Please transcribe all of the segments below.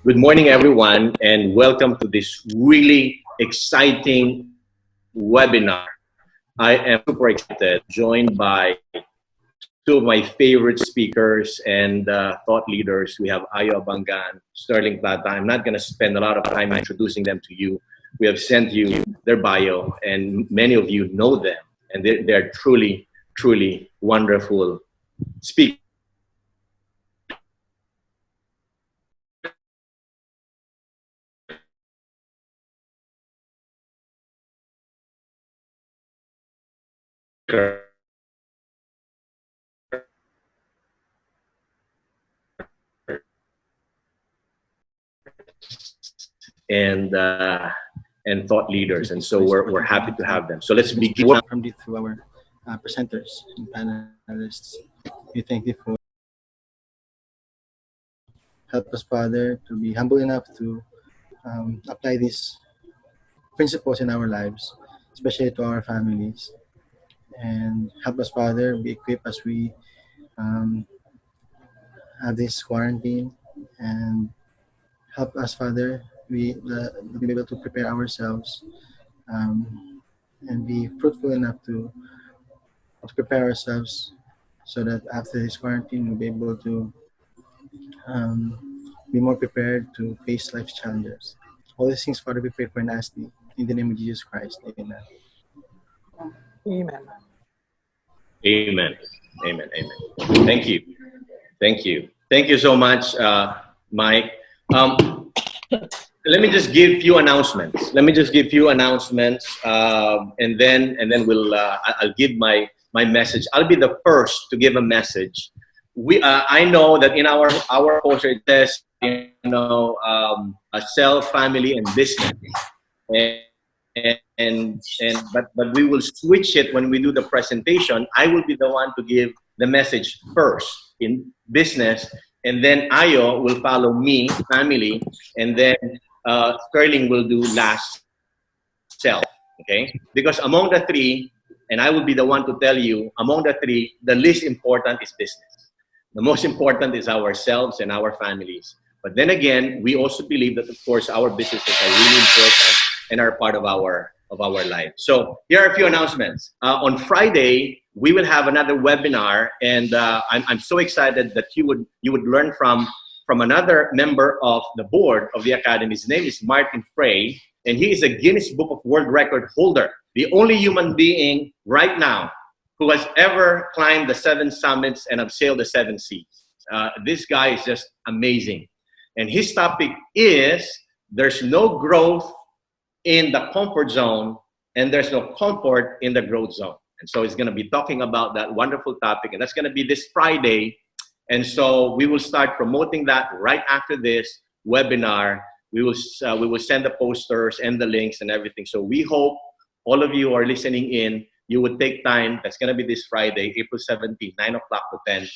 Good morning, everyone, and welcome to this really exciting webinar. I am super excited, joined by two of my favorite speakers and thought leaders. We have Ayo Abangan, Sterling Plata. I'm not going to spend a lot of time introducing them to you. We have sent you their bio, and many of you know them, and they're truly, truly wonderful speakers. And thought leaders, and so we're happy to have them. So let's begin from the to our presenters and panelists. We thank you for help us, Father, to be humble enough to apply these principles in our lives, especially to our families, and help us, Father, be equipped as we have this quarantine, and help us, Father, be able to prepare ourselves and be fruitful enough to prepare ourselves so that after this quarantine we'll be able to be more prepared to face life's challenges. All these things, Father, we pray for and ask thee in the name of Jesus Christ. Amen. Amen. Amen. Amen. Amen. Thank you. Thank you. Thank you so much, Mike. Let me just give a few announcements. And then I'll give my message. I'll be the first to give a message. I know that in our culture it says, self, family, and business. But we will switch it when we do the presentation. I will be the one to give the message first in business, and then Ayo will follow me, family, and then Sterling will do last, self. Okay? Because among the three, and I will be the one to tell you, among the three, the least important is business. The most important is ourselves and our families. But then again, we also believe that, of course, our businesses are really important and are part of our life. So here are a few announcements. On Friday, we will have another webinar, and I'm so excited that you would learn from another member of the board of the Academy. His name is Martin Frey, and he is a Guinness Book of World Record holder, the only human being right now who has ever climbed the 7 summits and have sailed the 7 seas. This guy is just amazing. And his topic is, there's no growth in the comfort zone, and there's no comfort in the growth zone. And so he's going to be talking about that wonderful topic, and that's going to be this Friday. And so we will start promoting that right after this webinar. We will send the posters and the links and everything. So we hope all of you who are listening in, you would take time. That's going to be this Friday, April 17th, 9 o'clock to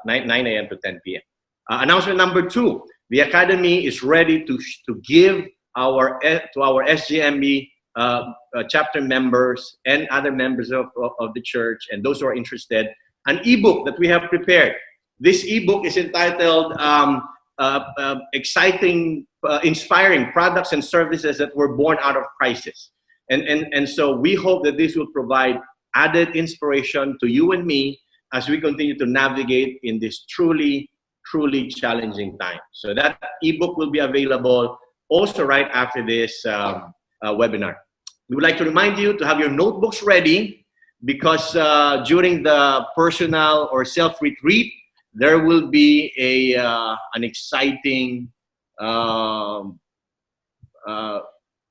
9 a.m. to 10 p.m. Announcement number 2, the Academy is ready to give to our SGMB chapter members and other members of the church, and those who are interested, an ebook that we have prepared. This ebook is entitled Exciting, Inspiring Products and Services That Were Born Out of Crisis. And so we hope that this will provide added inspiration to you and me as we continue to navigate in this truly, truly challenging time. So that ebook will be available also right after this webinar. We would like to remind you to have your notebooks ready, because during the personal or self-retreat, there will be an exciting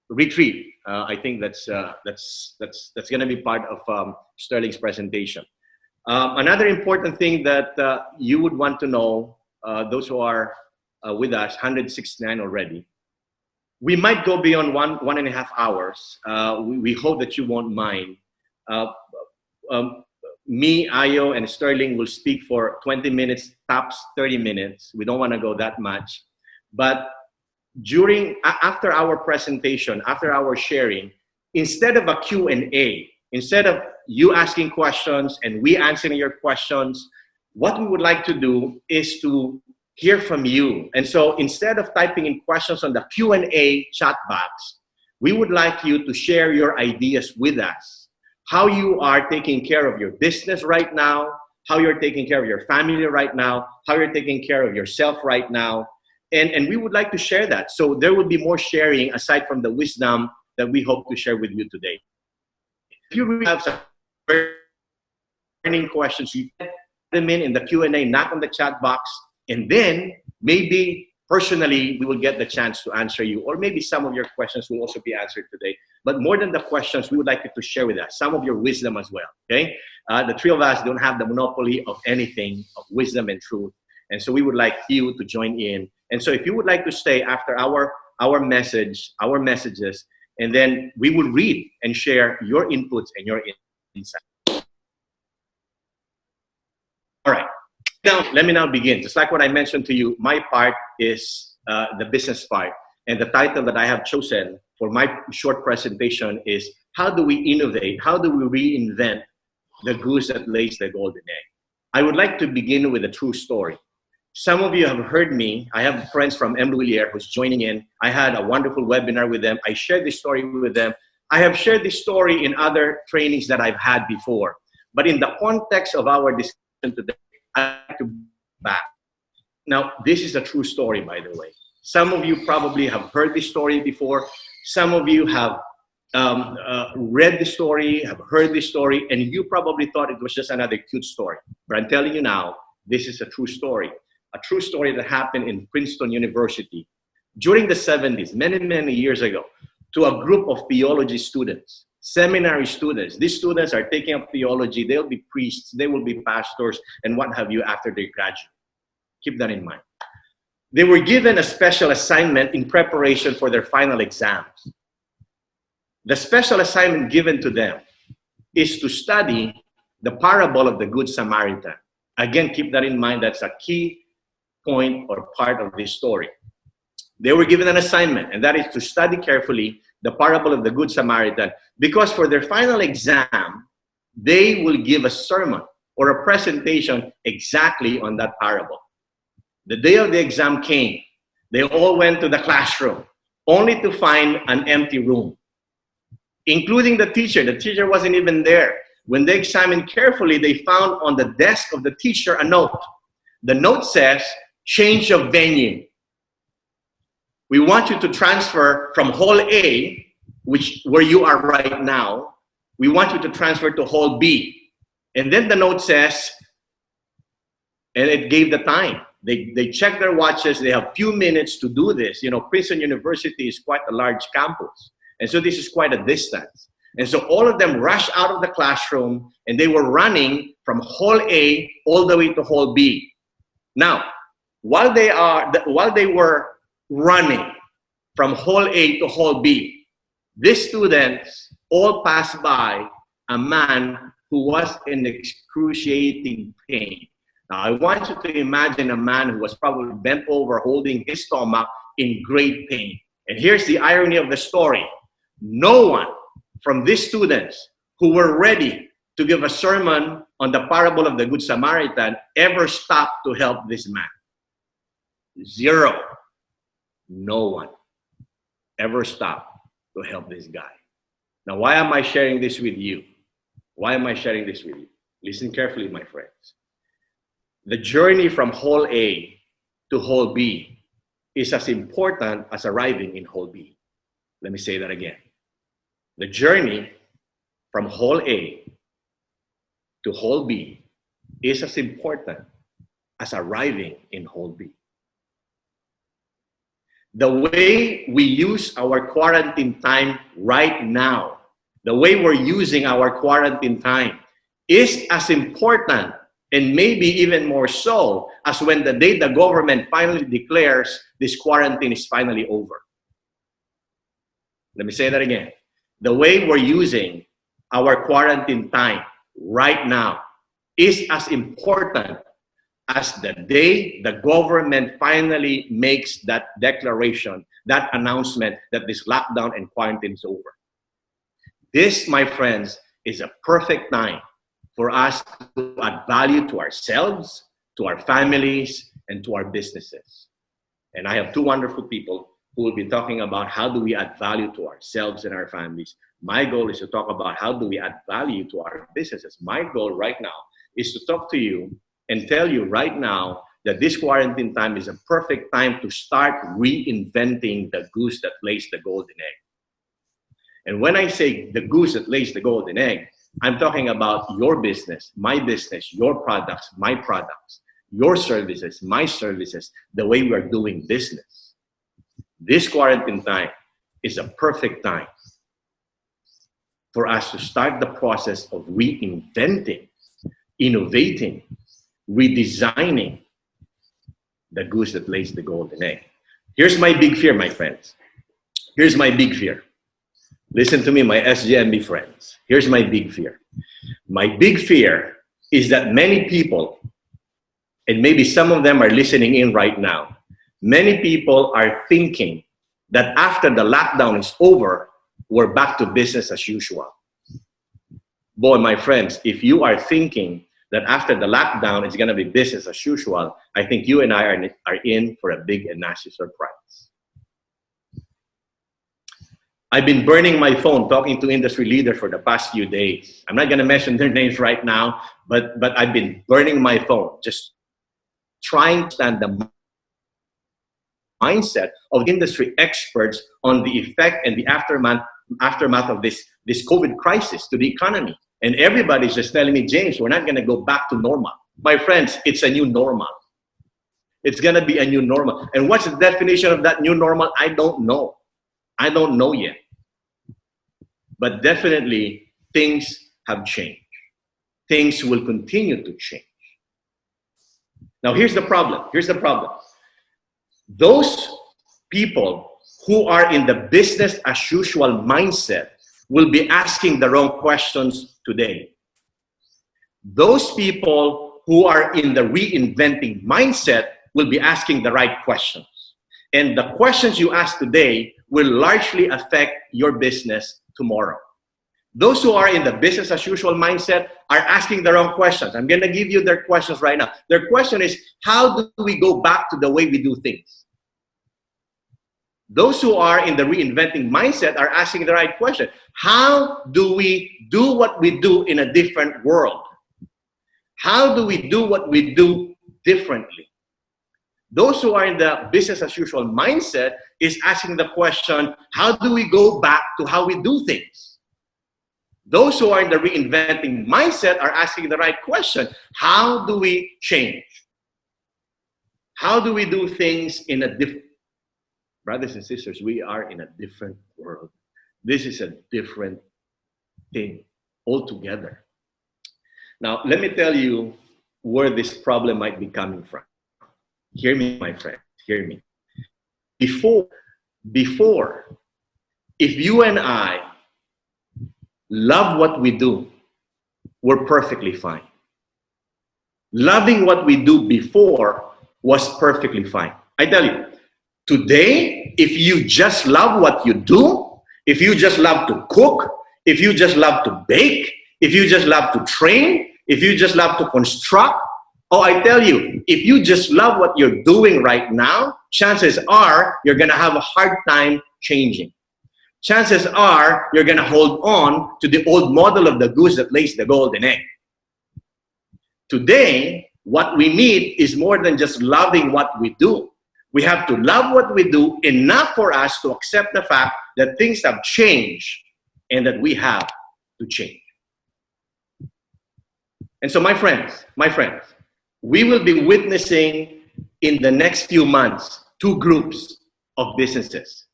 retreat. I think that's going to be part of Sterling's presentation. Another important thing that you would want to know, those who are with us, 169 already. We might go beyond 1.5 hours. We hope that you won't mind. Me, Ayo, and Sterling will speak for 20 minutes, tops 30 minutes. We don't want to go that much. But after our presentation, after our sharing, instead of a Q&A, instead of you asking questions and we answering your questions, what we would like to do is to hear from you. And so instead of typing in questions on the Q&A chat box, we would like you to share your ideas with us. How you are taking care of your business right now, how you're taking care of your family right now, how you're taking care of yourself right now. And we would like to share that. So there will be more sharing aside from the wisdom that we hope to share with you today. If you really have some burning questions, you can put them in the Q&A, not on the chat box. And then maybe personally, we will get the chance to answer you. Or maybe some of your questions will also be answered today. But more than the questions, we would like you to share with us some of your wisdom as well, okay? The three of us don't have the monopoly of anything, of wisdom and truth. And so we would like you to join in. And so if you would like to stay after our messages, and then we will read and share your inputs and your insights. All right. Now, let me now begin. Just like what I mentioned to you, my part is the business part. And the title that I have chosen for my short presentation is, how do we innovate? How do we reinvent the goose that lays the golden egg? I would like to begin with a true story. Some of you have heard me. I have friends from Gutierrez who's joining in. I had a wonderful webinar with them. I shared this story with them. I have shared this story in other trainings that I've had before. But in the context of our discussion today, I'd like to back. Now, this is a true story, by the way. Some of you probably have heard this story before. Some of you have read the story, have heard this story, and you probably thought it was just another cute story. But I'm telling you now, this is a true story that happened in Princeton University during the 70s, many, many years ago, to a group of theology students, seminary students. These students are taking up theology. They'll be priests, they will be pastors, and what have you after they graduate. Keep that in mind. They were given a special assignment in preparation for their final exams. The special assignment given to them is to study the parable of the Good Samaritan. Again, keep that in mind. That's a key point or part of this story. They were given an assignment, and that is to study carefully the parable of the Good Samaritan, because for their final exam, they will give a sermon or a presentation exactly on that parable. The day of the exam came. They all went to the classroom, only to find an empty room, including the teacher. The teacher wasn't even there. When they examined carefully, they found on the desk of the teacher a note. The note says, change of venue. We want you to transfer from Hall A, where you are right now. We want you to transfer to Hall B. And then the note says, and it gave the time. They checked their watches. They have few minutes to do this. You know, Princeton University is quite a large campus. And so this is quite a distance. And so all of them rushed out of the classroom, and they were running from Hall A all the way to Hall B. Now, while they were running from Hall A to Hall B, these students all passed by a man who was in excruciating pain. Now, I want you to imagine a man who was probably bent over, holding his stomach in great pain. And here's the irony of the story. No one from these students who were ready to give a sermon on the parable of the Good Samaritan ever stopped to help this man. Zero. No one ever stopped to help this guy. Now, why am I sharing this with you? Why am I sharing this with you? Listen carefully, my friends. The journey from Hall A to Hall B is as important as arriving in Hall B. Let me say that again. The journey from Hall A to Hall B is as important as arriving in Hall B. The way we use our quarantine time right now, the way we're using our quarantine time is as important, and maybe even more so, as when the day the government finally declares this quarantine is finally over. Let me say that again. The way we're using our quarantine time right now is as important as the day the government finally makes that declaration, that announcement that this lockdown and quarantine is over. This, my friends, is a perfect time for us to add value to ourselves, to our families, and to our businesses. And I have two wonderful people who will be talking about how do we add value to ourselves and our families. My goal is to talk about how do we add value to our businesses. My goal right now is to talk to you and tell you right now that this quarantine time is a perfect time to start reinventing the goose that lays the golden egg. And when I say the goose that lays the golden egg, I'm talking about your business, your products, my products, your services, my services, the way we are doing business. This quarantine time is a perfect time for us to start the process of reinventing, innovating, redesigning the goose that lays the golden egg. Here's my big fear, my friends. Here's my big fear. Listen to me, my SGMB friends. Here's my big fear. My big fear is that many people, and maybe some of them are listening in right now, many people are thinking that after the lockdown is over, we're back to business as usual. Boy, my friends, if you are thinking that after the lockdown it's going to be business as usual, I think you and I are in for a big and nasty surprise. I've been burning my phone talking to industry leaders for the past few days. I'm not going to mention their names right now, but I've been burning my phone, just trying to understand the mindset of industry experts on the effect and the aftermath of this COVID crisis to the economy. And everybody's just telling me, James, we're not going to go back to normal. My friends, it's a new normal. It's going to be a new normal. And what's the definition of that new normal? I don't know. I don't know yet. But definitely, things have changed. Things will continue to change. Now, here's the problem. Here's the problem. Those people who are in the business as usual mindset will be asking the wrong questions today. Those people who are in the reinventing mindset will be asking the right questions. And the questions you ask today will largely affect your business tomorrow. Those who are in the business as usual mindset are asking the wrong questions. I'm going to give you their questions right now. Their question is, how do we go back to the way we do things? Those who are in the reinventing mindset are asking the right question. How do we do what we do in a different world? How do we do what we do differently? Those who are in the business as usual mindset is asking the question, how do we go back to how we do things? Those who are in the reinventing mindset are asking the right question, how do we change? How do we do things in a different... Brothers and sisters, we are in a different world. This is a different thing altogether. Now, let me tell you where this problem might be coming from. Hear me, my friend, hear me. Before, if you and I love what we do, we're perfectly fine. Loving what we do before was perfectly fine. I tell you, today, if you just love what you do, if you just love to cook, if you just love to bake, if you just love to train, if you just love to construct, oh, I tell you, if you just love what you're doing right now, chances are you're going to have a hard time changing. Chances are you're going to hold on to the old model of the goose that lays the golden egg. Today, what we need is more than just loving what we do. We have to love what we do enough for us to accept the fact that things have changed and that we have to change. And so, my friends, we will be witnessing in the next few months two groups of businesses,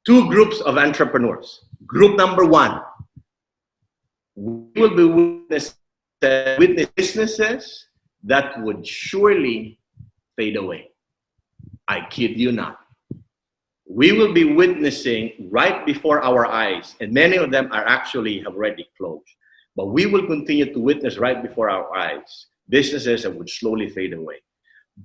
two groups of entrepreneurs. Group number one, we will be witnessing businesses that would surely fade away. I kid you not. We will be witnessing right before our eyes, and many of them are actually have already closed. But we will continue to witness right before our eyes businesses that would slowly fade away.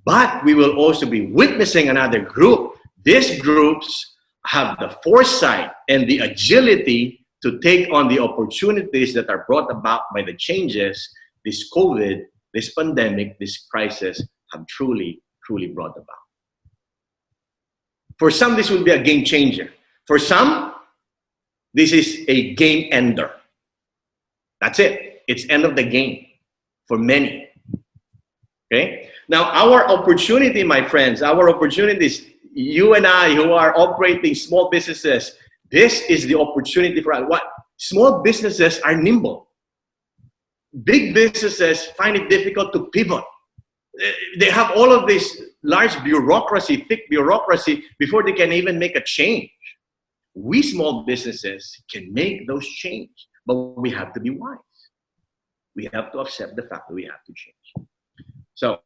But we will also be witnessing another group. These groups have the foresight and the agility to take on the opportunities that are brought about by the changes this COVID, this pandemic, this crisis have truly truly brought about. For some, this will be a game changer. For some, this is a game ender. That's it. It's end of the game for many. Okay? Now, our opportunity, my friends, our opportunities, you and I who are operating small businesses, this is the opportunity for us. What? Small businesses are nimble. Big businesses find it difficult to pivot. They have all of this large bureaucracy, thick bureaucracy, before they can even make a change. We small businesses can make those changes, but we have to be wise. We have to accept the fact that we have to change. So,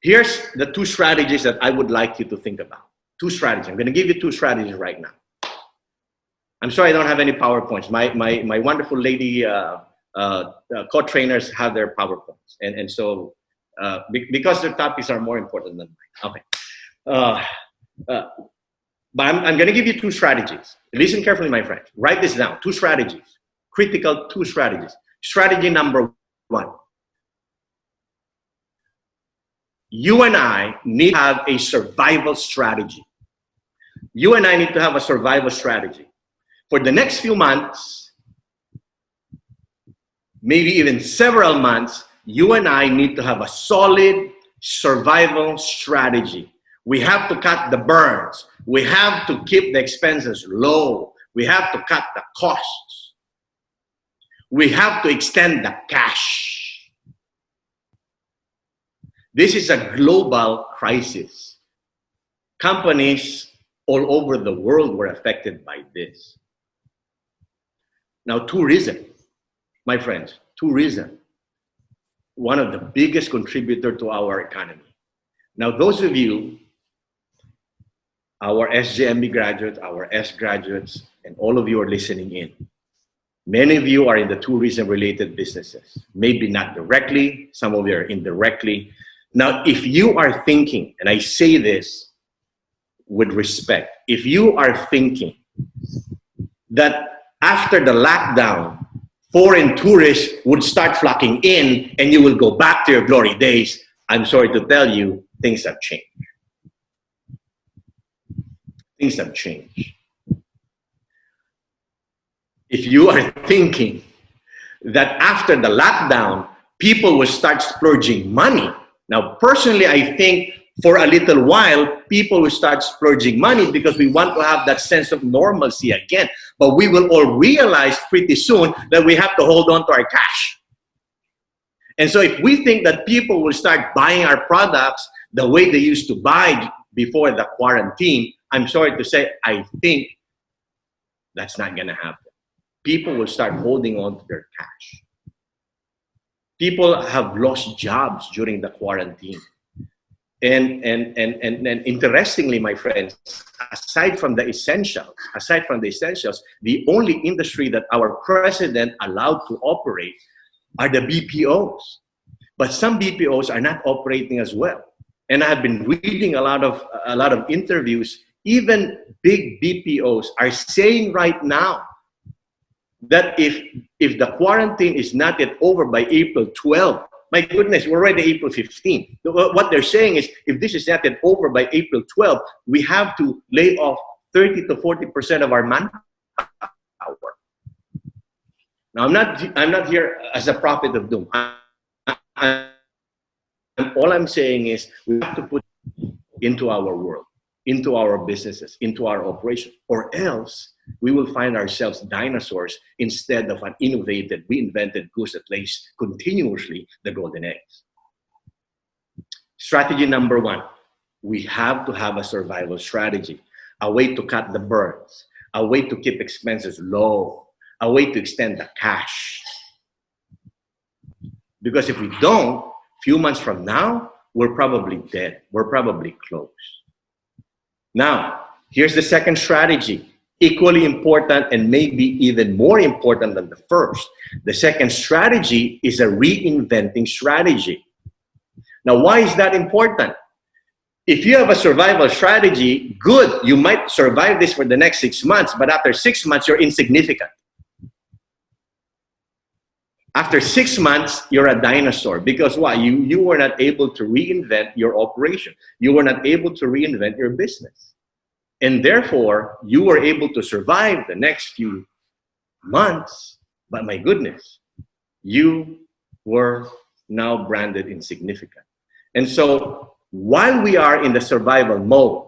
here's the two strategies that I would like you to think about. Two strategies. I'm going to give you two strategies right now. I'm sorry I don't have any PowerPoints. My wonderful lady co-trainers have their PowerPoints. And so, because their topics are more important than mine. Okay. But I'm going to give you two strategies. Listen carefully, my friends. Write this down. Two strategies. Critical two strategies. Strategy number one. You and I need to have a survival strategy. You and I need to have a survival strategy. For the next few months, maybe even several months, you and I need to have a solid survival strategy. We have to cut the burns. We have to keep the expenses low. We have to cut the costs. We have to extend the cash. This is a global crisis. Companies all over the world were affected by this. Now, tourism, my friends, tourism, one of the biggest contributors to our economy. Now, those of you, our SJMB graduates, our S graduates, and all of you are listening in. Many of you are in the tourism-related businesses. Maybe not directly, some of you are indirectly. Now, if you are thinking, and I say this with respect, if you are thinking that after the lockdown, foreign tourists would start flocking in and you will go back to your glory days, I'm sorry to tell you, things have changed. Things have changed. If you are thinking that after the lockdown, people will start splurging money. Now, personally, I think for a little while, people will start splurging money because we want to have that sense of normalcy again. But we will all realize pretty soon that we have to hold on to our cash. And so if we think that people will start buying our products the way they used to buy before the quarantine, I'm sorry to say, I think that's not going to happen. People will start holding on to their cash. People have lost jobs during the quarantine. And interestingly, my friends, aside from the essentials, the only industry that our president allowed to operate are the BPOs. But some BPOs are not operating as well. And I've been reading a lot of interviews. Even big BPOs are saying right now that if the quarantine is not yet over by April 12, my goodness, we're already April 15. What they're saying is, if this is not yet over by April 12, we have to lay off 30 to 40% of our manpower. Now, I'm not here as a prophet of doom. All I'm saying is we have to put into our world, into our businesses, into our operations, or else we will find ourselves dinosaurs instead of an innovated, reinvented goose that lays continuously the golden eggs. Strategy number one, we have to have a survival strategy, a way to cut the burns, a way to keep expenses low, a way to extend the cash. Because if we don't, a few months from now, we're probably dead. We're probably closed. Now, here's the second strategy. Equally important and maybe even more important than the first. The second strategy is a reinventing strategy. Now, why is that important? If you have a survival strategy, good, you might survive this for the next 6 months, but after 6 months, you're insignificant. After 6 months, you're a dinosaur because why? You were not able to reinvent your operation. You were not able to reinvent your business. And therefore, you were able to survive the next few months. But my goodness, you were now branded insignificant. And so while we are in the survival mode,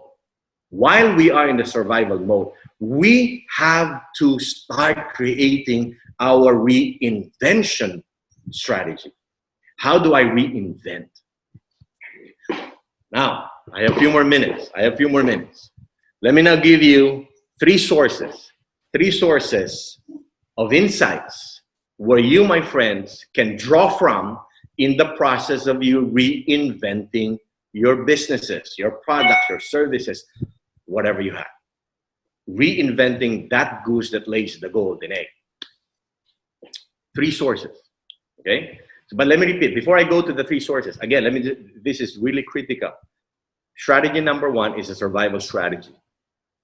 we have to start creating our reinvention strategy. How do I reinvent? Now, I have a few more minutes. Let me now give you three sources of insights where you, my friends, can draw from in the process of you reinventing your businesses, your products, your services, whatever you have. Reinventing that goose that lays the golden egg. Three sources, okay? But let me repeat, before I go to the three sources, again, this is really critical. Strategy number one is a survival strategy.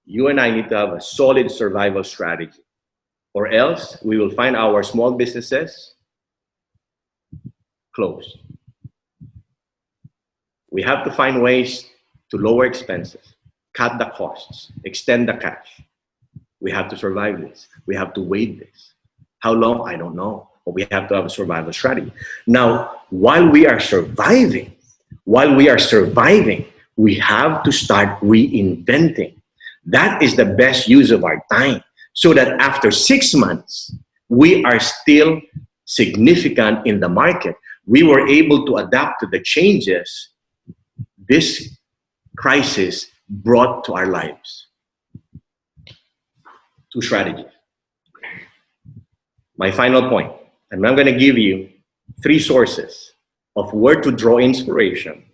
You and I need to have a solid survival strategy, or else we will find our small businesses closed. We have to find ways to lower expenses, cut the costs, extend the cash. We have to survive this. We have to wait this. How long? I don't know. But we have to have a survival strategy. Now, while we are surviving, we have to start reinventing. That is the best use of our time, so that after 6 months, we are still significant in the market. We were able to adapt to the changes this crisis brought to our lives. Two strategies. My final point, and I'm going to give you three sources of where to draw inspiration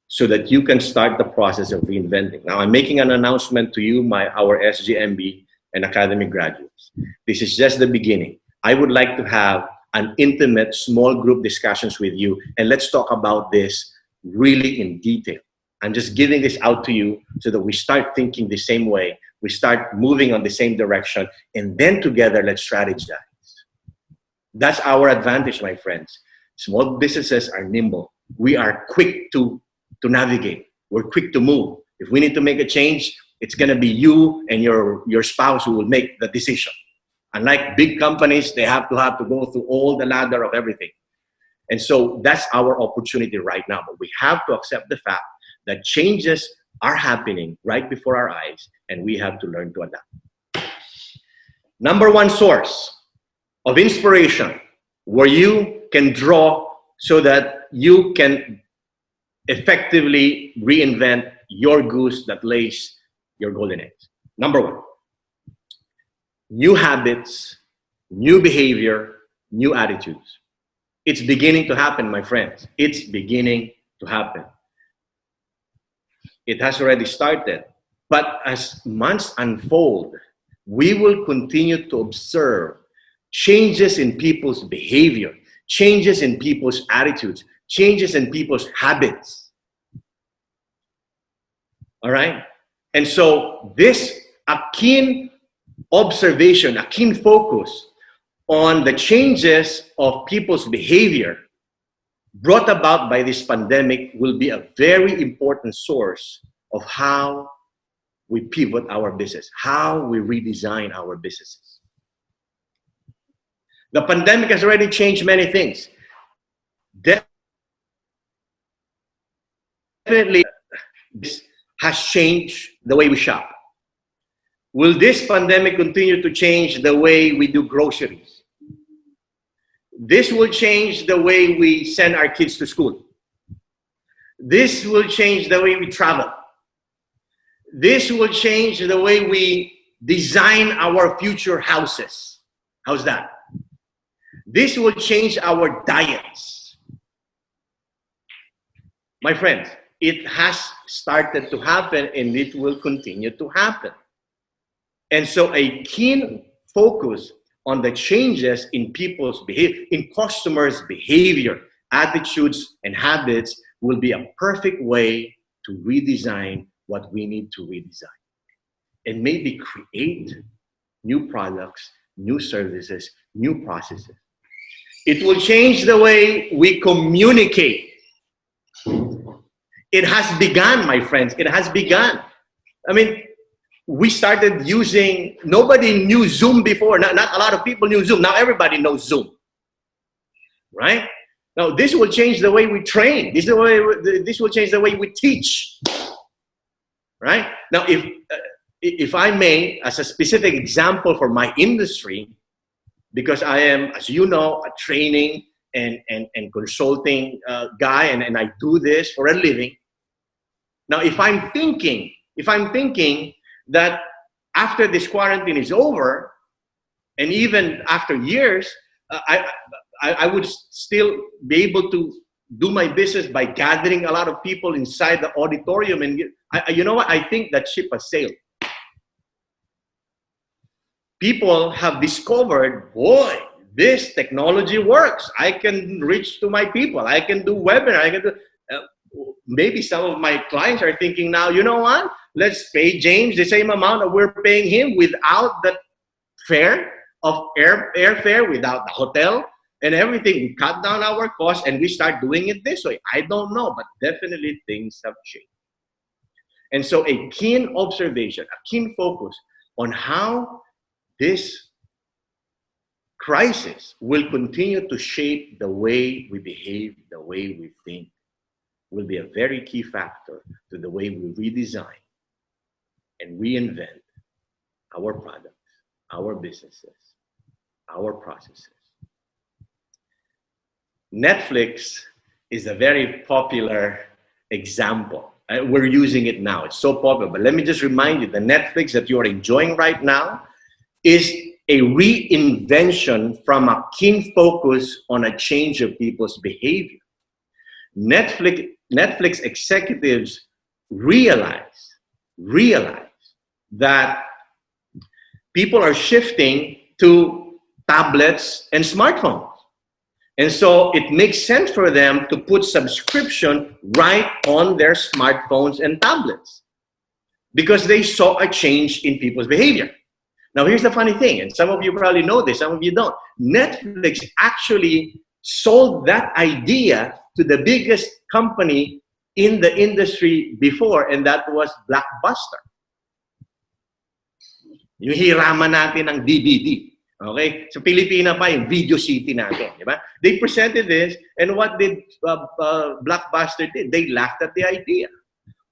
so that you can start the process of reinventing. Now, I'm making an announcement to you, our SGMB and Academy graduates. This is just the beginning. I would like to have an intimate small group discussions with you, and let's talk about this really in detail. I'm just giving this out to you so that we start thinking the same way, we start moving on the same direction, and then together let's strategize. That's our advantage, my friends. Small businesses are nimble. We are quick to navigate. We're quick to move. If we need to make a change, it's going to be you and your spouse who will make the decision. Unlike big companies, they have to go through all the ladder of everything. And so that's our opportunity right now. But we have to accept the fact that changes are happening right before our eyes, and we have to learn to adapt. Number one source of inspiration where you can draw so that you can effectively reinvent your goose that lays your golden eggs. Number one, new habits, new behavior, new attitudes. It's beginning to happen, my friends. It's beginning to happen. It has already started. But as months unfold, we will continue to observe changes in people's behavior, changes in people's attitudes, changes in people's habits. All right? And so a keen observation, a keen focus on the changes of people's behavior brought about by this pandemic will be a very important source of how we pivot our business, how we redesign our businesses. The pandemic has already changed many things. Definitely, this has changed the way we shop. Will this pandemic continue to change the way we do groceries? This will change the way we send our kids to school. This will change the way we travel. This will change the way we design our future houses. How's that? This will change our diets. My friends, it has started to happen and it will continue to happen. And so a keen focus on the changes in people's behavior, in customers' behavior, attitudes, and habits will be a perfect way to redesign what we need to redesign. And maybe create new products, new services, new processes. It will change the way we communicate. It has begun, my friends. It has begun. I mean, we started using, nobody knew Zoom before. Not a lot of people knew Zoom. Now everybody knows Zoom. Right? Now, this will change the way we train. This will change the way we teach. Right? Now, if I may, as a specific example for my industry, because I am, as you know, a training and consulting guy, and I do this for a living. Now, if I'm thinking that after this quarantine is over, and even after years, I would still be able to do my business by gathering a lot of people inside the auditorium. And you know what? I think that ship has sailed. People have discovered, boy, this technology works. I can reach to my people. I can do webinar. I can do. Maybe some of my clients are thinking now, you know what? Let's pay James the same amount that we're paying him without the fare of airfare, without the hotel and everything. We cut down our costs and we start doing it this way. I don't know, but definitely things have changed. And so a keen observation, a keen focus on how this crisis will continue to shape the way we behave, the way we think, will be a very key factor to the way we redesign and reinvent our products, our businesses, our processes. Netflix is a very popular example. We're using it now. It's so popular. But let me just remind you, the Netflix that you are enjoying right now is a reinvention from a keen focus on a change of people's behavior. Netflix executives realize that people are shifting to tablets and smartphones. And so it makes sense for them to put subscription right on their smartphones and tablets because they saw a change in people's behavior. Now, here's the funny thing, and some of you probably know this, some of you don't. Netflix actually sold that idea to the biggest company in the industry before, and that was Blockbuster. Yung hiraman natin ng DVD. Okay? Sa Pilipina pa, yung Video City natin. Di ba? They presented this, and what did Blockbuster did? They laughed at the idea.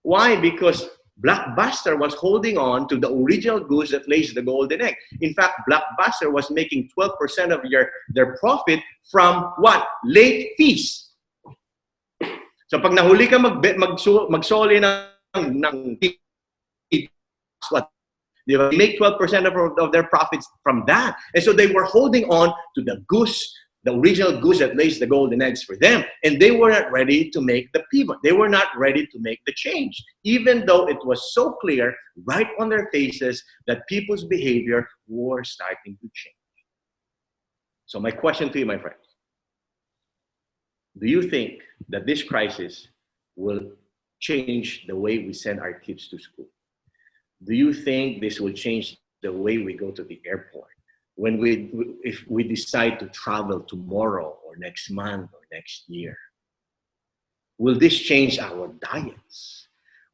Why? Because Blockbuster was holding on to the original goose that lays the golden egg. In fact, Blockbuster was making 12% of their profit from what? Late fees. So pag nahuli ka magsoli ng what? They make 12% of their profits from that. And so they were holding on to the goose, the original goose that lays the golden eggs for them. And they were not ready to make the pivot. They were not ready to make the change, even though it was so clear right on their faces that people's behavior were starting to change. So my question to you, my friends, do you think that this crisis will change the way we send our kids to school? Do you think this will change the way we go to the airport? If we decide to travel tomorrow or next month or next year? Will this change our diets?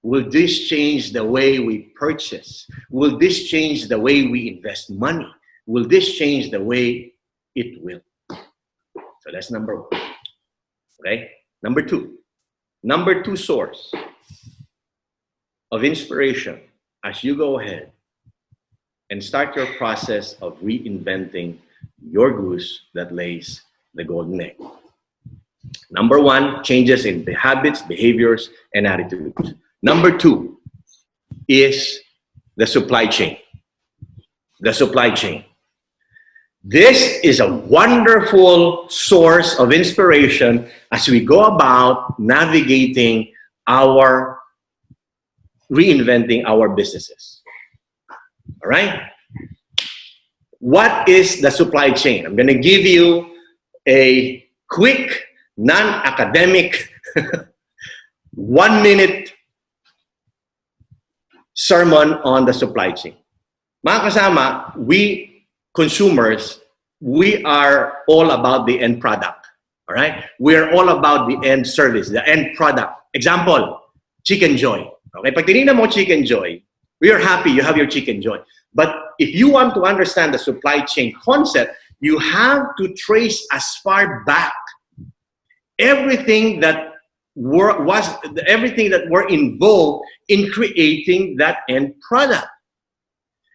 Will this change the way we purchase? Will this change the way we invest money? Will this change the way it will? So that's number one. Okay? Number two source of inspiration as you go ahead and start your process of reinventing your goose that lays the golden egg. Number one, changes in the habits, behaviors, and attitudes. Number two is the supply chain. The supply chain. This is a wonderful source of inspiration as we go about navigating reinventing our businesses. All right? What is the supply chain? I'm going to give you a quick, non-academic, 1-minute sermon on the supply chain. Mga kasama, we consumers we are all about the end product. All right? We are all about the end service, the end product. Example, Chicken Joy. Okay? Pag tinignan mo Chicken Joy, we are happy you have your Chicken Joy. But if you want to understand the supply chain concept, you have to trace as far back everything that were involved in creating that end product.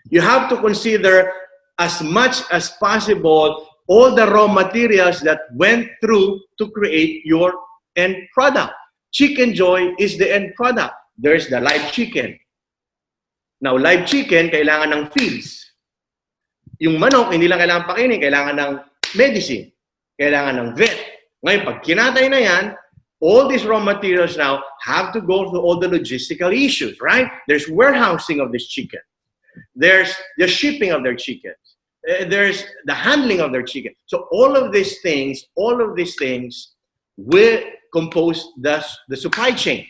You have to consider as much as possible all the raw materials that went through to create your end product. Chicken Joy is the end product. There's the live chicken. Now, live chicken, kailangan ng feeds. Yung manok, hindi lang kailangan pakainin, kailangan ng medicine, kailangan ng vet. Ngayon, pag kinatay na yan, all these raw materials now have to go through all the logistical issues, right? There's warehousing of this chicken. There's the shipping of their chickens. There's the handling of their chicken. So all of these things will compose the supply chain.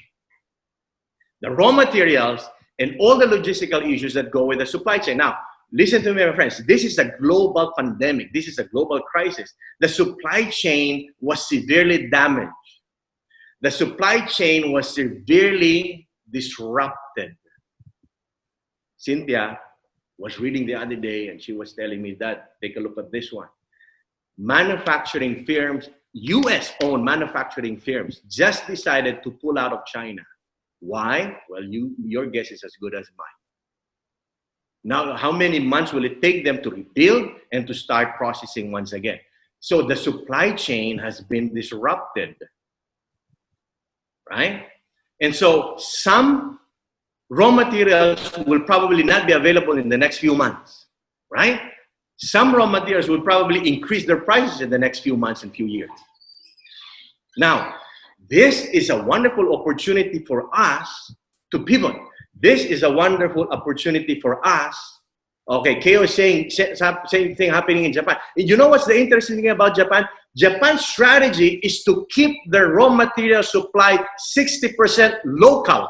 The raw materials and all the logistical issues that go with the supply chain. Now, listen to me, my friends. This is a global pandemic. This is a global crisis. The supply chain was severely damaged. The supply chain was severely disrupted. Cynthia was reading the other day and she was telling me that, take a look at this one. Manufacturing firms, US-owned manufacturing firms just decided to pull out of China. Why? Well, your guess is as good as mine. Now, how many months will it take them to rebuild and to start processing once again? So the supply chain has been disrupted, right? And so some raw materials will probably not be available in the next few months, right? Some raw materials will probably increase their prices in the next few months and few years. Now, this is a wonderful opportunity for us to pivot. This is a wonderful opportunity for us. Okay, Keo is saying same thing happening in Japan. And you know what's the interesting thing about Japan? Japan's strategy is to keep their raw material supply 60% local.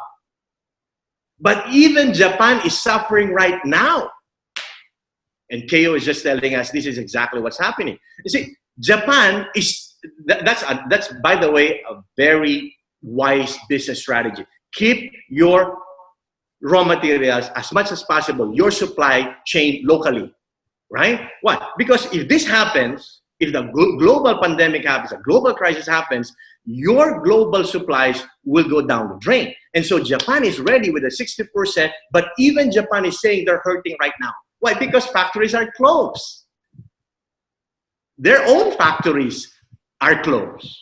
But even Japan is suffering right now. And Keo is just telling us this is exactly what's happening. You see, Japan is, that's by the way, a very wise business strategy. Keep your raw materials as much as possible, your supply chain locally, right? What? Because if this happens, if the global pandemic happens, a global crisis happens, your global supplies will go down the drain. And so Japan is ready with a 60%, but even Japan is saying they're hurting right now. Why? Because factories are closed. Their own factories are closed.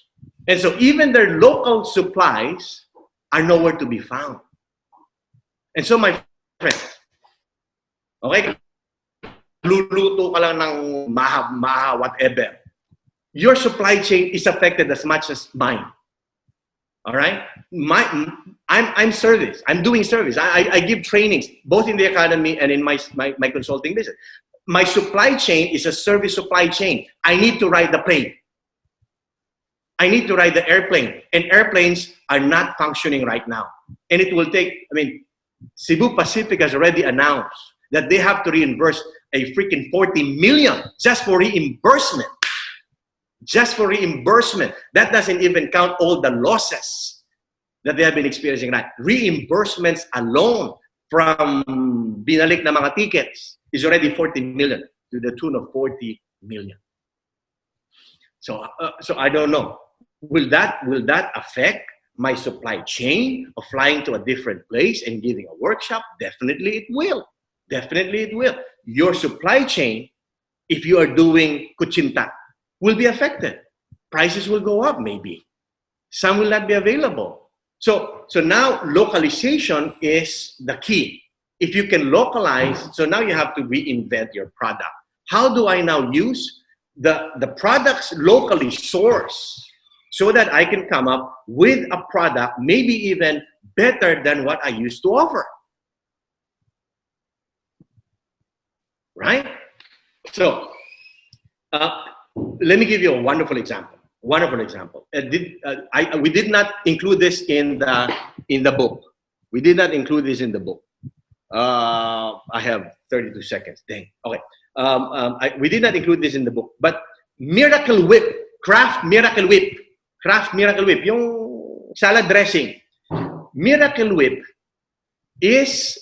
And so even their local supplies are nowhere to be found. And so my friends, okay, luluto ka lang ng maha, whatever. Your supply chain is affected as much as mine. All right? I'm service. I'm doing service. I give trainings, both in the academy and in my consulting business. My supply chain is a service supply chain. I need to ride the plane. I need to ride the airplane. And airplanes are not functioning right now. And it will take, Cebu Pacific has already announced that they have to reimburse a freaking 40 million just for reimbursement. Just for reimbursement. That doesn't even count all the losses that they have been experiencing. Right? Reimbursements alone from binalik na mga tickets is already 40 million, to the tune of 40 million. So I don't know. Will that affect my supply chain of flying to a different place and giving a workshop? Definitely it will. Definitely it will. Your supply chain, if you are doing kuchinta, will be affected. Prices will go up maybe. Some will not be available. So now localization is the key. If you can localize, so now you have to reinvent your product. How do I now use the products locally sourced so that I can come up with a product maybe even better than what I used to offer? Right? So let me give you a wonderful example. Wonderful example. We did not include this in the book. We did not include this in the book. I have 32 seconds. Dang. Okay. We did not include this in the book, but Miracle Whip, Kraft Miracle Whip, yung salad dressing. Miracle Whip is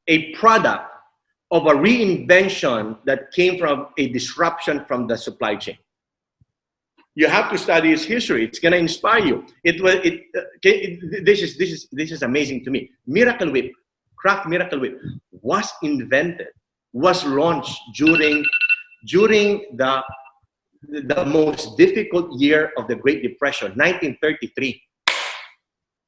a product of a reinvention that came from a disruption from the supply chain. You have to study its history. It's going to inspire you. This is amazing to me. Miracle Whip, Kraft Miracle Whip, was invented, was launched during the most difficult year of the Great Depression, 1933.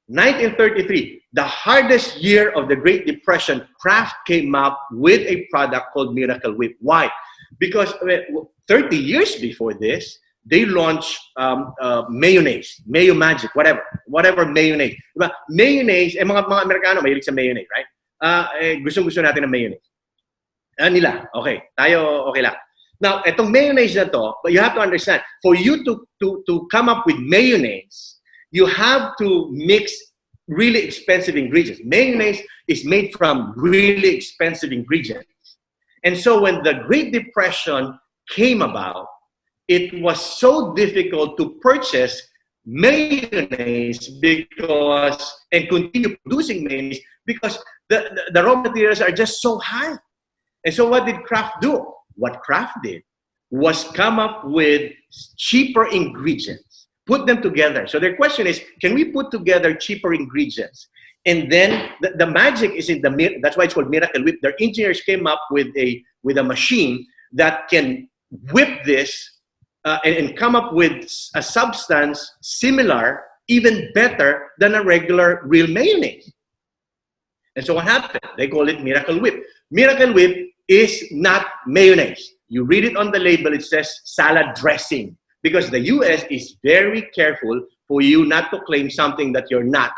1933, the hardest year of the Great Depression, Kraft came up with a product called Miracle Whip. Why? Because 30 years before this, they launched mayonnaise, Mayo Magic, whatever mayonnaise. Diba? Mayonnaise, mga Amerikano, mahilig sa mayonnaise, right? Gusto natin ng mayonnaise. Nila, okay. Tayo, okay lang. Now, itong mayonnaise na to, but you have to understand, for you to come up with mayonnaise, you have to mix really expensive ingredients. Mayonnaise is made from really expensive ingredients. And so when the Great Depression came about, it was so difficult to purchase mayonnaise and continue producing mayonnaise because the raw materials are just so high. And so what did Kraft do? What Kraft did was come up with cheaper ingredients, put them together. So their question is, can we put together cheaper ingredients? And then the magic is in that's why it's called Miracle Whip. Their engineers came up with a machine that can whip this and come up with a substance similar, even better than a regular real mayonnaise. And so what happened? They call it Miracle Whip. Miracle Whip is not mayonnaise. You read it on the label, it says salad dressing. Because the US is very careful for you not to claim something that you're not.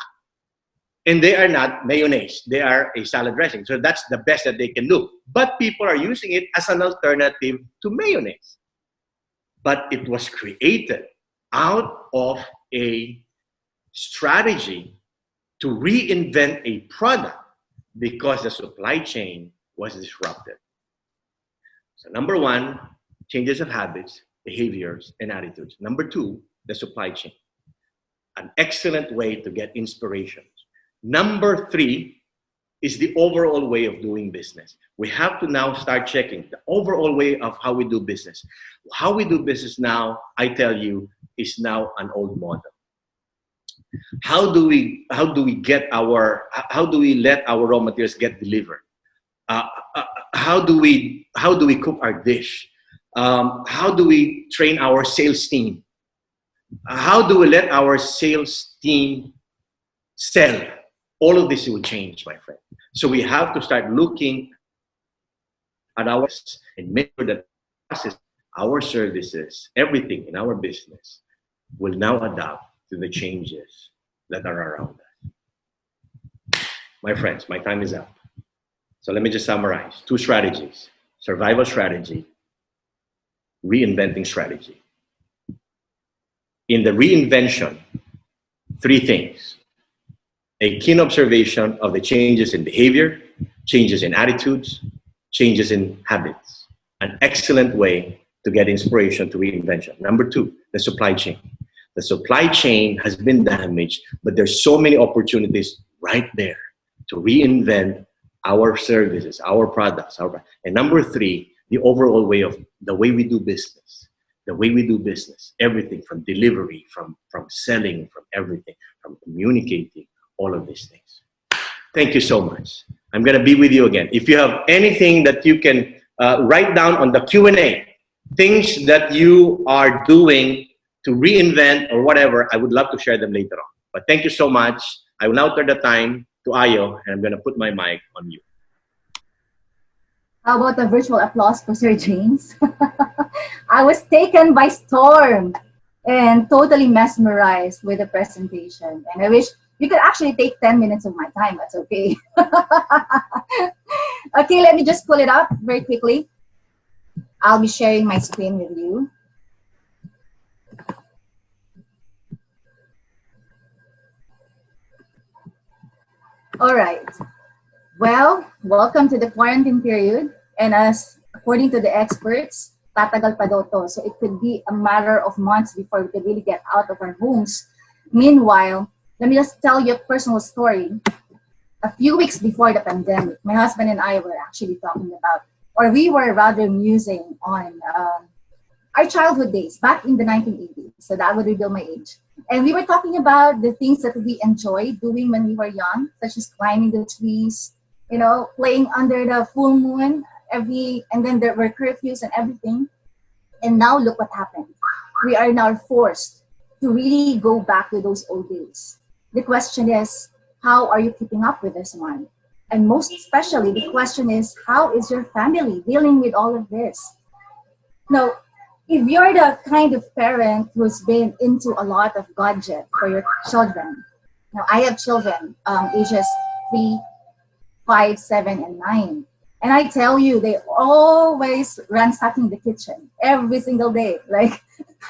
And they are not mayonnaise. They are a salad dressing. So that's the best that they can do. But people are using it as an alternative to mayonnaise. But it was created out of a strategy to reinvent a product because the supply chain was disrupted. So number one, changes of habits, behaviors, and attitudes. Number two, the supply chain. An excellent way to get inspiration. Number three is the overall way of doing business. We have to now start checking the overall way of how we do business. How we do business now, I tell you, is now an old model. How do we let our raw materials get delivered? How do we cook our dish? How do we train our sales team? How do we let our sales team sell? All of this will change, my friend. So we have to start looking at ours and make sure that our services, everything in our business will now adapt to the changes that are around us. My friends, my time is up. So let me just summarize. 2 strategies: survival strategy, reinventing strategy. In the reinvention, 3 things. A keen observation of the changes in behavior, changes in attitudes, changes in habits. An excellent way to get inspiration to reinvention. Number 2, the supply chain. The supply chain has been damaged, but there's so many opportunities right there to reinvent our services, our products. And number 3, the overall way of the way we do business. The way we do business, everything from delivery, from selling, from everything, from communicating, all of these things. Thank you so much. I'm going to be with you again. If you have anything that you can write down on the Q&A, things that you are doing to reinvent or whatever, I would love to share them later on. But thank you so much. I will now turn the time to Ayo, and I'm going to put my mic on mute. How about a virtual applause for Sir James? I was taken by storm and totally mesmerized with the presentation. And I wish you could actually take 10 minutes of my time. That's okay. Okay, let me just pull it up very quickly. I'll be sharing my screen with you. All right. Well, welcome to the quarantine period. And as according to the experts, tatagal pa daw to. So it could be a matter of months before we could really get out of our homes. Meanwhile, let me just tell you a personal story. A few weeks before the pandemic, my husband and I were actually talking about, or we were rather musing on our childhood days back in the 1980s. So that would reveal my age. And we were talking about the things that we enjoyed doing when we were young, such as climbing the trees, you know, playing under the full moon and then there were curfews and everything. And now look what happened. We are now forced to really go back to those old days. The question is, how are you keeping up with this one? And most especially, the question is, how is your family dealing with all of this? Now, if you're the kind of parent who's been into a lot of gadget for your children, now I have children, ages 3, 5, 7, and 9. And I tell you, they always ransacking the kitchen every single day. Like,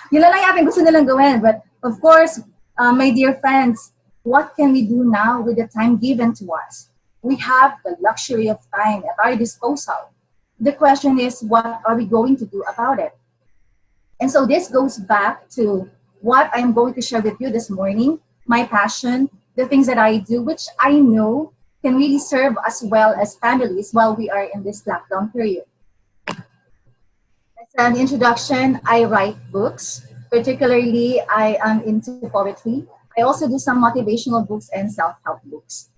yun lang yung gusto nilang gawin. But of course, my dear friends, what can we do now with the time given to us? We have the luxury of time at our disposal. The question is, what are we going to do about it? And so this goes back to what I'm going to share with you this morning, my passion, the things that I do, which I know can really serve us well as families while we are in this lockdown period. As an introduction, I write books. Particularly, I am into poetry. I also do some motivational books and self-help books,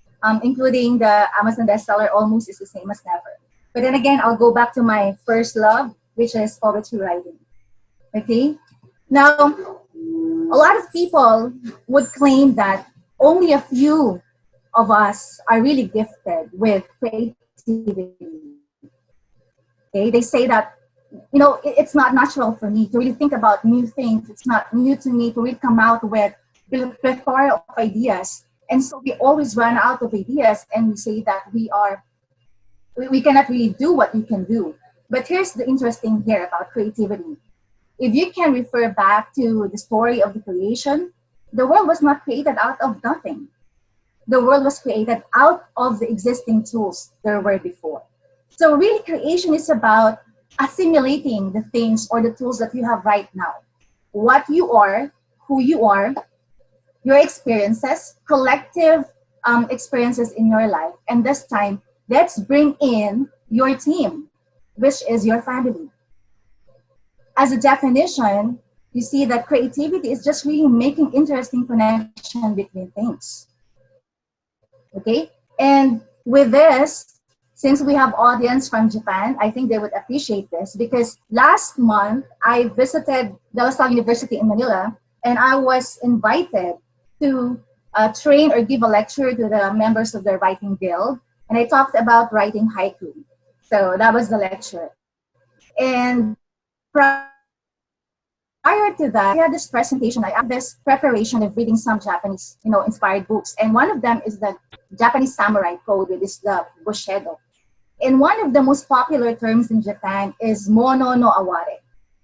including the Amazon bestseller, Almost is the Same as Never. But then again, I'll go back to my first love, which is poetry writing. Okay? Now, a lot of people would claim that only a few of us are really gifted with creativity. Okay? They say that, you know, it's not natural for me to really think about new things. It's not new to me to really come out with a plethora of ideas. And so we always run out of ideas and we say that we cannot really do what we can do. But here's the interesting here about creativity. If you can refer back to the story of the creation, the world was not created out of nothing. The world was created out of the existing tools there were before. So really creation is about assimilating the things or the tools that you have right now. What you are, who you are, your experiences, collective experiences in your life. And this time, let's bring in your team, which is your family. As a definition, you see that creativity is just really making interesting connection between things. Okay? And with this, since we have audience from Japan, I think they would appreciate this because last month I visited De La Salle University in Manila and I was invited to train or give a lecture to the members of the writing guild. And I talked about writing haiku. So that was the lecture. And prior to that, I had this presentation, I had this preparation of reading some Japanese, inspired books. And one of them is the Japanese samurai code, which is the Bushido. And one of the most popular terms in Japan is mono no aware.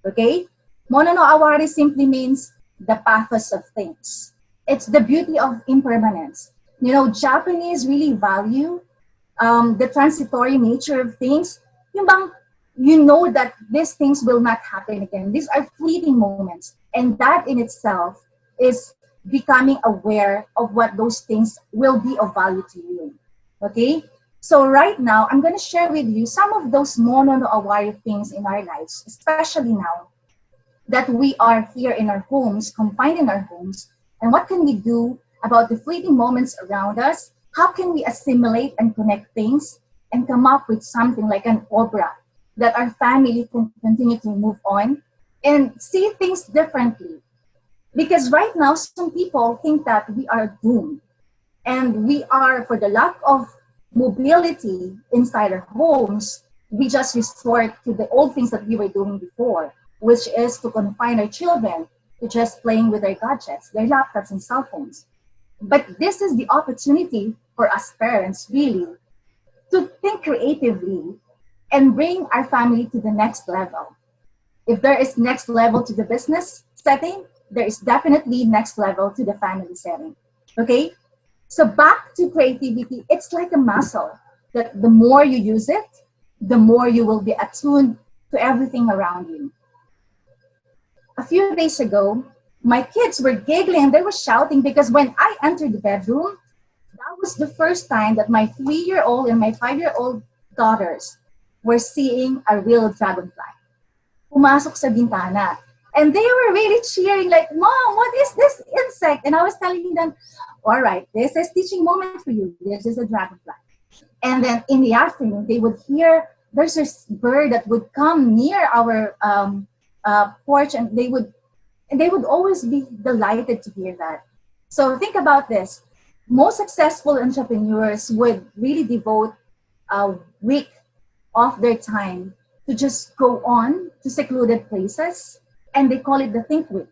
Okay? Mono no aware simply means the pathos of things. It's the beauty of impermanence. Japanese really value the transitory nature of things. Yung bang, you know that these things will not happen again. These are fleeting moments. And that in itself is becoming aware of what those things will be of value to you. Okay? So right now, I'm going to share with you some of those mono no aware things in our lives, especially now that we are here in our homes, confined in our homes. And what can we do about the fleeting moments around us? How can we assimilate and connect things and come up with something like an obra that our family can continue to move on and see things differently? Because right now, some people think that we are doomed. And we are, for the lack of mobility inside our homes, we just resort to the old things that we were doing before, which is to confine our children to just playing with their gadgets, their laptops and cell phones. But this is the opportunity for us parents, really, to think creatively and bring our family to the next level. If there is next level to the business setting, there is definitely next level to the family setting. Okay? So back to creativity, it's like a muscle that the more you use it, the more you will be attuned to everything around you. A few days ago, my kids were giggling, they were shouting because when I entered the bedroom, that was the first time that my 3-year-old and my 5-year-old daughters were seeing a real dragonfly. Pumasok sa bintana. And they were really cheering like, Mom, what is this insect? And I was telling them, all right, this is teaching moment for you. This is a dragonfly. And then in the afternoon, they would hear there's this bird that would come near our porch, and they would always be delighted to hear that. So think about this. Most successful entrepreneurs would really devote a week of their time to just go on to secluded places, and they call it the Think Week.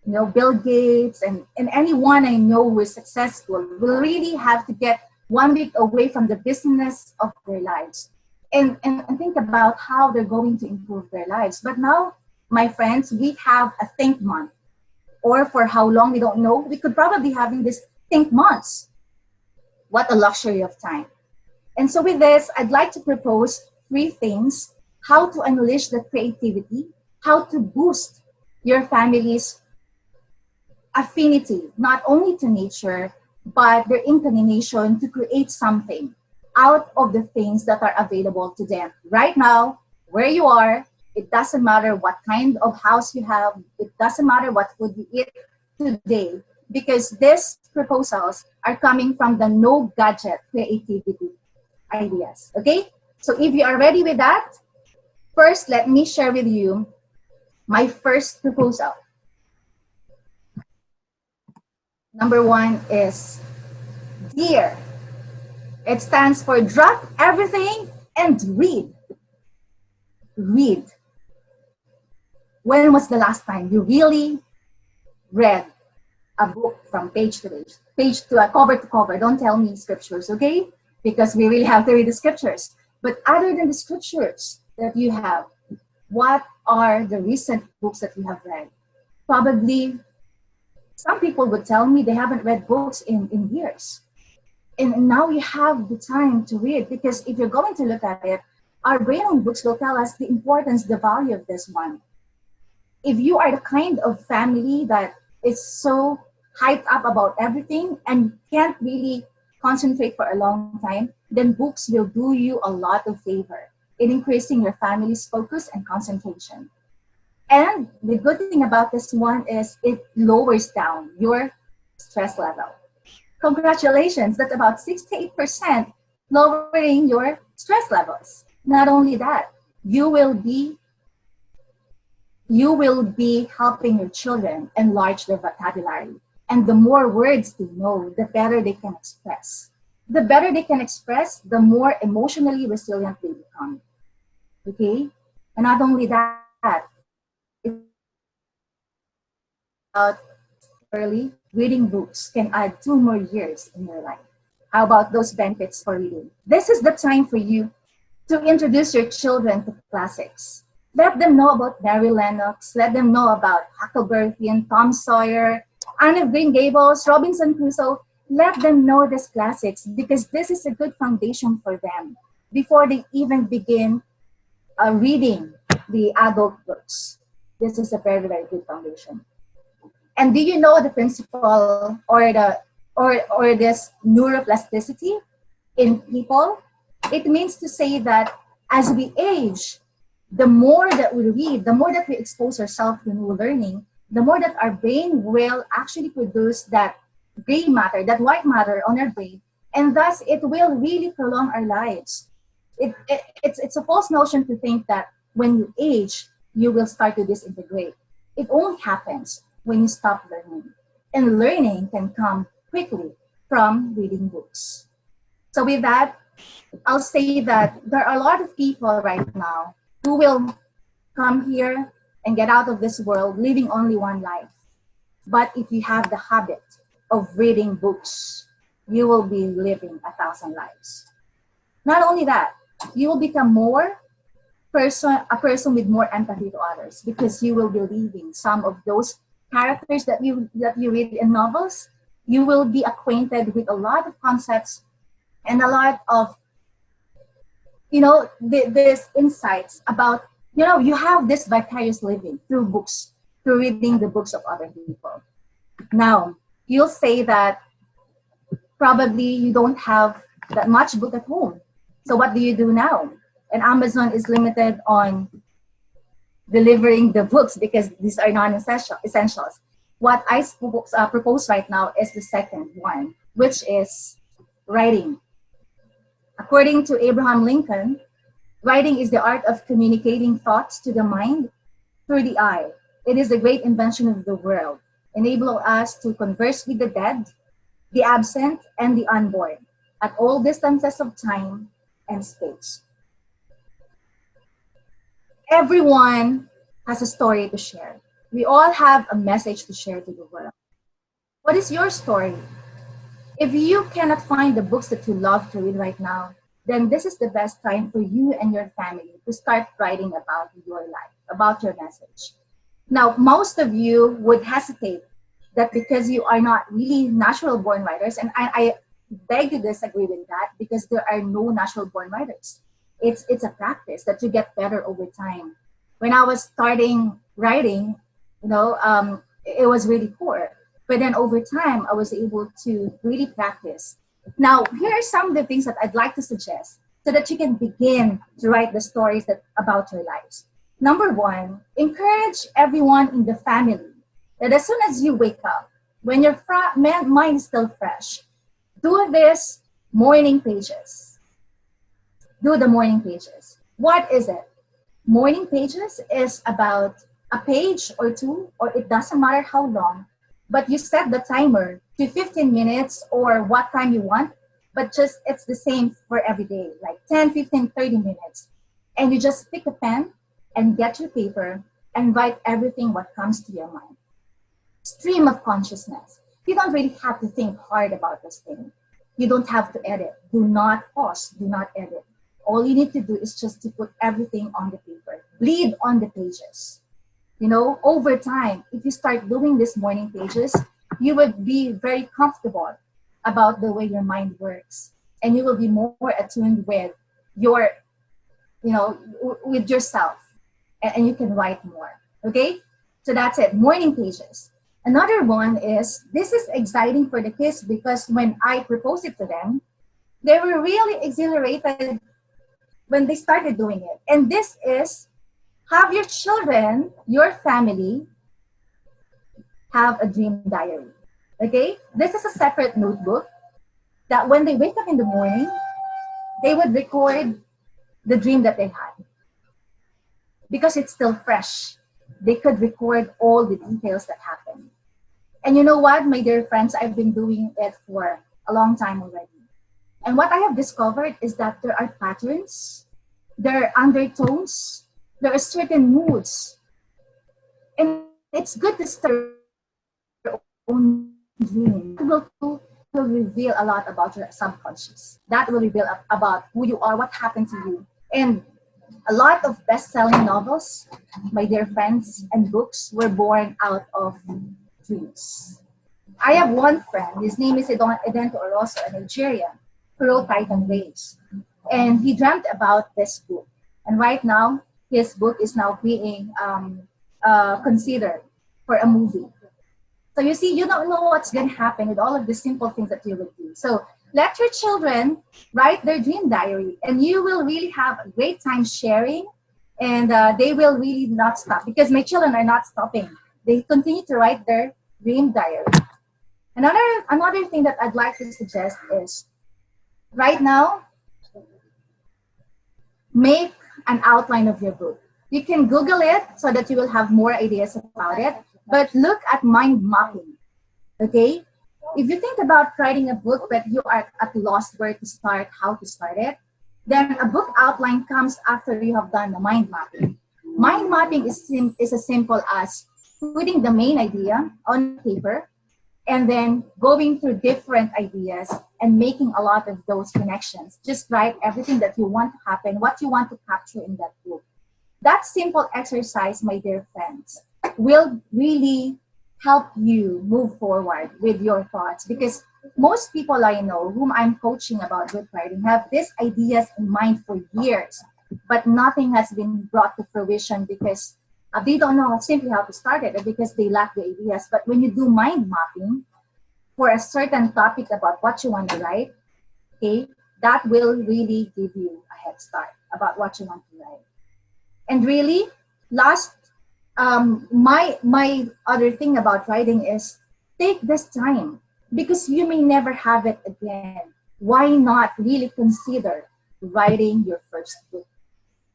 You know, Bill Gates and anyone I know who is successful will really have to get 1 week away from the business of their lives and think about how they're going to improve their lives. But now, my friends, we have a Think Month. Or for how long, we don't know. We could probably be having this Think Months. What a luxury of time. And so with this, I'd like to propose 3 things: how to unleash the creativity, how to boost your family's affinity, not only to nature, but their inclination to create something out of the things that are available to them. Right now, where you are, it doesn't matter what kind of house you have, it doesn't matter what food you eat today, because these proposals are coming from the no gadget creativity ideas, okay? So if you are ready with that, first, let me share with you my first proposal. Number 1 is DEAR. It stands for drop everything and read. Read. When was the last time you really read a book from page to cover to cover? Don't tell me scriptures, okay? Because we really have to read the scriptures. But other than the scriptures that you have, what are the recent books that you have read? Probably some people would tell me they haven't read books in years. And now we have the time to read, because if you're going to look at it, our brain books will tell us the importance, the value of this one. If you are the kind of family that is so hyped up about everything and can't really concentrate for a long time, then books will do you a lot of favor in increasing your family's focus and concentration. And the good thing about this one is it lowers down your stress level. Congratulations, that's about 68% lowering your stress levels. Not only that, you will be helping your children enlarge their vocabulary. And the more words they know, the better they can express. The better they can express, the more emotionally resilient they become. Okay? And not only that, early, reading books can add 2 more years in your life. How about those benefits for reading? This is the time for you to introduce your children to classics. Let them know about Mary Lennox. Let them know about Huckleberry Finn, Tom Sawyer, Anne of Green Gables, Robinson Crusoe. Let them know these classics, because this is a good foundation for them before they even begin reading the adult books. This is a very, very good foundation. And do you know the principle or this neuroplasticity in people? It means to say that as we age, the more that we read, the more that we expose ourselves to new learning, the more that our brain will actually produce that gray matter, that white matter on our brain, and thus it will really prolong our lives. It's a false notion to think that when you age, you will start to disintegrate. It only happens when you stop learning. And learning can come quickly from reading books. So with that, I'll say that there are a lot of people right now who will come here and get out of this world living only one life. But if you have the habit of reading books, you will be living 1,000 lives. Not only that, you will become a person with more empathy to others, because you will be leaving some of those characters that you read in novels. You will be acquainted with a lot of concepts and a lot of this insights about, you have this vicarious living through books, through reading the books of other people. Now, you'll say that probably you don't have that much book at home. So what do you do now? And Amazon is limited on delivering the books because these are non-essentials. What I propose right now is the second one, which is writing. According to Abraham Lincoln, writing is the art of communicating thoughts to the mind through the eye. It is the great invention of the world, enabling us to converse with the dead, the absent, and the unborn at all distances of time and space. Everyone has a story to share. We all have a message to share to the world. What is your story? If you cannot find the books that you love to read right now, then this is the best time for you and your family to start writing about your life, about your message. Now, most of you would hesitate that because you are not really natural born writers, and I beg to disagree with that, because there are no natural born writers. It's a practice that you get better over time. When I was starting writing, it was really poor. But then over time, I was able to really practice. Now, here are some of the things that I'd like to suggest so that you can begin to write the stories about your lives. Number one, encourage everyone in the family that as soon as you wake up, when your mind is still fresh, do this morning pages. Do the morning pages. What is it? Morning pages is about a page or two, or it doesn't matter how long, but you set the timer to 15 minutes or what time you want, but just it's the same for every day, like 10, 15, 30 minutes. And you just pick a pen and get your paper and write everything what comes to your mind. Stream of consciousness. You don't really have to think hard about this thing. You don't have to edit. Do not pause. Do not edit. All you need to do is just to put everything on the paper. Bleed on the pages. Over time, if you start doing these morning pages, you would be very comfortable about the way your mind works. And you will be more attuned with with yourself. And you can write more. Okay? So that's it. Morning pages. Another one is, this is exciting for the kids because when I proposed it to them, they were really exhilarated when they started doing it. And this is, have your children, your family, have a dream diary. Okay? This is a separate notebook that when they wake up in the morning, they would record the dream that they had. Because it's still fresh, they could record all the details that happened. And you know what, my dear friends, I've been doing it for a long time already. And what I have discovered is that there are patterns, there are undertones, there are certain moods. And it's good to start your own dream. That will reveal a lot about your subconscious. That will reveal about who you are, what happened to you. And a lot of best-selling novels, my dear friends, and books were born out of dreams. I have one friend, his name is Edento Oroso, a Nigerian, who wrote Titan Waves. And he dreamt about this book. And right now, his book is now being considered for a movie. So you see, you don't know what's going to happen with all of the simple things that you will do. So let your children write their dream diary, and you will really have a great time sharing, and they will really not stop, because my children are not stopping. They continue to write their dream diary. Another thing that I'd like to suggest is, right now, make an outline of your book. You can Google it so that you will have more ideas about it, but look at mind mapping, okay? If you think about writing a book but you are at loss where to start, how to start it, then a book outline comes after you have done the mind mapping. Mind mapping is as simple as putting the main idea on paper and then going through different ideas and making a lot of those connections. Just write everything that you want to happen, what you want to capture in that book. That simple exercise, my dear friends, will really help you move forward with your thoughts. Because most people I know whom I'm coaching about good writing have these ideas in mind for years, but nothing has been brought to fruition because they don't know simply how to start it, or because they lack the ideas. But when you do mind mapping for a certain topic about what you want to write, okay, that will really give you a head start about what you want to write. And really, last, my other thing about writing is take this time because you may never have it again. Why not really consider writing your first book?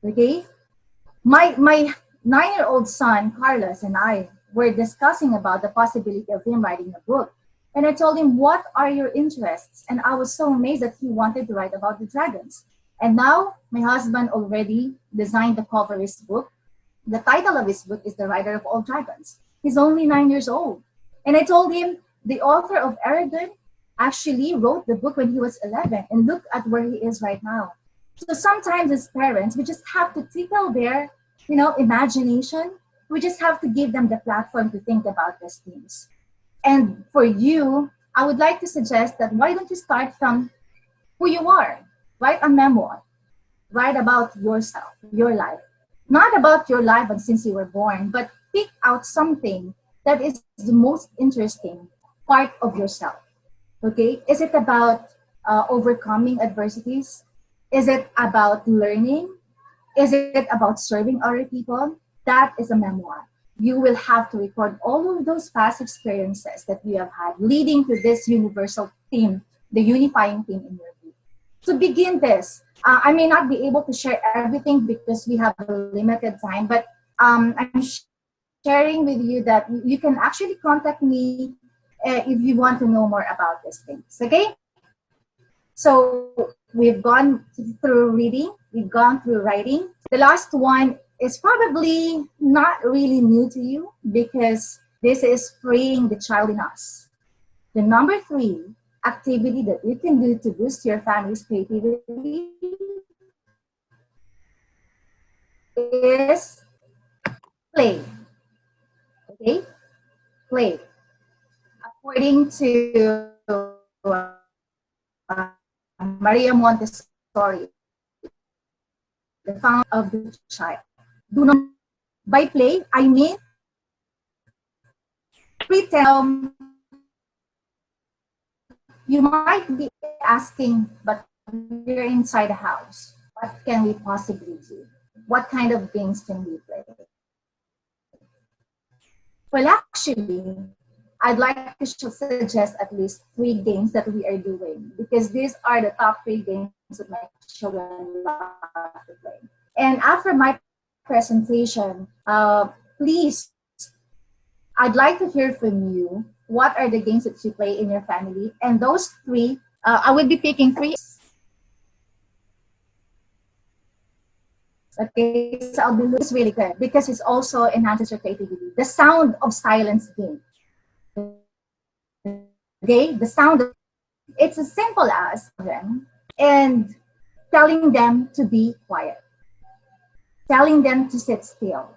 Okay, my 9-year-old son Carlos and I were discussing about the possibility of him writing a book. And I told him, what are your interests? And I was so amazed that he wanted to write about the dragons. And now my husband already designed the cover of his book. The title of his book is The Rider of All Dragons. He's only 9 years old. And I told him the author of Aragon actually wrote the book when he was 11. And look at where he is right now. So sometimes as parents, we just have to tickle their, imagination. We just have to give them the platform to think about these things. And for you, I would like to suggest that why don't you start from who you are? Write a memoir. Write about yourself, your life. Not about your life and since you were born, but pick out something that is the most interesting part of yourself. Okay? Is it about overcoming adversities? Is it about learning? Is it about serving other people? That is a memoir. You will have to record all of those past experiences that you have had leading to this universal theme, the unifying theme in your group. To begin this, I may not be able to share everything because we have a limited time, but I'm sharing with you that you can actually contact me if you want to know more about these things, okay? So we've gone through reading, we've gone through writing. The last one is probably not really new to you because this is freeing the child in us. The number 3 activity that you can do to boost your family's creativity is play. Okay? Play. According to Maria Montessori, the founder of the child. Do not, by play, I mean pretend. You might be asking, but we're inside a house. What can we possibly do? What kind of games can we play? Well, actually, I'd like to suggest at least 3 games that we are doing because these are the top 3 games that my children love to play. And after my presentation, please, I'd like to hear from you. What are the games that you play in your family? And those 3, I will be picking 3. Okay, so I'll be this really good because it also enhances your creativity. The sound of silence game. Okay, the sound of, it's as simple as them and telling them to be quiet, telling them to sit still,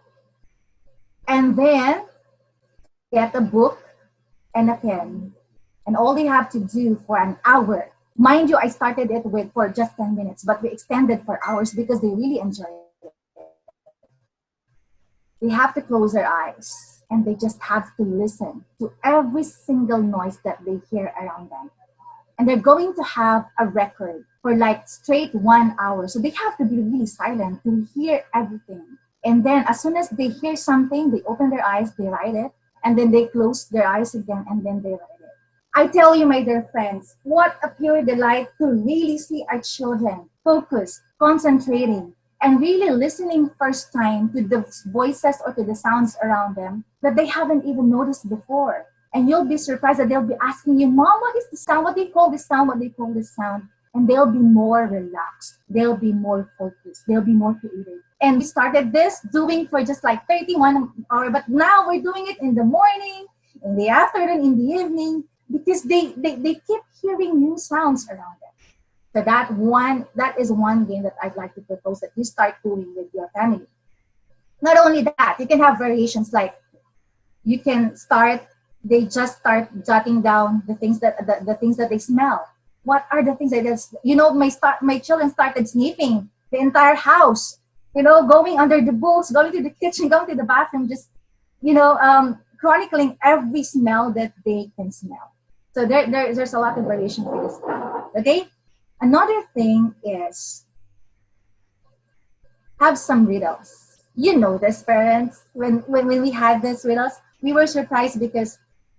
and then get a book and a pen, and all they have to do for an hour. Mind you, I started it with for just 10 minutes, but we extended for hours because they really enjoy it. They have to close their eyes and they just have to listen to every single noise that they hear around them. And they're going to have a record for like straight 1 hour. So they have to be really silent to hear everything. And then as soon as they hear something, they open their eyes, they write it, and then they close their eyes again, and then they write it. I tell you, my dear friends, what a pure delight to really see our children focused, concentrating, and really listening first time to the voices or to the sounds around them that they haven't even noticed before. And you'll be surprised that they'll be asking you, Mom, what is the sound? What do you call this sound? What do you call this sound? And they'll be more relaxed. They'll be more focused. They'll be more creative. And we started this doing for just like 31 hours, but now we're doing it in the morning, in the afternoon, in the evening, because they keep hearing new sounds around them. So that is one game that I'd like to propose that you start doing with your family. Not only that, you can have variations like you can start they just start jotting down the things that the things that they smell. What are the things that my children started sniffing the entire house, going under the books, going to the kitchen, going to the bathroom, just chronicling every smell that they can smell. So there's a lot of variation for this. Okay. Another thing is have some riddles. You know this, parents. When we had these riddles, we were surprised because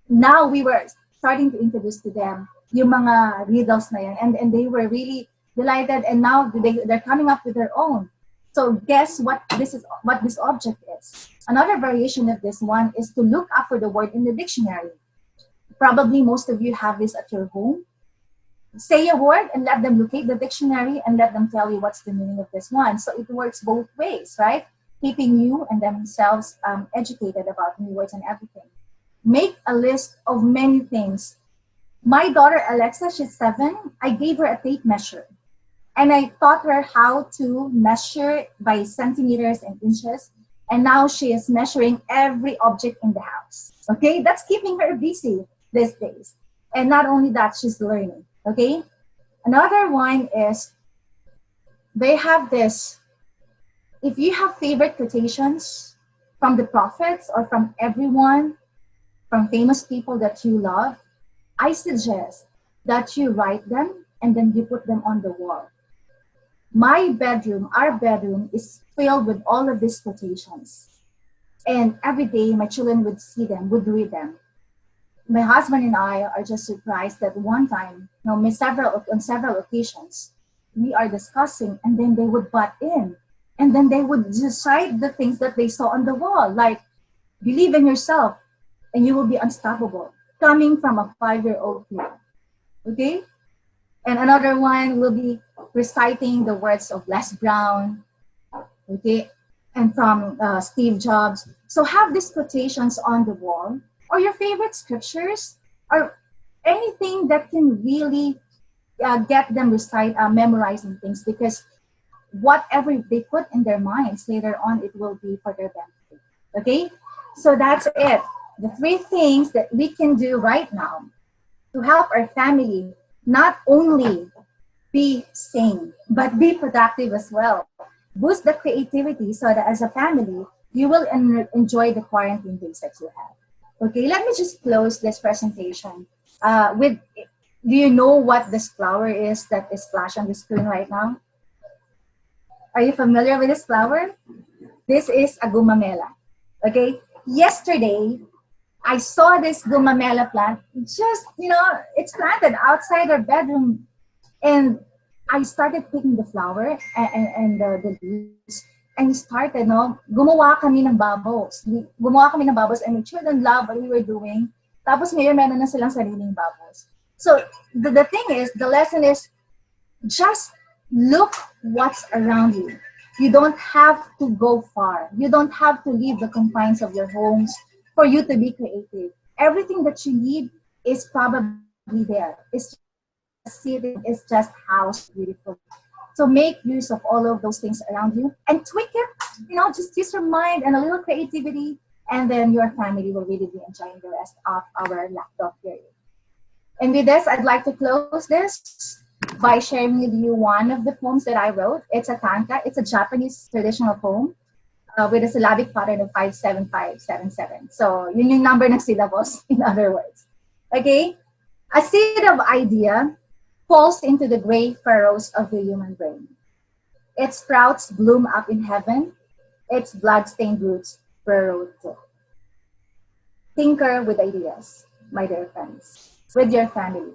now we were starting to introduce to them yung mga riddles na yan, and they were really delighted, and now they're coming up with their own. So guess what this object is. Another variation of this one is to look up for the word in the dictionary. Probably most of you have this at your home. Say a word and let them locate the dictionary and let them tell you what's the meaning of this one. So it works both ways, right? Keeping you and themselves educated about new words and everything. Make a list of many things. My daughter Alexa, she's 7. I gave her a tape measure. And I taught her how to measure by centimeters and inches. And now she is measuring every object in the house. Okay, that's keeping her busy these days. And not only that, she's learning. Okay, another one is they have this. If you have favorite quotations from the prophets or from everyone, from famous people that you love, I suggest that you write them and then you put them on the wall. Our bedroom is filled with all of these quotations. And every day my children would see them, would read them. My husband and I are just surprised that one time, on several occasions, we are discussing and then they would butt in. And then they would decide the things that they saw on the wall, like, believe in yourself and you will be unstoppable, coming from a 5-year-old kid. Okay? And another one will be reciting the words of Les Brown, okay, and from Steve Jobs. So have these quotations on the wall, or your favorite scriptures, or anything that can really get them memorizing things, because whatever they put in their minds later on, it will be for their benefit. Okay? So that's it. The 3 things that we can do right now to help our family not only be sane, but be productive as well. Boost the creativity so that as a family, you will enjoy the quarantine days that you have. Okay, let me just close this presentation with, do you know what this flower is that is flashed on the screen right now? Are you familiar with this flower? This is a gumamela. Okay, yesterday, I saw this gumamela plant, just, it's planted outside our bedroom. And I started picking the flower and the leaves, and started, gumawa kami ng bubbles. Gumawa kami ng bubbles, and my children love what we were doing. Tapos ngayon, meron na silang sariling bubbles. So the thing is, the lesson is, just look what's around you. You don't have to go far. You don't have to leave the confines of your homes for you to be creative. Everything that you need is probably there. It's city is just house beautiful. So make use of all of those things around you and tweak it. Just use your mind and a little creativity, and then your family will really be enjoying the rest of our lockdown period. And with this, I'd like to close this by sharing with you one of the poems that I wrote. It's a tanka. It's a Japanese traditional poem with a syllabic pattern of 57577. So yun yung number ng syllables, in other words. Okay? A seed of idea falls into the gray furrows of the human brain. Its sprouts bloom up in heaven. Its blood-stained roots burrow too. Tinker with ideas, my dear friends, with your family.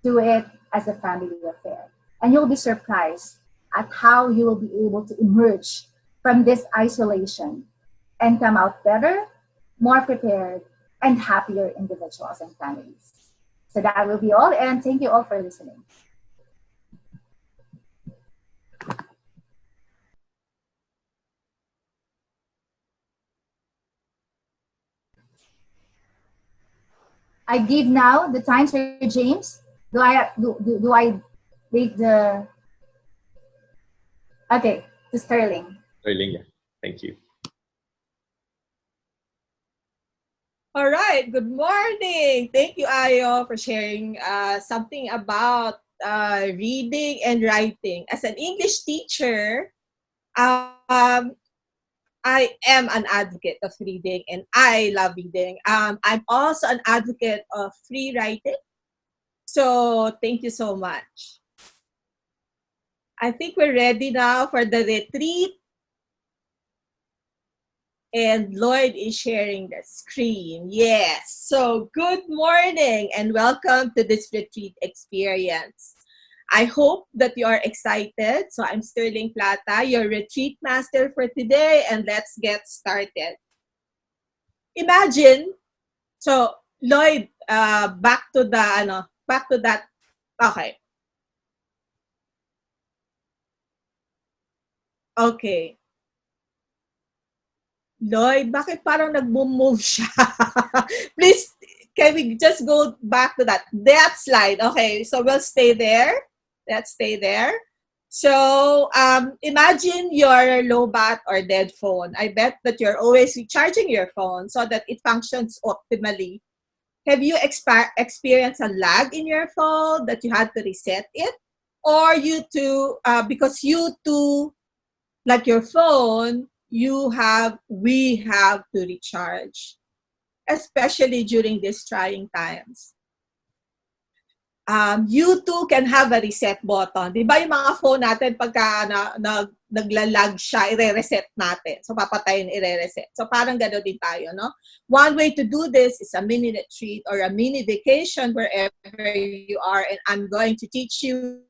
Do it as a family affair. And you'll be surprised at how you will be able to emerge from this isolation and come out better, more prepared, and happier individuals and families. So that will be all, and thank you all for listening. I give now the time for James. Do I make the... Okay, to Sterling. Sterling, yeah. Thank you. All right. Good morning. Thank you, Ayo, for sharing something about reading and writing. As an English teacher, um, I am an advocate of reading and I love reading. I'm also an advocate of free writing. So thank you so much. I think we're ready now for the retreat. And Lloyd is sharing the screen. Yes. So good morning and welcome to this retreat experience. I hope that you are excited. So I'm Sterling Plata, your retreat master for today, and let's get started. Imagine, so Lloyd, back to that. Okay. Okay. Lloyd, bakit parang nag-move siya? Please, can we just go back to that slide? Okay, so we'll stay there. Let's stay there. So, imagine your low-bat or dead phone. I bet that you're always recharging your phone so that it functions optimally. Have you experienced a lag in your phone that you had to reset it? Or because you too, like your phone, we have to recharge, especially during these trying times. You too can have a reset button. Di ba yung mga phone natin, pagka naglalag siya, i-reset natin. So, papatayin, i-reset. So, parang gano'n din tayo, no? One way to do this is a mini retreat or a mini vacation wherever you are, and I'm going to teach you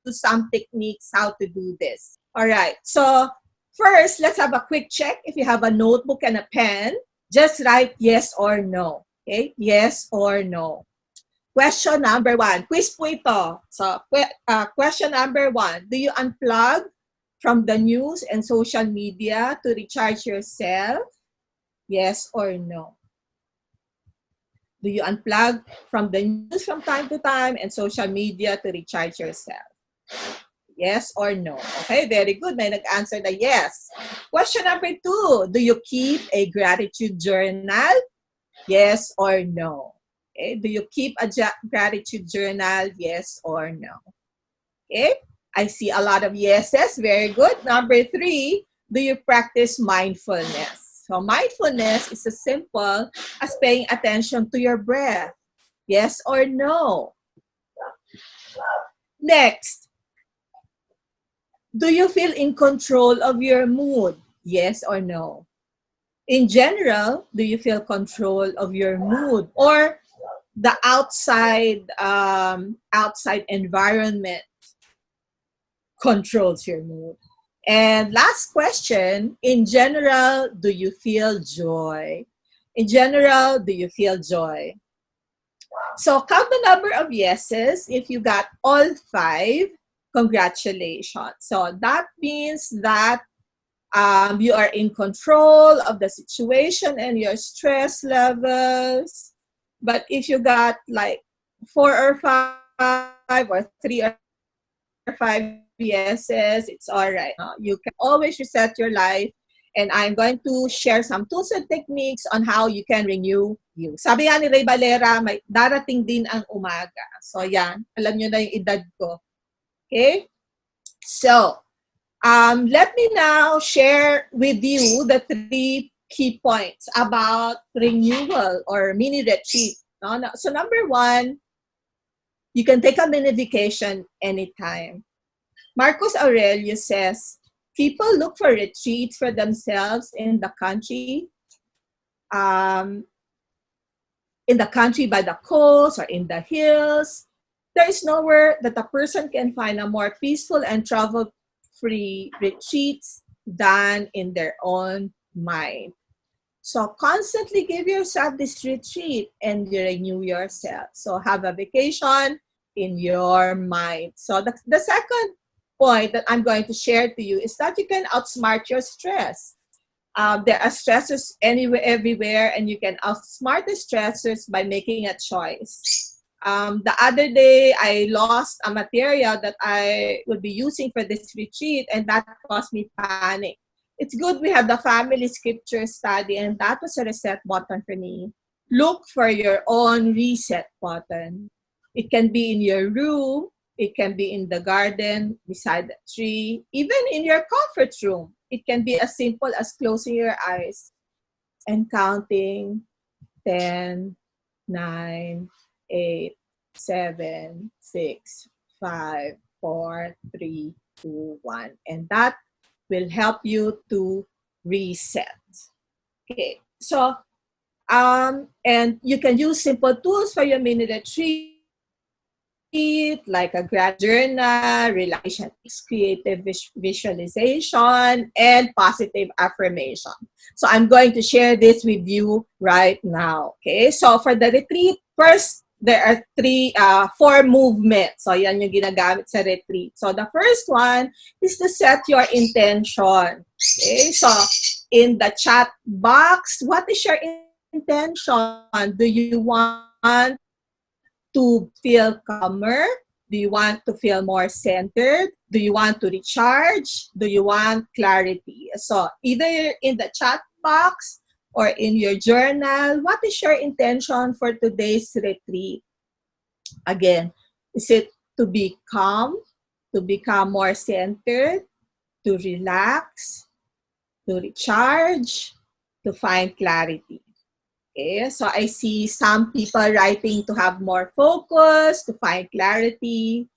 some techniques how to do this. All right. So, first, let's have a quick check. If you have a notebook and a pen, just write yes or no. Okay? Yes or no. Question number 1. Quiz po ito. So, question number 1. Do you unplug from the news and social media to recharge yourself? Yes or no? Do you unplug from the news from time to time and social media to recharge yourself? Yes or no? Okay, very good. May nag-answer na yes. Question number 2. Do you keep a gratitude journal? Yes or no? Okay, do you keep a gratitude journal? Yes or no? Okay, I see a lot of yeses. Very good. Number 3. Do you practice mindfulness? So mindfulness is as simple as paying attention to your breath. Yes or no? Next. Do you feel in control of your mood? Yes or no? In general, do you feel control of your mood or the outside environment controls your mood? And last question, in general, do you feel joy? In general, do you feel joy? So count the number of yeses. If you got all 5, congratulations. So that means that you are in control of the situation and your stress levels. But if you got like 4 or 5 or 3 or 5 yeses, it's all right. You can always reset your life. And I'm going to share some tools and techniques on how you can renew you. Sabi nga ni Ray Valera, may darating din ang umaga. So yan, alam nyo na yung edad ko. Okay? So, let me now share with you the 3 key points about renewal or mini retreat. So number 1, you can take a mini vacation anytime. Marcus Aurelius says, people look for retreats for themselves in the country by the coast or in the hills. There is nowhere that a person can find a more peaceful and travel-free retreats than in their own mind. So constantly give yourself this retreat and you renew yourself. So have a vacation in your mind. So the second point that I'm going to share to you is that you can outsmart your stress. There are stressors everywhere, and you can outsmart the stressors by making a choice. The other day, I lost a material that I would be using for this retreat, and that caused me panic. it's good we have the family scripture study, and that was a reset button for me. Look for your own reset button. It can be in your room, it can be in the garden, beside the tree, even in your comfort room. It can be as simple as closing your eyes and counting 10, 9, 8, 7, 6, 5, 4, 3, 2, 1. And that will help you to reset. Okay, so and you can use simple tools for your mini retreat, like a gratitude journal, relaxation, creative visualization, and positive affirmation. So I'm going to share this with you right now. Okay, so for the retreat, first, there are 4 movements. So yan yung ginagamit sa retreat. So the first one is to set your intention. Okay, so in the chat box, what is your intention? Do you want to feel calmer? Do you want to feel more centered? Do you want to recharge? Do you want clarity? So either in the chat box or in your journal, what is your intention for today's retreat? Again, is it to be calm, to become more centered, to relax, to recharge, to find clarity? Okay, so I see some people writing to have more focus, to find clarity.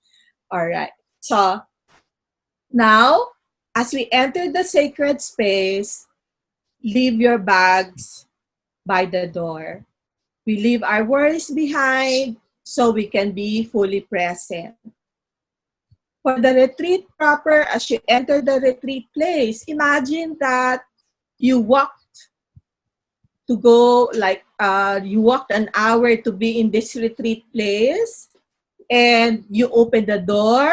All right. So now, as we enter the sacred space, leave your bags by the door. We leave our worries behind so we can be fully present. For the retreat proper, as you enter the retreat place, imagine that you walk to go, like you walked an hour to be in this retreat place, and you open the door,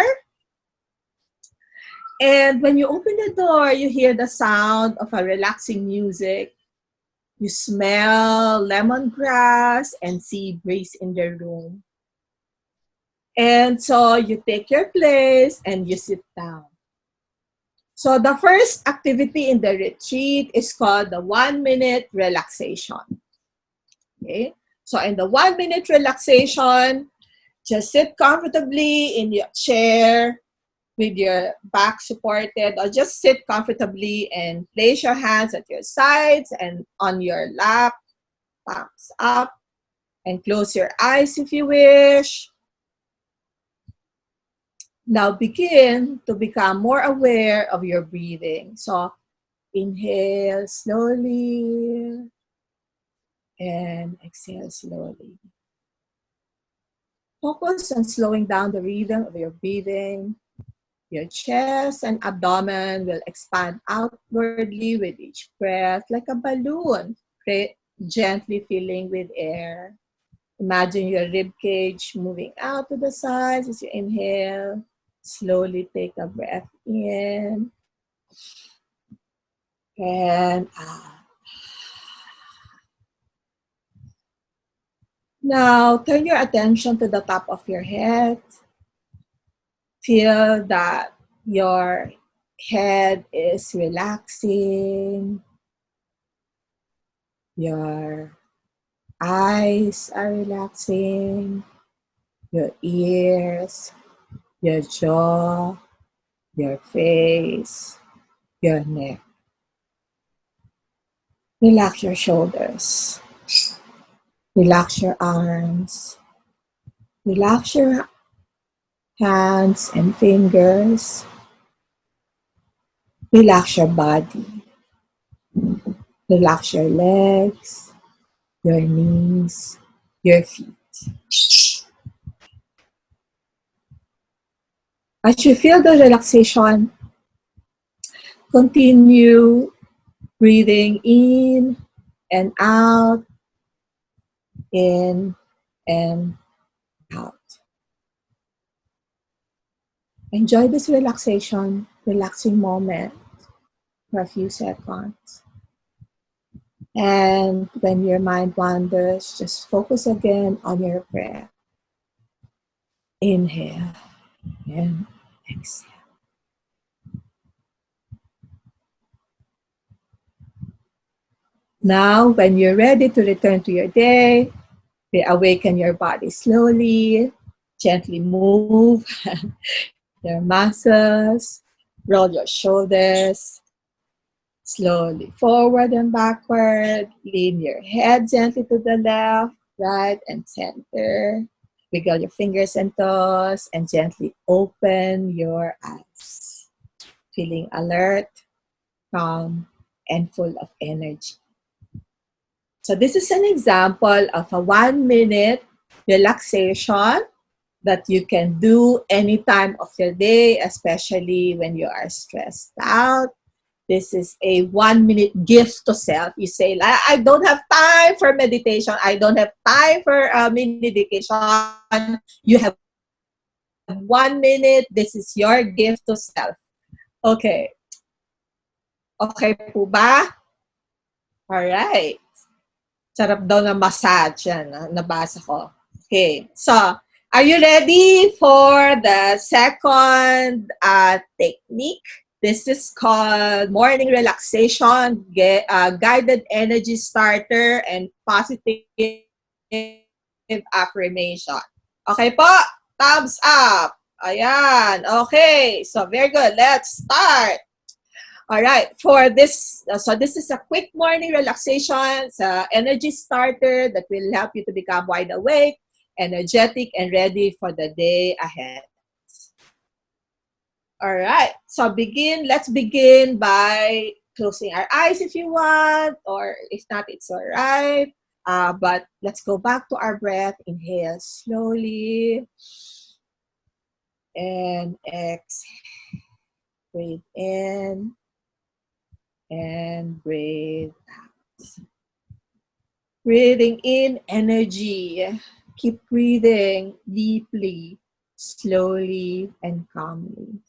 and when you open the door, you hear the sound of a relaxing music. You smell lemongrass and sea breeze in the room. And so you take your place and you sit down. So the first activity in the retreat is called the 1-minute relaxation. Okay? So in the 1-minute relaxation, just sit comfortably in your chair with your back supported, or just sit comfortably and place your hands at your sides and on your lap, palms up, and close your eyes if you wish. Now begin to become more aware of your breathing. So inhale slowly and exhale slowly. Focus on slowing down the rhythm of your breathing. Your chest and abdomen will expand outwardly with each breath, like a balloon, gently filling with air. Imagine your rib cage moving out to the sides as you inhale. Slowly take a breath in and out. Now, turn your attention to the top of your head. Feel that your head is relaxing. Your eyes are relaxing. Your ears, your jaw, your face, your neck. Relax your shoulders. Relax your arms. Relax your hands and fingers. Relax your body. Relax your legs, your knees, your feet. As you feel the relaxation, continue breathing in and out, in and out. Enjoy this relaxing moment for a few seconds. And when your mind wanders, just focus again on your breath. Inhale and exhale. Now, when you're ready to return to your day, reawaken your body slowly, gently move your muscles, roll your shoulders, slowly forward and backward, lean your head gently to the left, right, and center. Wiggle your fingers and toes and gently open your eyes, feeling alert, calm, and full of energy. So this is an example of a 1-minute relaxation that you can do any time of your day, especially when you are stressed out. This is a 1-minute gift to self. You say, I don't have time for meditation. I don't have time for meditation. You have 1 minute. This is your gift to self. Okay. Okay po ba? Alright. Sarap daw na massage. Yan, nabasa ko. Okay. So, are you ready for the second technique? This is called morning relaxation, guided energy starter, and positive affirmation. Okay po? Thumbs up. Ayan. Okay. So, very good. Let's start. All right. For this, so this is a quick morning relaxation. It's an energy starter that will help you to become wide awake, energetic, and ready for the day ahead. All right. So let's begin by closing our eyes if you want, or if not, it's all right. But let's go back to our breath. Inhale slowly. And exhale. Breathe in. And breathe out. Breathing in energy. Keep breathing deeply, slowly, and calmly.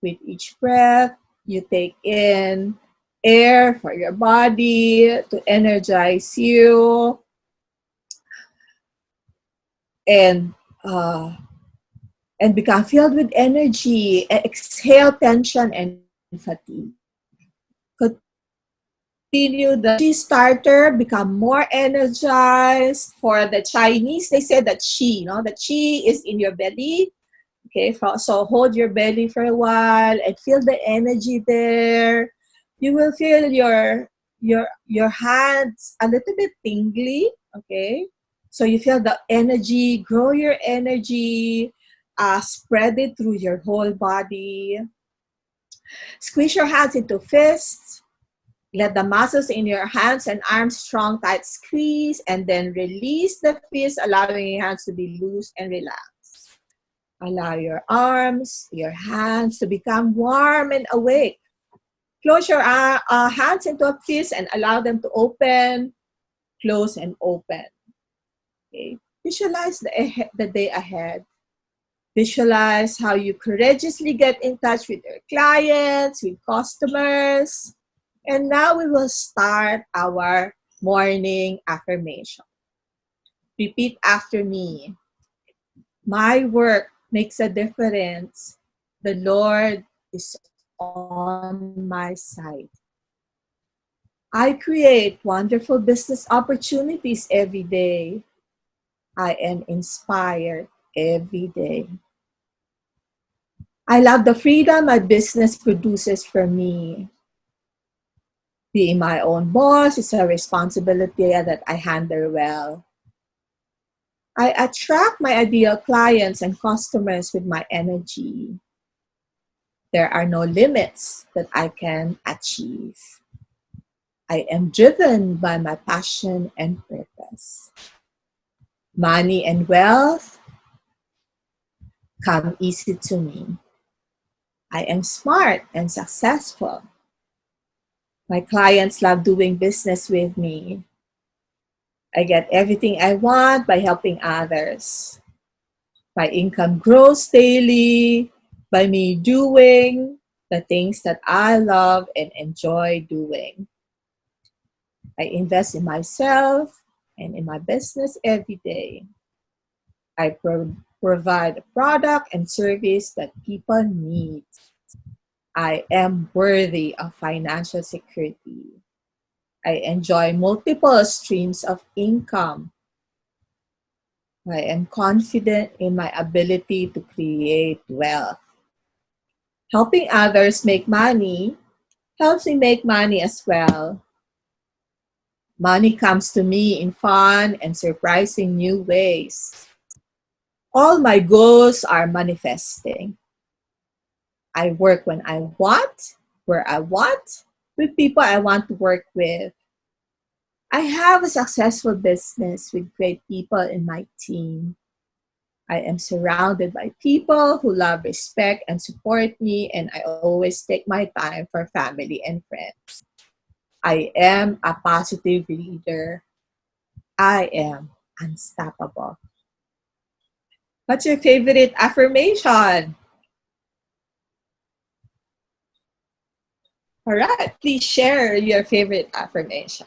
With each breath, you take in air for your body to energize you and become filled with energy. Exhale tension and fatigue. Continue the energy starter, become more energized. For the Chinese, they say that qi, the qi is in your belly. Okay, so hold your belly for a while and feel the energy there. You will feel your hands a little bit tingly. Okay, so you feel the energy, grow your energy, spread it through your whole body. Squeeze your hands into fists. Let the muscles in your hands and arms strong, tight squeeze, and then release the fist, allowing your hands to be loose and relaxed. Allow your arms, your hands to become warm and awake. Close your hands into a fist and allow them to open, close, and open. Okay. Visualize the day ahead. Visualize how you courageously get in touch with your clients, with customers. And now we will start our morning affirmation. Repeat after me. My work makes a difference. The Lord is on my side. I create wonderful business opportunities every day. I am inspired every day. I love the freedom my business produces for me. Being my own boss is a responsibility that I handle well. I attract my ideal clients and customers with my energy. There are no limits that I can achieve. I am driven by my passion and purpose. Money and wealth come easy to me. I am smart and successful. My clients love doing business with me. I get everything I want by helping others. My income grows daily by me doing the things that I love and enjoy doing. I invest in myself and in my business every day. I provide a product and service that people need. I am worthy of financial security. I enjoy multiple streams of income. I am confident in my ability to create wealth. Helping others make money helps me make money as well. Money comes to me in fun and surprising new ways. All my goals are manifesting. I work when I want, where I want, with people I want to work with. I have a successful business with great people in my team. I am surrounded by people who love, respect, and support me, and I always take my time for family and friends. I am a positive leader. I am unstoppable. What's your favorite affirmation? All right, please share your favorite affirmation.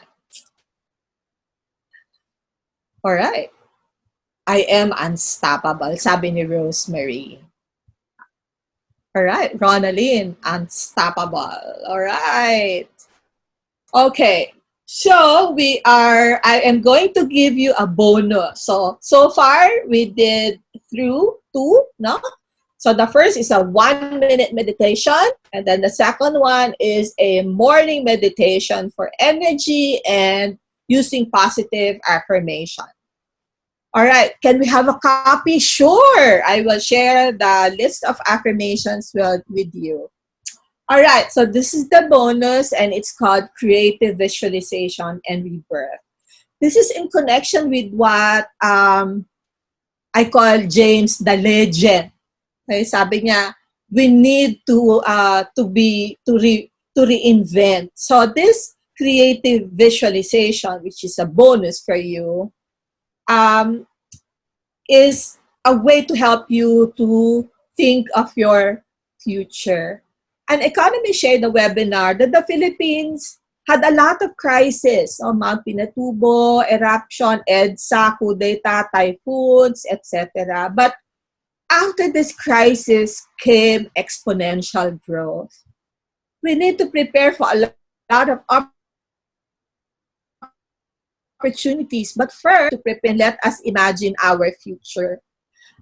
All right. I am unstoppable, sabi ni Rosemary. All right, Ronaldine, unstoppable. All right. Okay. So I am going to give you a bonus. So far we did through two, no? So the first is a 1-minute meditation, and then the second one is a morning meditation for energy and using positive affirmation. All right, can we have a copy? Sure, I will share the list of affirmations with you. All right, so this is the bonus, and it's called Creative Visualization and Rebirth. This is in connection with what I call James the Legend. Okay, sabi niya, we need to reinvent. So this creative visualization, which is a bonus for you, is a way to help you to think of your future. An economist shared the webinar that the Philippines had a lot of crises, Mount Pinatubo, eruption, EDSA, coup d'etat, typhoons, etc. But after this crisis came exponential growth. We need to prepare for a lot of opportunities, but first, to prepare, let us imagine our future.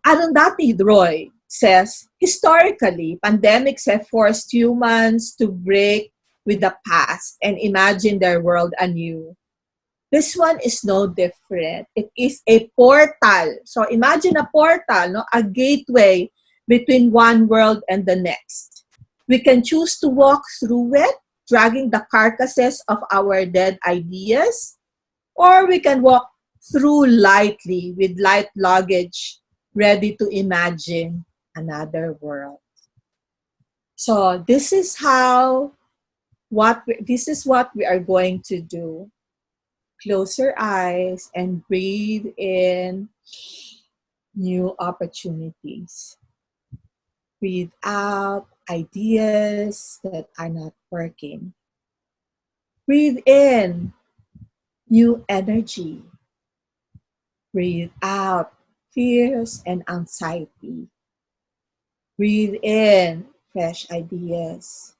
Arundhati Roy says, historically, pandemics have forced humans to break with the past and imagine their world anew. This one is no different. It is a portal. So imagine a portal, no? A gateway between one world and the next. We can choose to walk through it, dragging the carcasses of our dead ideas, or we can walk through lightly with light luggage, ready to imagine another world. So this is what we are going to do. Close your eyes and breathe in new opportunities. Breathe out ideas that are not working. Breathe in new energy. Breathe out fears and anxiety. Breathe in fresh ideas.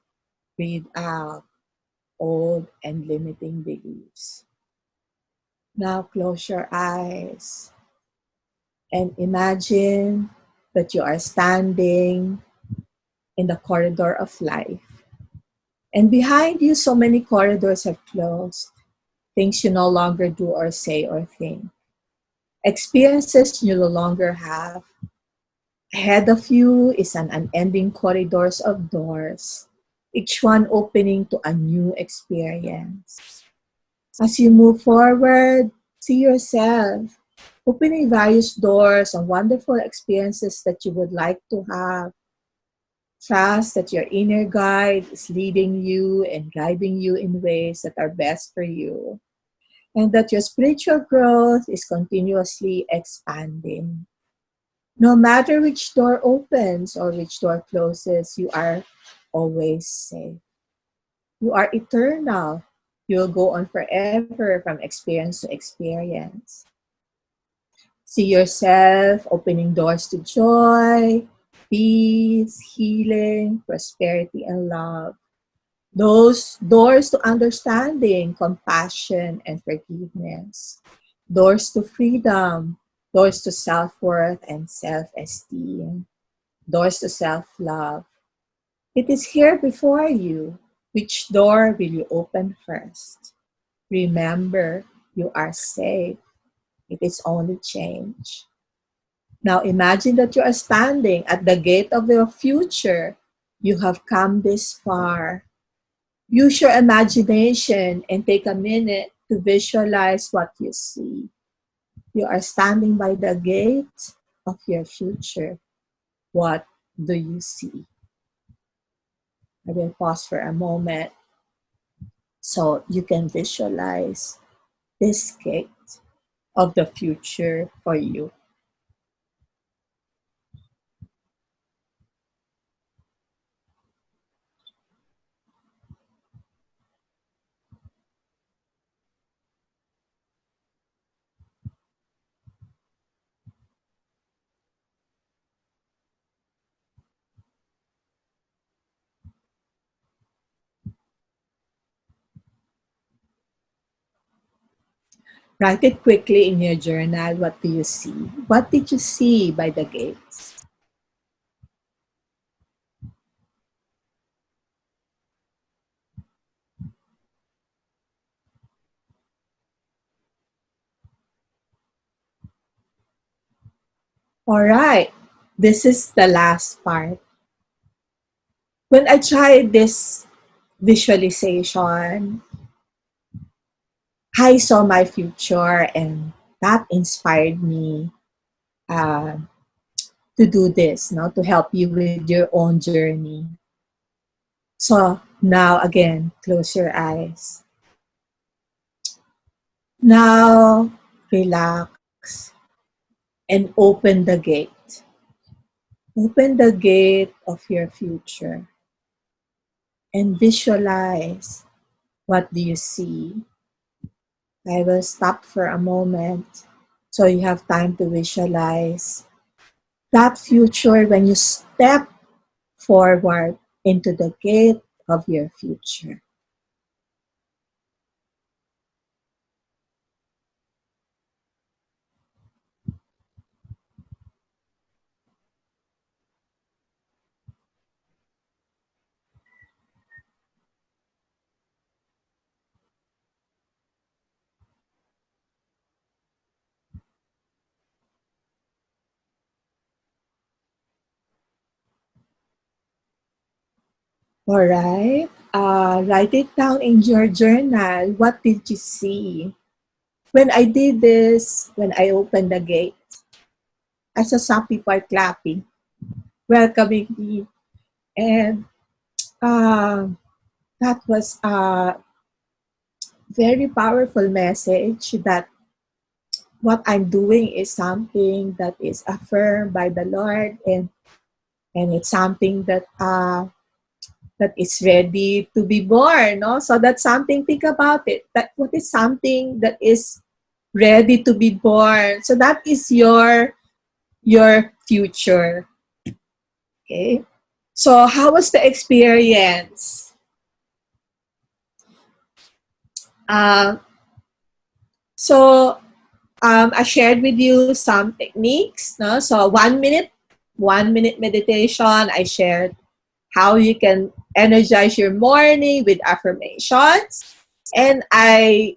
Breathe out old and limiting beliefs. Now close your eyes and imagine that you are standing in the corridor of life. And behind you, so many corridors have closed. Things you no longer do or say or think. Experiences you no longer have. Ahead of you is an unending corridors of doors, each one opening to a new experience. As you move forward, see yourself opening various doors and wonderful experiences that you would like to have. Trust that your inner guide is leading you and guiding you in ways that are best for you, and that your spiritual growth is continuously expanding. No matter which door opens or which door closes, you are always safe. You are eternal. You will go on forever from experience to experience. See yourself opening doors to joy, peace, healing, prosperity, and love. Those doors to understanding, compassion, and forgiveness. Doors to freedom, doors to self-worth and self-esteem, doors to self-love. It is here before you. Which door will you open first? Remember, you are safe. It is only change. Now imagine that you are standing at the gate of your future. You have come this far. Use your imagination and take a minute to visualize what you see. You are standing by the gate of your future. What do you see? I will pause for a moment so you can visualize this gate of the future for you. Write it quickly in your journal. What do you see? What did you see by the gates? All right, this is the last part. When I tried this visualization, I saw my future and that inspired me uh, to do this, no, to help you with your own journey. So now again, close your eyes. Now relax and open the gate. Open the gate of your future and visualize what do you see. I will stop for a moment so you have time to visualize that future when you step forward into the gate of your future. All right. Write it down in your journal. What did you see? When I did this, when I opened the gate, I saw some people clapping, welcoming me. And uh, that was a very powerful message that what I'm doing is something that is affirmed by the Lord, and it's something that is ready to be born. No? So that's something, think about it. That what is something that is ready to be born? So that is your future. Okay. So how was the experience? Uh, so I shared with you some techniques. No? So 1 minute meditation. I shared how you can energize your morning with affirmations. And I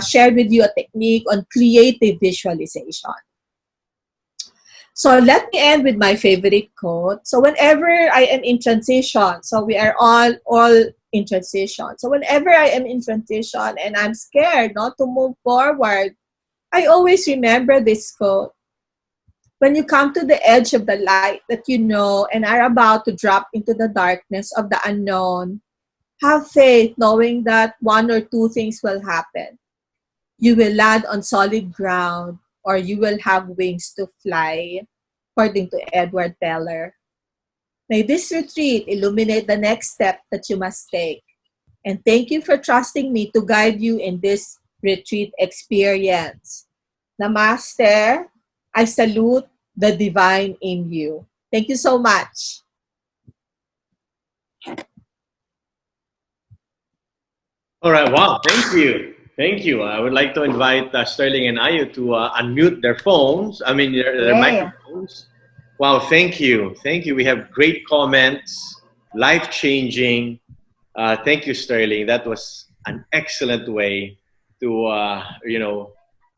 shared with you a technique on creative visualization. So let me end with my favorite quote. So whenever I am in transition, so we are all in transition. So whenever I am in transition and I'm scared not to move forward, I always remember this quote. When you come to the edge of the light that you know and are about to drop into the darkness of the unknown, have faith knowing that one or two things will happen. You will land on solid ground or you will have wings to fly, according to Edward Teller. May this retreat illuminate the next step that you must take. And thank you for trusting me to guide you in this retreat experience. Namaste. I salute the divine in you. Thank you so much. All right. Wow. Thank you. Thank you. I would like to invite Sterling and Ayu to unmute their phones. I mean, their Yay. microphones. Wow. Thank you. Thank you. We have great comments, life changing. Thank you, Sterling. That was an excellent way to,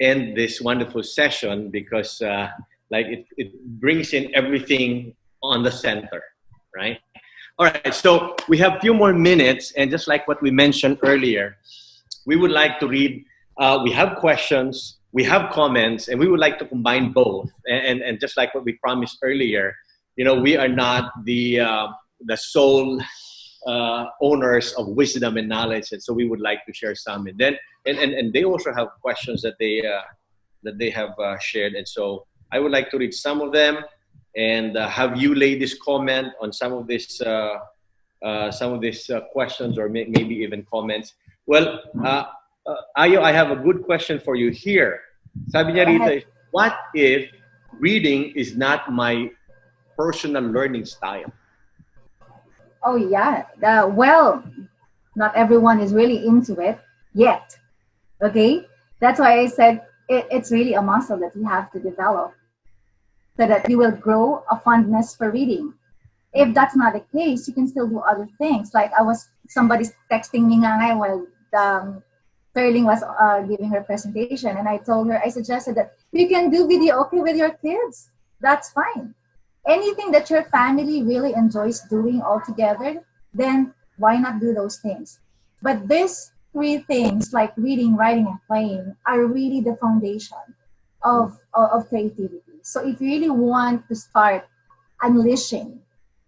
end this wonderful session because, it brings in everything on the center, right? All right, so we have a few more minutes, and just like what we mentioned earlier, we would like to read. We have questions, we have comments, and we would like to combine both. And just like what we promised earlier, we are not the sole owners of wisdom and knowledge, and so we would like to share some. And then and they also have questions that they have shared, and so I would like to read some of them and have you lay this comment on some of these questions or maybe even comments. Well, Ayo, I have a good question for you here. Sabi niya rito, what if reading is not my personal learning style? Oh yeah. Well, not everyone is really into it yet. Okay, that's why I said it's really a muscle that you have to develop, so that you will grow a fondness for reading. If that's not the case, you can still do other things. Like somebody's texting me nga while Sterling was giving her presentation, and I suggested that you can do videoke with your kids. That's fine. Anything that your family really enjoys doing all together, then why not do those things? But these three things, like reading, writing, and playing, are really the foundation of creativity. So if you really want to start unleashing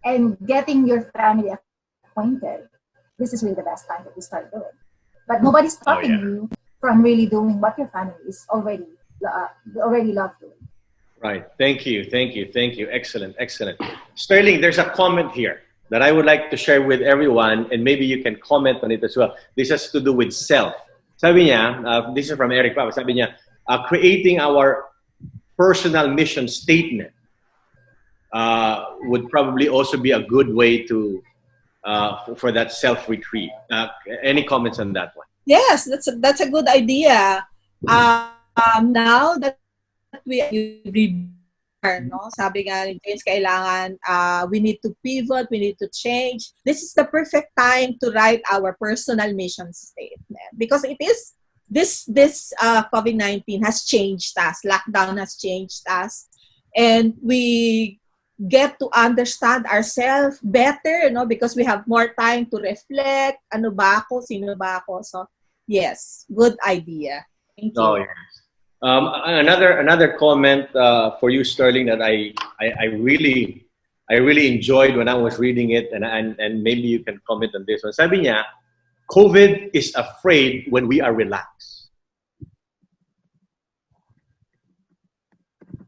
and getting your family acquainted, this is really the best time that you start doing. But nobody's stopping you from really doing what your family is already love doing. Right. Thank you. Excellent. Sterling, there's a comment here that I would like to share with everyone, and maybe you can comment on it as well. This has to do with self. Sabi niya, this is from Eric Papa, sabi niya, creating our personal mission statement would probably also be a good way to for that self-retreat. Any comments on that one? Yes, that's a good idea. Now that we reborn, no? Sabi nga ni James, kailangan we need to pivot, we need to change. This is the perfect time to write our personal mission statement, because it is this COVID-19 has changed us. Lockdown has changed us, and we get to understand ourselves better, because we have more time to reflect. Ano ba ako? Sino ba ako? So, yes, good idea. Thank you. Oh, yes. Another comment for you, Sterling, that I really enjoyed when I was reading it, and maybe you can comment on this one. Sabi niya, COVID is afraid when we are relaxed.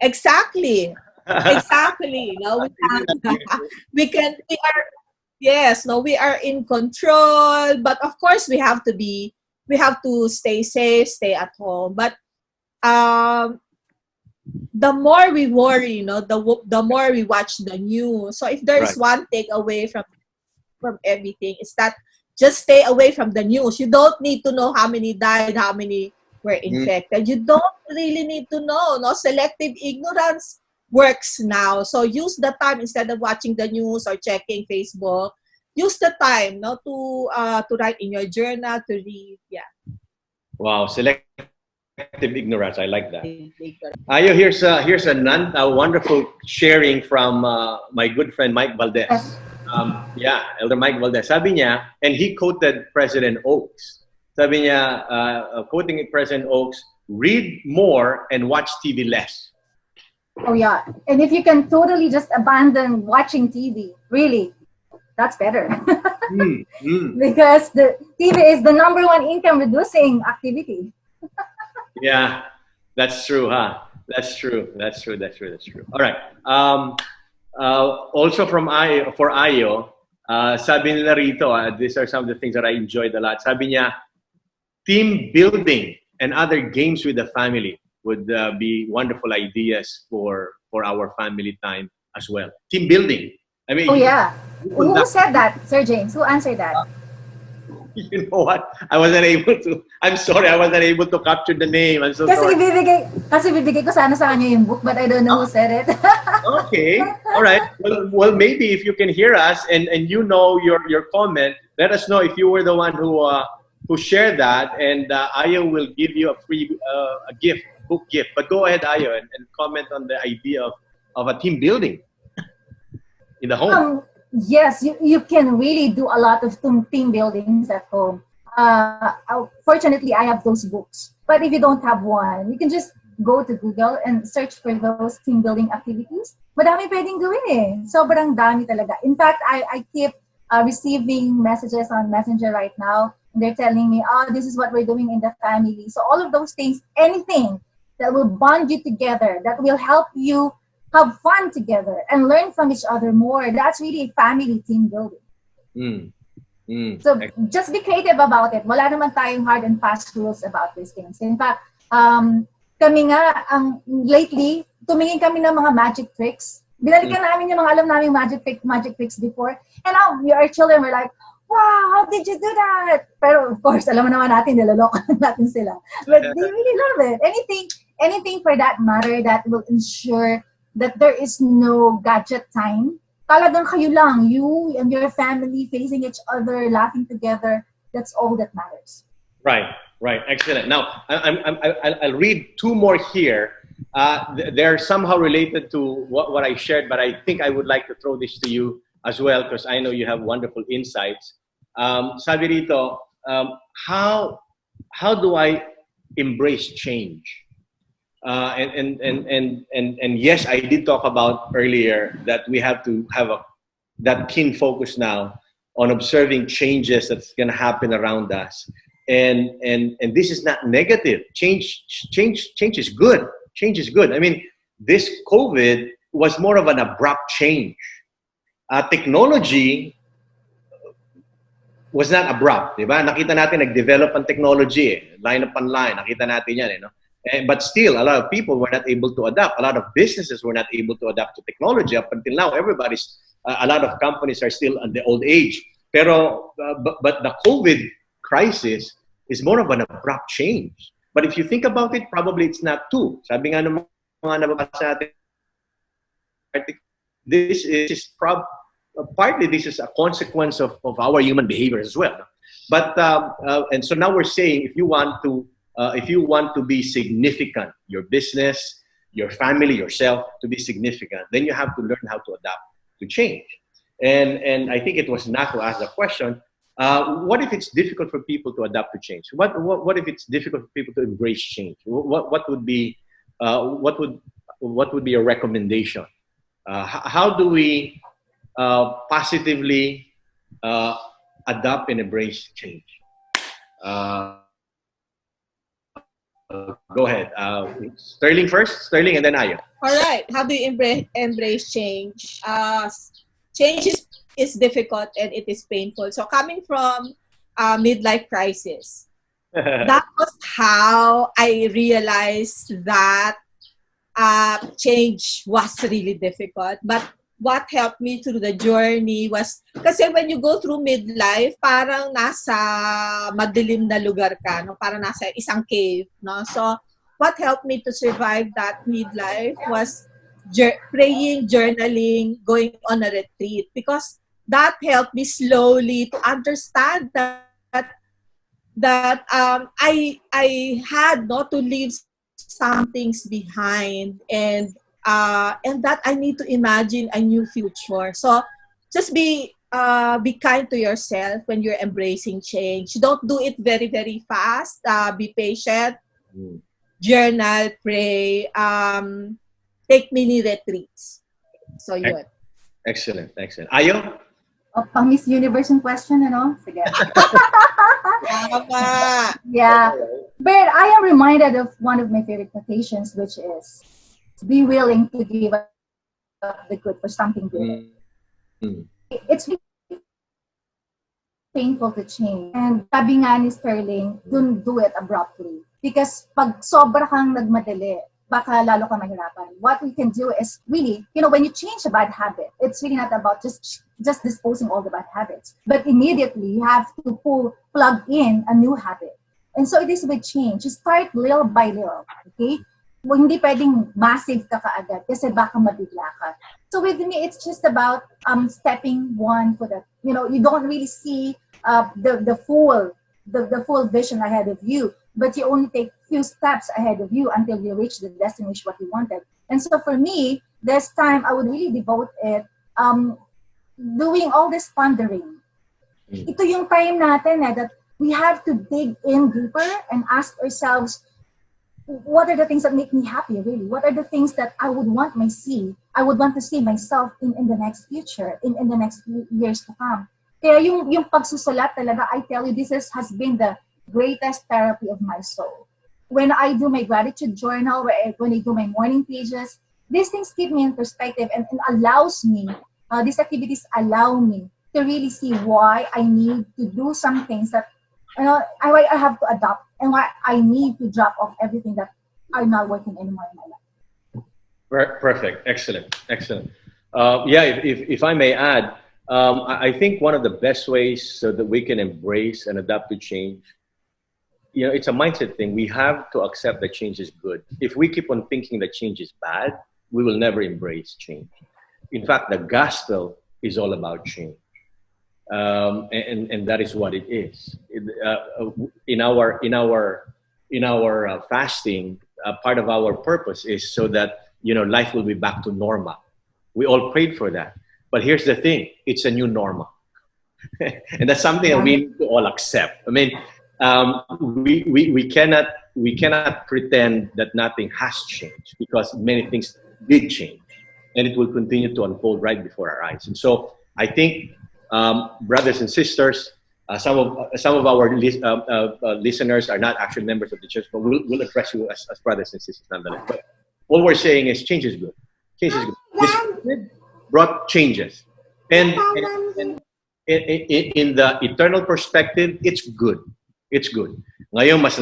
Exactly. No, we are in control, but of course we have to stay safe, stay at home. But the more we worry, the more we watch the news. So if there is one takeaway from everything, is that just stay away from the news. You don't need to know how many died, how many were infected. You don't really need to know. No, selective ignorance works now. So use the time, instead of watching the news or checking Facebook. Use the time, to write in your journal, to read. Yeah. Wow, selective ignorance. I like that. Ayo, here's a wonderful sharing from my good friend Mike Valdez. Elder Mike Valdez. Sabi niya, and he quoted President Oaks. Sabi niya, quoting President Oaks, read more and watch TV less. Oh yeah, and if you can totally just abandon watching TV, really, that's better. Because the TV is the number one income reducing activity. Yeah, that's true, huh? That's true. All right. Also for Ayo, sabi nila rito, these are some of the things that I enjoyed a lot. Sabi niya, team building and other games with the family would be wonderful ideas for our family time as well. Team building. I mean, oh yeah. Who said that, Sir James? Who answered that? You know what? I wasn't able to. I'm sorry, I wasn't able to capture the name. I'm so sorry. Kasi bibigay ko sana sa kanya yung book, but I don't know who said it. Okay. All right. Well, maybe if you can hear us and you know your comment, let us know if you were the one who shared that, and Ayo will give you a free a gift, book gift. But go ahead, Ayo, and comment on the idea of a team building in the home. Yes, you can really do a lot of team buildings at home. Fortunately, I have those books. But if you don't have one, you can just go to Google and search for those team building activities. Madami pwedeng gawin eh. Sobrang dami talaga. In fact, I keep receiving messages on Messenger right now. And they're telling me, oh, this is what we're doing in the family. So all of those things, anything that will bond you together, that will help you have fun together and learn from each other more. That's really family team building. So just be creative about it. Wala naman tayong hard and fast rules about these things. In fact, kami nga, lately, tumingin kami ng mga magic tricks. Binalikan namin yung mga alam naming magic tricks before. And now, our children were like, wow, how did you do that? Pero of course, alam mo naman natin, niloloko natin sila. But they really love it. Anything for that matter that will ensure that there is no gadget time. Talagang kayo lang, you and your family facing each other, laughing together. That's all that matters. Right. Excellent. Now, I'll read two more here. They're somehow related to what I shared, but I think I would like to throw this to you as well because I know you have wonderful insights. Sabi rito, how do I embrace change? And yes, I did talk about earlier that we have to have that keen focus now on observing changes that's going to happen around us. And this is not negative. Change is good. Change is good. I mean, this COVID was more of an abrupt change. Technology was not abrupt, diba? Nakita natin nag-develop ang technology, line upon line. Nakita natin yan, no? But still, a lot of people were not able to adapt. A lot of businesses were not able to adapt to technology. Up until now, a lot of companies are still on the old age. Pero, but the COVID crisis is more of an abrupt change. But if you think about it, probably it's not too. Sabi nga ng mga nababasa natin, this is partly this is a consequence of our human behavior as well. But and so now we're saying if you want to be significant, your business, your family, yourself to be significant, then you have to learn how to adapt to change. And I think it was Nat who asked the question. What if it's difficult for people to adapt to change? What if it's difficult for people to embrace change? What would be your recommendation? How do we positively adapt and embrace change? Go ahead. Sterling first. Sterling and then Ayo. All right. How do you embrace change? Change is difficult and it is painful. So coming from midlife crisis, that was how I realized that change was really difficult. But what helped me through the journey was, kasi when you go through midlife, parang nasa madilim na lugar ka, no? Parang nasa isang cave. No? So what helped me to survive that midlife was praying, journaling, going on a retreat. Because that helped me slowly to understand that I had not to leave some things behind and that I need to imagine a new future. So just be kind to yourself when you're embracing change. Don't do it very, very fast. Be patient. Journal, pray. Take mini retreats. So yun. Excellent. Ayo? Pang Miss Universe yung question, ano? Sige. Tama. Yeah. But I am reminded of one of my favorite quotations, which is, be willing to give up the good for something good. It's really painful to change. And sabi nga ni Sterling, don't do it abruptly. Because pag sobra kang nagmadali, baka lalo ka mahirapan. What we can do is really, when you change a bad habit, it's really not about just disposing all the bad habits, but immediately you have to plug in a new habit. And so it is with change. You start little by little, okay? Well, hindi pwedeng massive ka kaagad kasi baka mabigla ka. So with me, it's just about stepping one foot at, you don't really see the full vision ahead of you, but you only take few steps ahead of you until you reach the destination what you wanted. And so for me, this time I would really devote it doing all this pondering. Ito yung time natin that we have to dig in deeper and ask ourselves, what are the things that make me happy, really? What are the things that I would want to see myself in the next future, in the next few years to come. Kaya yung pagsusulat talaga, I tell you, this has been the greatest therapy of my soul. When I do my gratitude journal, when I do my morning pages, these things keep me in perspective and allows me, these activities allow me to really see why I need to do some things that I have to adopt, and why I need to drop off everything that are not working anymore in my life. Perfect. Excellent. If I may add, I think one of the best ways so that we can embrace and adapt to change, it's a mindset thing. We have to accept that change is good. If we keep on thinking that change is bad, we will never embrace change. In fact, the gospel is all about change. And that is what it is. In our fasting, part of our purpose is so that life will be back to normal. We all prayed for that, but here's the thing: it's a new normal, and that's something that we need to all accept. I mean, we cannot pretend that nothing has changed, because many things did change, and it will continue to unfold right before our eyes. And so, I think. Brothers and sisters, some of our listeners are not actually members of the church, but we'll address you as brothers and sisters nonetheless. But all we're saying is change is good. Change is good. This COVID brought changes, and in the eternal perspective, it's good. It's good. Ngayon mas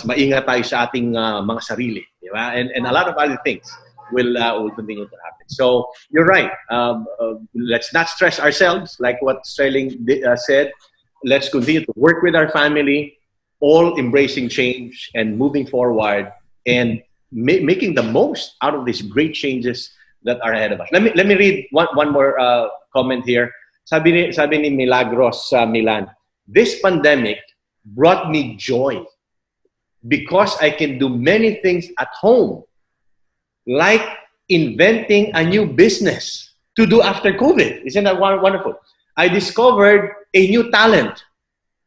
maingat tayo sa ating mga sarili, di ba? And a lot of other things will continue to happen. So you're right. Let's not stress ourselves, like what Sterling said. Let's continue to work with our family, all embracing change and moving forward, and making the most out of these great changes that are ahead of us. Let me read one more comment here. Sabi ni Milagros Milan, this pandemic brought me joy because I can do many things at home, like inventing a new business to do after COVID. Isn't that wonderful? I discovered a new talent.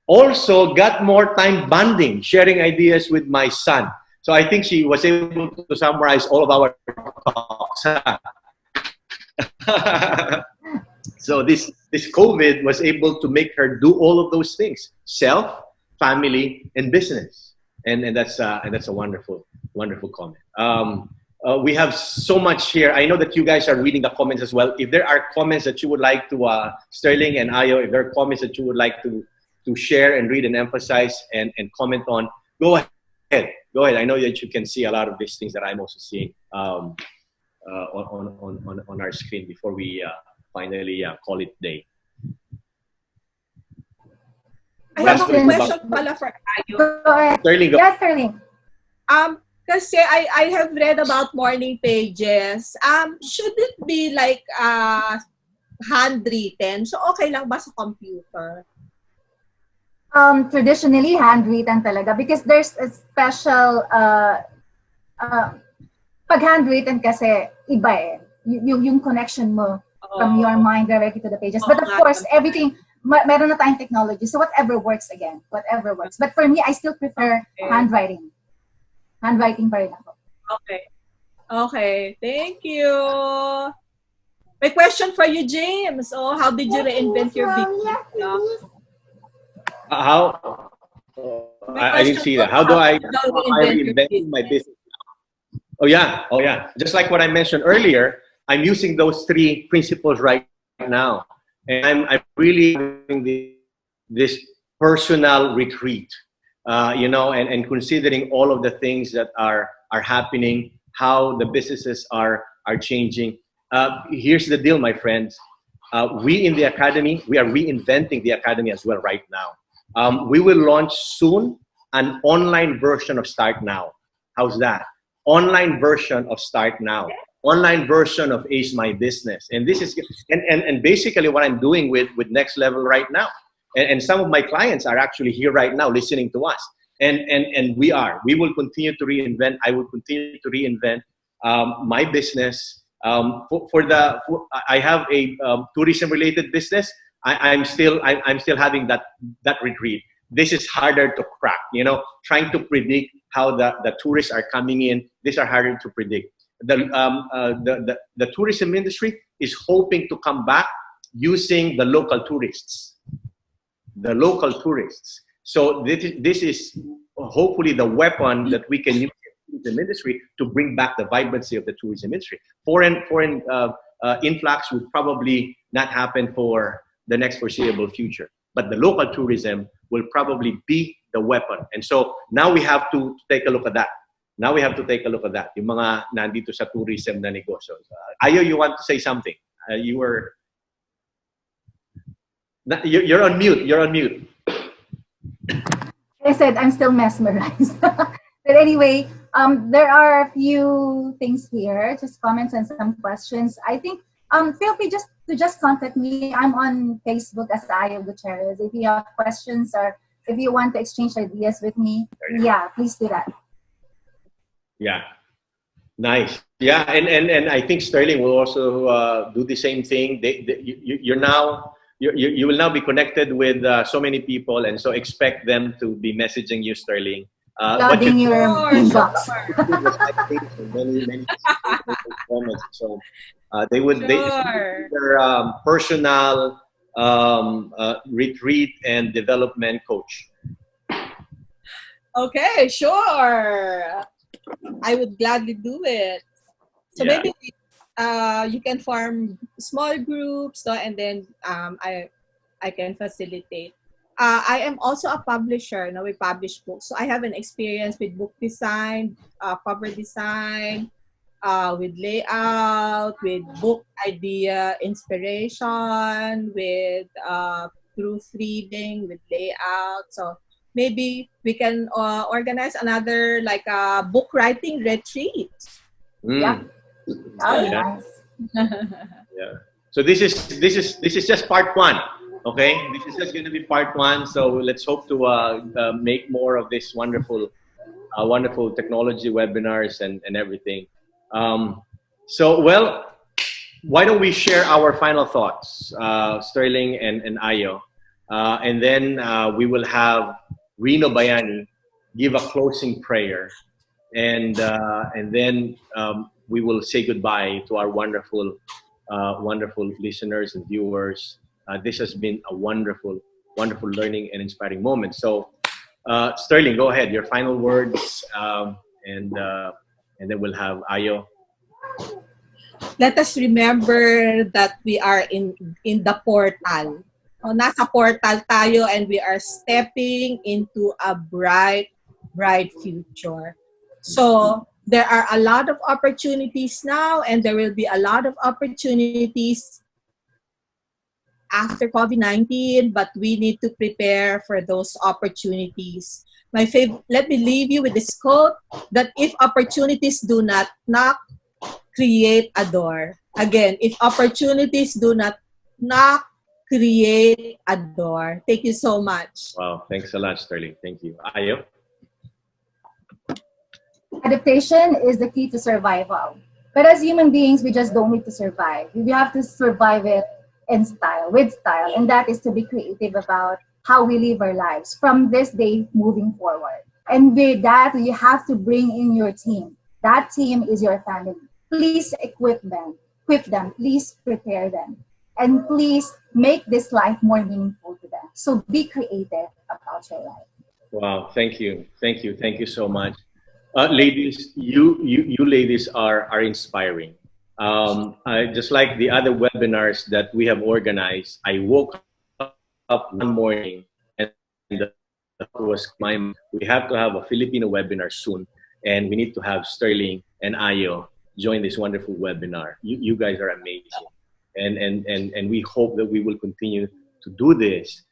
Also got more time bonding, sharing ideas with my son. So I think she was able to summarize all of our talks. So this COVID was able to make her do all of those things: self, family, and business. And that's a wonderful comment. We have so much here. I know that you guys are reading the comments as well. If there are comments that you would like to, Sterling and Ayo, if there are comments that you would like to share and read and emphasize and comment on, go ahead. I know that you can see a lot of these things that I'm also seeing on our screen before we finally call it day. I have a question pala for Ayo. Go ahead. Sterling, go. Yes, Sterling. Kasi I have read about morning pages. Should it be like handwritten? So okay lang ba sa computer? Traditionally handwritten talaga, because there's a special pag handwritten kasi iba yung connection mo from your mind directly to the pages. But of course, everything meron na tayong technology, so whatever works. But for me, I still prefer handwriting pa rin ako. Okay, thank you. My question for you, James. How did you reinvent your business? How? I didn't see that. How do I reinvent my business? Oh yeah. Just like what I mentioned earlier, I'm using those 3 principles right now, and I'm really doing this personal retreat. and considering all of the things that are happening, how the businesses are changing. Here's the deal, my friends. We in the academy, we are reinventing the academy as well right now. We will launch soon an online version of Start Now. How's that? Online version of Start Now. Online version of Ace My Business. And this is and basically what I'm doing with Next Level right now. And some of my clients are actually here right now listening to us. And we will continue to reinvent. I will continue to reinvent my business. I have a tourism related business. I'm still having that retreat. This is harder to crack, trying to predict how the tourists are coming in. These are harder to predict. The tourism industry is hoping to come back using the local tourists. So this is hopefully the weapon that we can use in the tourism industry to bring back the vibrancy of the tourism industry. Foreign influx would probably not happen for the next foreseeable future, but the local tourism will probably be the weapon. And so now we have to take a look at that. Yung mga nandito sa tourism na negosyo. Ayo, you want to say something? You're on mute. You're on mute. I said I'm still mesmerized. But anyway, there are a few things here, just comments and some questions. I think feel free to contact me. I'm on Facebook as Ayo Gutierrez. If you have questions or if you want to exchange ideas with me, yeah, please do that. Yeah, nice. Yeah, and I think Sterling will also do the same thing. You will now be connected with so many people, and so expect them to be messaging you, Sterling. Flooding your inbox. Many comments. So they their personal retreat and development coach. Okay, sure. I would gladly do it. So maybe you can form small groups, no? And then I can facilitate. I am also a publisher. We publish books. So I have an experience with book design, cover design, with layout, with book idea inspiration, with proofreading, with layout. So maybe we can organize another book writing retreat. Yeah. Nice. Yeah. So this is just part one. Okay, this is just going to be part one. So let's hope to make more of this wonderful technology webinars and everything. So, well, why don't we share our final thoughts, Sterling and Ayo, and then we will have Rino Bayani give a closing prayer, and then we will say goodbye to our wonderful listeners and viewers. This has been a wonderful learning and inspiring moment. So, Sterling, go ahead. Your final words, and then we'll have Ayo. Let us remember that we are in the portal. Nasa portal tayo, and we are stepping into a bright future. So there are a lot of opportunities now, and there will be a lot of opportunities after COVID-19, but we need to prepare for those opportunities. Let me leave you with this quote, that if opportunities do not knock, create a door. Again, if opportunities do not knock, create a door. Thank you so much. Wow, thanks a lot, Sterling. Thank you. Ayo? Adaptation is the key to survival. But as human beings, we just don't need to survive. We have to survive it with style, and that is to be creative about how we live our lives from this day moving forward. And with that, you have to bring in your team. That team is your family. Please equip them, please prepare them, and please make this life more meaningful to them. So be creative about your life. Wow, thank you so much. Ladies, you ladies are inspiring. Just like the other webinars that we have organized, I woke up one morning and was we have to have a Filipino webinar soon, and we need to have Sterling and Ayo join this wonderful webinar. You guys are amazing, and we hope that we will continue to do this.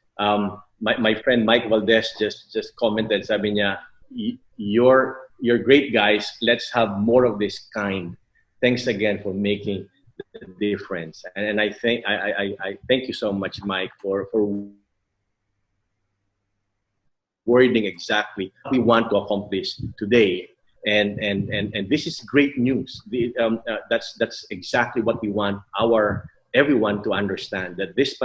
My friend Mike Valdez just commented, sabi niya, you're great guys. Let's have more of this kind. Thanks again for making the difference. And I thank you so much, Mike, for wording exactly what we want to accomplish today. And this is great news. That's exactly what we want everyone to understand, that this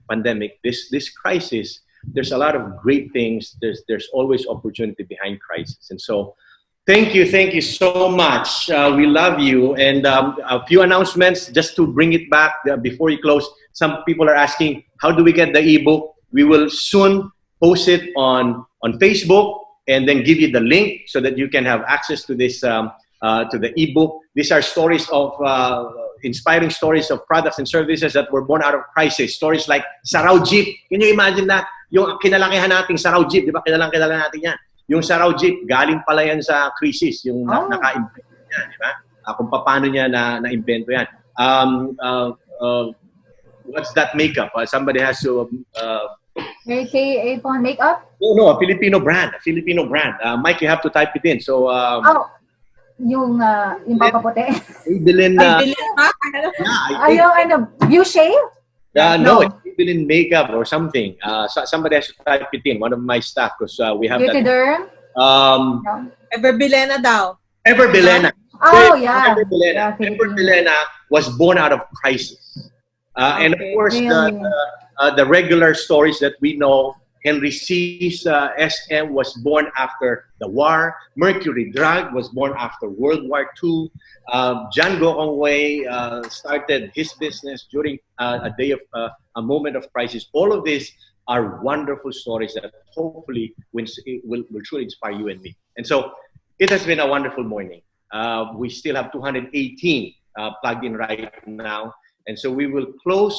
pandemic, this crisis, there's a lot of great things. There's always opportunity behind crisis. And so thank you so much. We love you. And a few announcements just to bring it back before you close. Some people are asking, how do we get the ebook? We will soon post it on Facebook and then give you the link so that you can have access to this to the ebook. These are stories of inspiring stories of products and services that were born out of crisis. Stories like Saraw Jeep. Can you imagine that? Yung kinalakihan nating Saraw Jeep, di ba? Kilala natin yan. Yung Saraw Jeep, galing pala yan sa crisis. Yung naka-invento niya, di ba? Kung paano niya na-invento yan. What's that makeup? Somebody has to... Mary Kay Avon makeup? No, a Filipino brand. Mike, you have to type it in. So... yung papaputi. Maybelline. View shave? No, it's Maybelline makeup or something. Somebody has to type it in. One of my staff, because we have Beautyderm? that. Everbelena daw. Everbelena. Oh, yeah. Everbelena was born out of crisis. And of course, really? the regular stories that we know, Henry C's SM was born after the war. Mercury Drug was born after World War II. John Gokongwei started his business during a moment of crisis. All of these are wonderful stories that hopefully will truly inspire you and me. And so it has been a wonderful morning. We still have 218 plugged in right now. And so we will close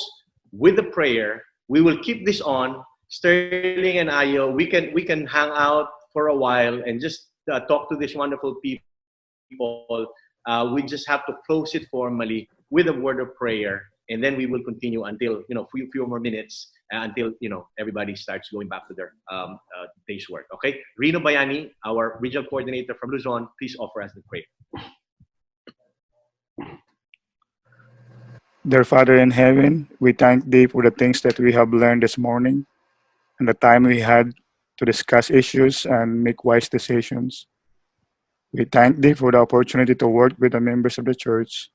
with a prayer. We will keep this on. Sterling and Ayo, we can hang out for a while and just talk to these wonderful people. We just have to close it formally with a word of prayer, and then we will continue until few more minutes until everybody starts going back to their day's work. Okay, Rino Bayani, our regional coordinator from Luzon, please offer us the prayer. Dear Father in heaven, we thank Thee for the things that we have learned this morning and the time we had to discuss issues and make wise decisions. We thank Thee for the opportunity to work with the members of the church.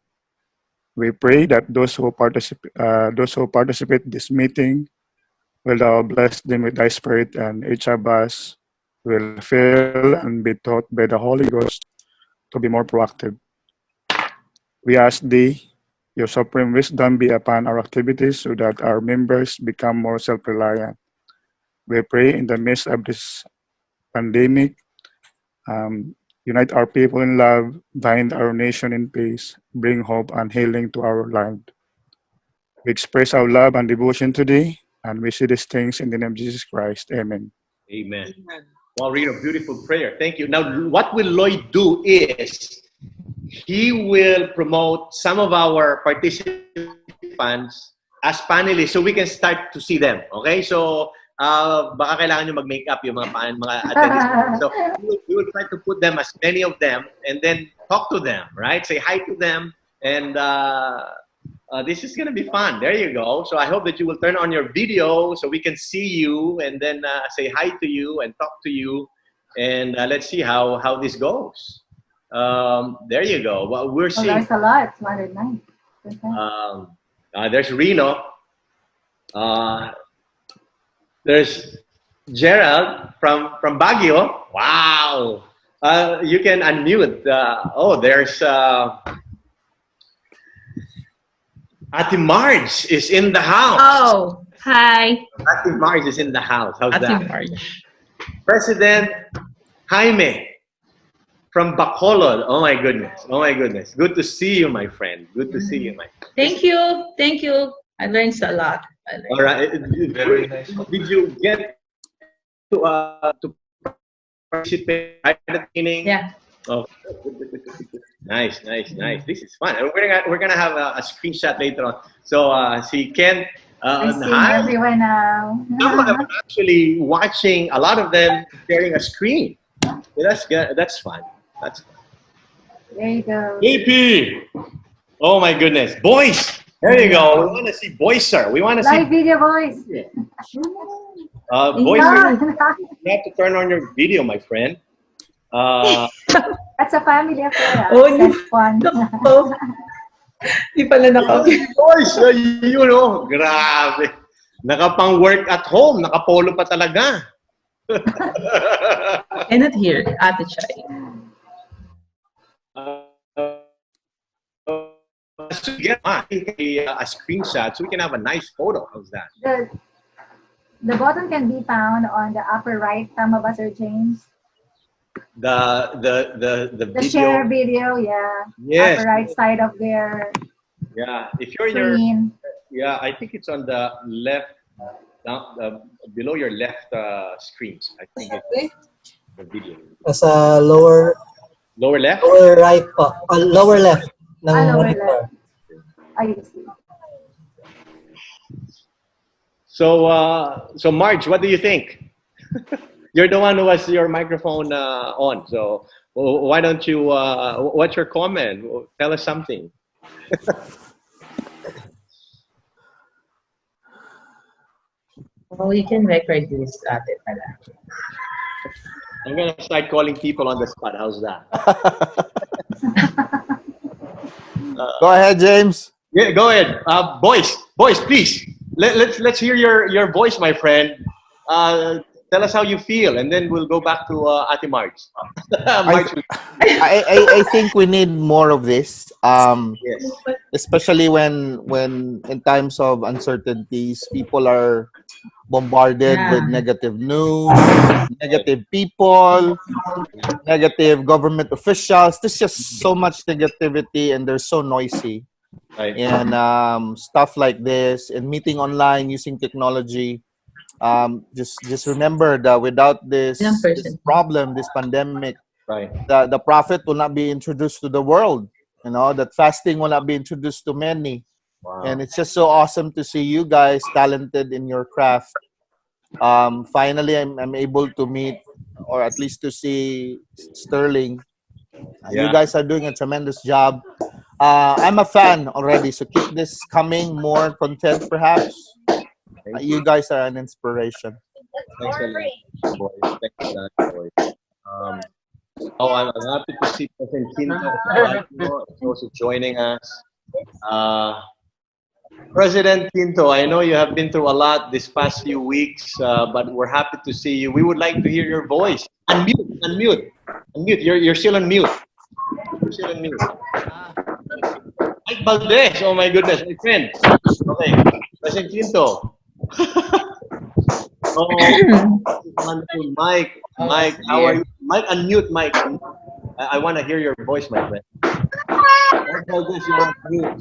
We pray that those who participate in this meeting will Thou bless them with Thy Spirit, and each of us will feel and be taught by the Holy Ghost to be more proactive. We ask Thee, Your supreme wisdom be upon our activities so that our members become more self-reliant. We pray in the midst of this pandemic, unite our people in love, bind our nation in peace, bring hope and healing to our land. We express our love and devotion today, and we see these things in the name of Jesus Christ. Amen. Amen. Wow, Rino, beautiful prayer. Thank you. Now, what will Lloyd do is he will promote some of our participants as panelists so we can start to see them. Okay? So, baka kailangan nyo mag-make up yung mga attendees. So, we will try to put them, as many of them, and then talk to them, right? Say hi to them, and this is going to be fun. There you go. So, I hope that you will turn on your video so we can see you and then say hi to you and talk to you, and let's see how this goes. There you go. Well, we're seeing. There's a lot. 209. There's Reno. There's Gerald from Baguio. Wow. You can unmute. There's Ate Marge is in the house. Oh, hi. Ate Marge is in the house. How's Ate that? Marge. President Jaime from Bacolod. Oh my goodness. Good to see you, my friend. Good to see you, my friend. Thank you. I learned a lot. All right. Very nice. Did you get to participate in the training? Yeah. Oh, nice. This is fun. And we're gonna have a screenshot later on. So see Ken. I'm seeing Hi. everyone now. Some of them are actually watching. A lot of them sharing a screen. Yeah, that's good. That's fun. That's fun. There you go. AP. Oh my goodness, boys. There you go. We want to see boys, sir. We want to see Live video voice. boys. Ah, You have to turn on your video, my friend. That's a family affair. Oh, That's fun. Oh, di pala Boys, you know, grabe. Nakapang work at home, nakapolo pa talaga. Cannot hear Ate Chai. To get a screenshot so we can have a nice photo. How's that? The button can be found on the upper right, tama ba, Sir James? The The video. share video, yeah. Yes. Upper right side of their Yeah, if you're in your, screen. yeah, I think it's on the left, down, below your left screen. I think it's the video. Nasa lower Lower left? right po. Lower left ng Lower monitor. left. I see. So Marge, what do you think? You're the one who has your microphone on. So why don't you? What's your comment? Tell us something. Oh, you can record this, Ate pala. I'm gonna start calling people on the spot. How's that? Go ahead, James. Yeah, go ahead. Boys, please. Let's hear your voice, my friend. Tell us how you feel, and then we'll go back to Ate Marge. Marge I think we need more of this. yes. Especially when in times of uncertainties, people are bombarded with negative news, negative people, negative government officials. There's just so much negativity, and they're so noisy. Right. And stuff like this, and meeting online using technology. Just remember that without this problem, this pandemic, Right. the prophet will not be introduced to the world. You know, that fasting will not be introduced to many. Wow. And it's just so awesome to see you guys talented in your craft. Finally, I'm able to meet, or at least to see Sterling. Yeah. You guys are doing a tremendous job. I'm a fan already, so keep this coming, more content perhaps. You guys are an inspiration. Thanks a lot, boys. Thanks a lot, boys. I'm happy to see President Quinto is also joining us. President Quinto, I know you have been through a lot this past few weeks, but we're happy to see you. We would like to hear your voice. Unmute. You're still on mute. You're still on mute. Mike Valdez. Oh my goodness, my friend. Okay, President Quinto. Oh, wonderful, Mike. Mike, how are you? Mike, unmute, Mike. I want to hear your voice, my friend. Mike Valdez, you're on mute.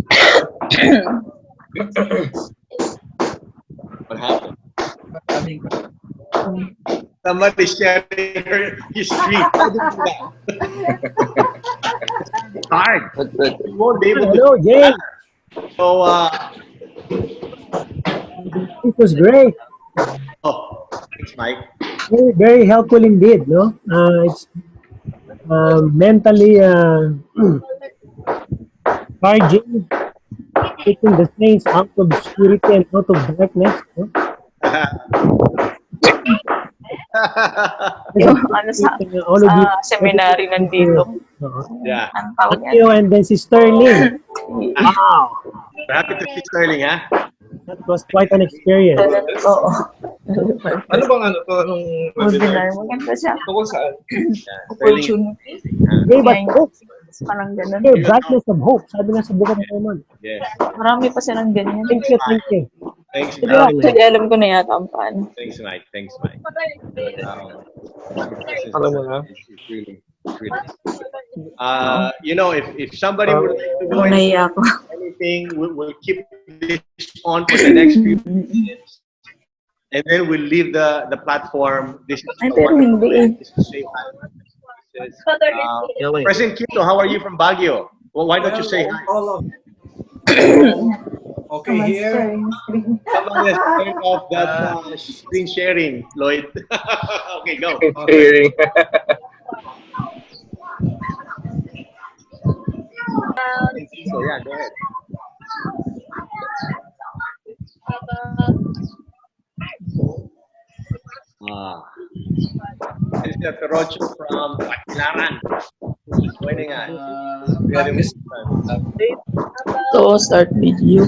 What happened? Somebody sharing his screen. How did you do that? It's hard. You won't be able to. Hello, James. So, It was great. oh, thanks, Mike. Very, very helpful indeed. No, it's mentally charging, taking the saints out of obscurity and out of darkness. No? Ano sa All of you, seminary nandito. Yeah. Ang tawag thank you, and then si Sterling. Wow, We're happy to see Sterling, ha? that was quite an experience. Oo. Ano bang ano to? Anong Webinar. Maganda siya. tungkol saan? Yeah, Sterling. Opportunity. Hey, but hope. Parang ganun. Hey, brightness of hope. Sabi nga sa bukas ng Roman. Yes. Marami pa silang ganyan. Thank you, thank you. Thanks, Pero Mike. actually, alam ko na yata ang paano. Thanks, Mike. Alam mo na? It's really. You know, if somebody would like to go and Naiya ako. anything, we'll keep this on for the next few minutes. and then we'll leave the platform. This is Ay, a pero wonderful hindi eh. way to say hi. This is, President Quito, how are you from Baguio? Well, why don't you say hi? All of okay Someone's here. sharing screen. Someone has turned off that screen sharing, Lloyd. Okay, go. Hearing. So, yeah, go ahead. Mr. Perocho from Baclaran, who's joining us. Together with his son. So, start video.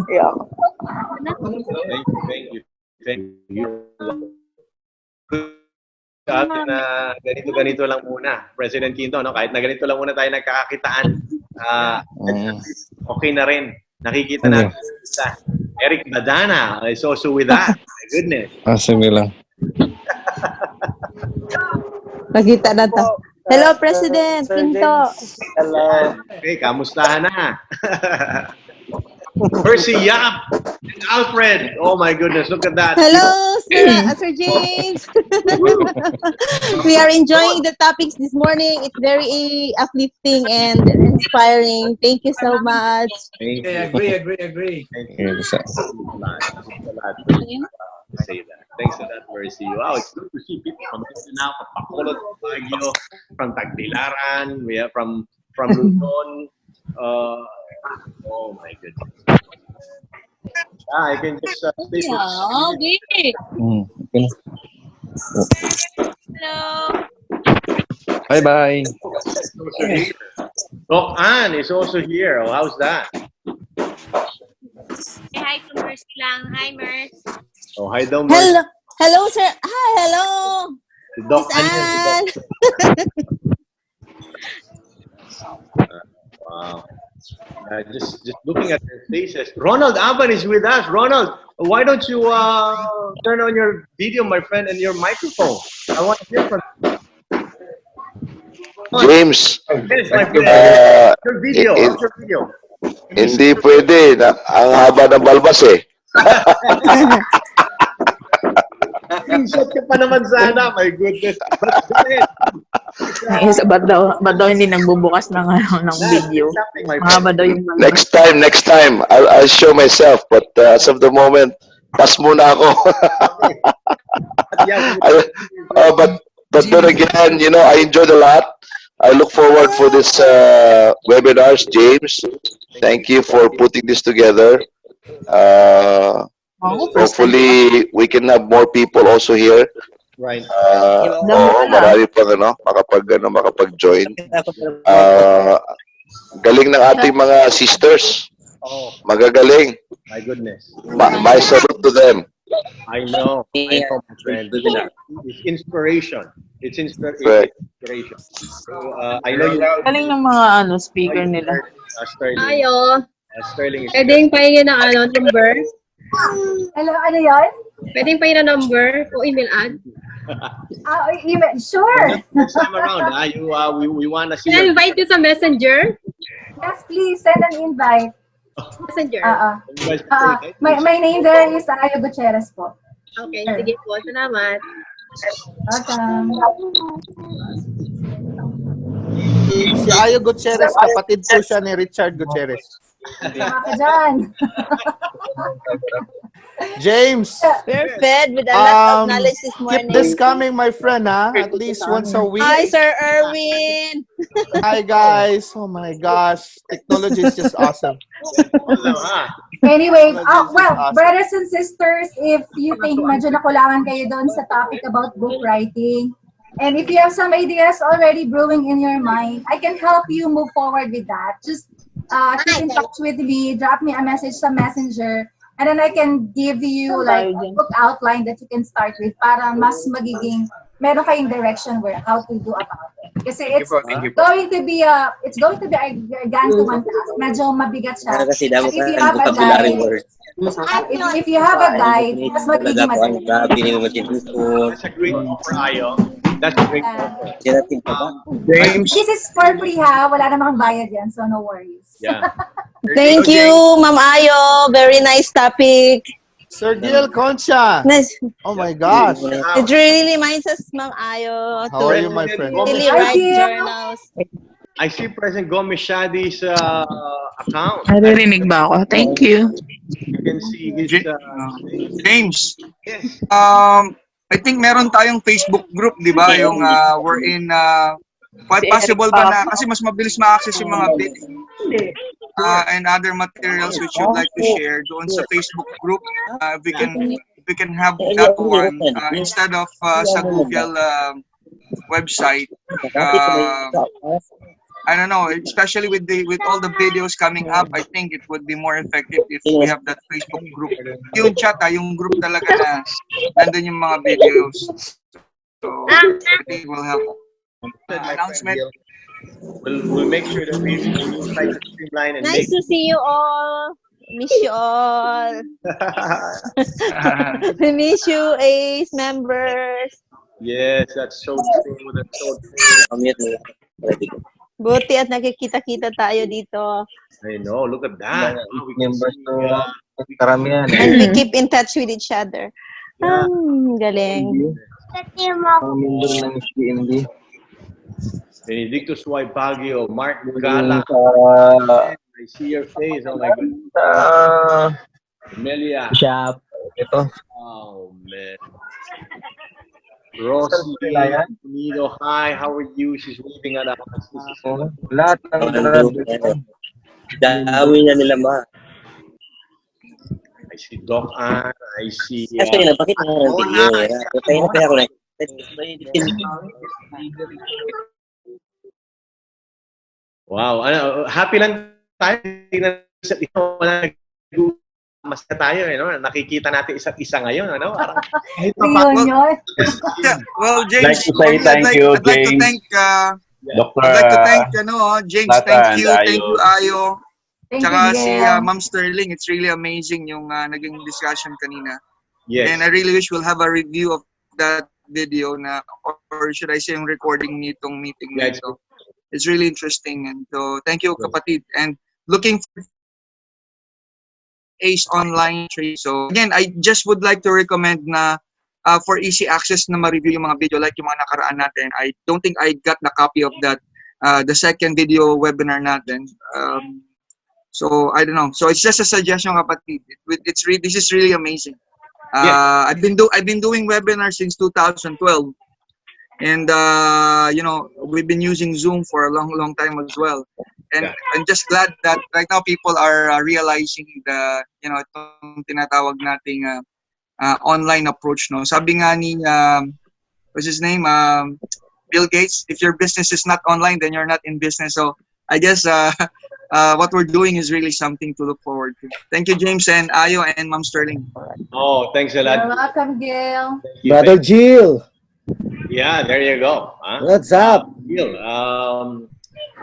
Yeah. Thank you. Sabi na ganito lang muna, President Quinto, no? Kahit na ganito lang muna tayo nagkakakitaan, okay na rin. Nakikita natin sa Eric Badana is also with us. My goodness. Sige lang. Nakita na to. Hello, President Quinto. Hello. Okay, kamustahan na? Percy Yap and Alfred. Oh my goodness, look at that. Hello, Sir James. We are enjoying the topics this morning. It's very uplifting and inspiring. Thank you so much. Thank you. Agree. Thank you. Thanks a lot. Say that. Thanks for that, Percy. Wow, it's good to see people from Mindanao, from Bacolod, from Baguio, from Tagbilaran, we are from Luzon. Oh my goodness. I can just stay for Hello. Bye-bye. Doc Ann is also here. Oh, how's that? Say hi to Mercy lang. Hi, Mers. Oh, hi daw, Mercy. Hello. Hello, sir. Hi, hello. Si Doc Miss Ann. Ann. Wow. Just looking at their faces. Ronald Aban is with us. Ronald, why don't you turn on your video, my friend, and your microphone? I want to hear from you. James, Yes, my friend. Your video. What's your video? hindi pwede. Ang haba ng balbas eh. Screenshot ka pa naman sana. My goodness. But go ahead. Isa, ba't daw hindi nagbubukas ng video? Mahaba daw yung Next time, I'll show myself. But as of the moment, pass muna ako. But then again, you know, I enjoyed a lot. I look forward for this webinars, James. Thank you for putting this together. Hopefully, we can have more people also here. Right. Marami pang makapag-join. Galing ng ating mga sisters. Magagaling. My goodness. My salute to them. I know, my friend. It's inspiration. It's Right. inspiration. So, I know you. Galing ng mga speaker nila. Sterling. Ayo. Sterling is Pwedeng pahingin ng number? Hello, ano yan? Pwedeng pahingin ng number o email ad? Email. Sure. Next time around, we want to see. Can I invite you sa messenger? Yes, please send an invite. Messenger? My name there is Gutierrez po. Okay, sige po. Salamat. Welcome. Si Ayo Gutierrez, kapatid po siya ni Richard Gutierrez. Tama ka dyan. James, We're fed with a lot of knowledge this morning. keep this coming, my friend, ha? At least once a week. Hi, Sir Erwin. Hi, guys. Oh my gosh. Technology is just awesome. Anyway, well, brothers and sisters, if you think medyo nakulangan kayo doon sa topic about book writing, and if you have some ideas already brewing in your mind, I can help you move forward with that. Just keep in touch with me, drop me a message sa Messenger, and then I can give you like a book outline that you can start with para mas magiging meron kayong direction where how to do about it. Kasi it's going to be a gargantuan task. Medyo mabigat siya. If you have a guide, mas magiging madali. That's a great offer, Ayo. That's a great offer. James. This is for free ha. Wala namang bayad yan, so no worries. Yeah. Thank you, Ma'am Ayo. Very nice topic. Sir Gil Concha. Nice. Oh my gosh. It really reminds us, Ma'am Ayo, How are you, my friend? really write journals. I see President Gomez Shadi's account. Naririnig ba ako? Thank you. You can see his James. Yes. I think meron tayong Facebook group, di ba? Yung wherein possible ba na kasi mas mabilis ma-access yung mga video and other materials which you'd like to share doon sa Facebook group. We can have that one instead of sa Google website. I don't know, especially with all the videos coming up, I think it would be more effective if we have that Facebook group. Yung chat, yung group talaga na nandun yung mga videos. So, I think we'll have announcement. We'll make sure that we try to streamline and Nice to see you all. Miss you all. We miss you, ACE members. Yes, that's so true. That's so true. Buti at nakikita-kita tayo dito. I know. Look at that. And we keep in touch with each other. Galing. Benedictus Y. Baguio, Mark Gala. I see your face. Oh my goodness. Amelia. Shop. Ito. Oh man. Rosie Unido, hi, how are you? She's waving at us. Lahat ng dami na nila ma. I see Doc Ann, I see... bakit wow, happy lang tayo. Mas na tayo, no? Nakikita natin isa't isa ngayon, ano? Parang well, James, I'd like to thank Dr. I'd like to thank James, Plata thank you Ayo. Tsaka si Ma'am Sterling, it's really amazing yung naging discussion kanina. Yes. And I really wish we'll have a review of that video na, or should I say yung recording nitong meeting na ito. It's really interesting, and so thank you kapatid, and looking for ACE online trade. So again, I just would like to recommend na for easy access na ma-review yung mga video like yung mga nakaraan natin. I don't think I got the copy of that, the second video webinar natin. So I don't know. So it's just a suggestion, kapatid. This is really amazing. I've been doing webinars since 2012, and you know, we've been using Zoom for a long time as well. And I'm just glad that right now people are realizing the, you know, itong tinatawag nating online approach, no. Sabi nga ni what's his name, Bill Gates, if your business is not online, then you're not in business. So I guess what we're doing is really something to look forward to. Thank you, James and Ayo and Ma'am Sterling. Oh, thanks a lot. You're welcome, Gil. Brother Jill. Yeah, there you go. What's up? Gil,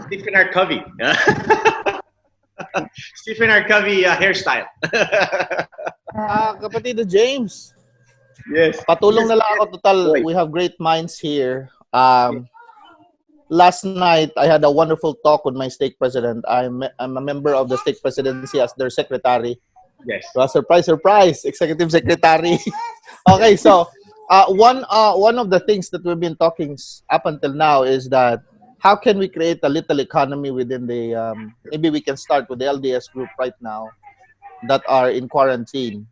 Stephen R. Covey. Stephen R. Covey hairstyle. Kapatid James. Yes. Patulong na lang ako, total. We have great minds here. Last night, I had a wonderful talk with my stake president. I'm a member of the stake presidency as their secretary. Yes. So, surprise, executive secretary. Okay, so one of the things that we've been talking up until now is that how can we create a little economy within the, maybe we can start with the LDS group right now that are in quarantine.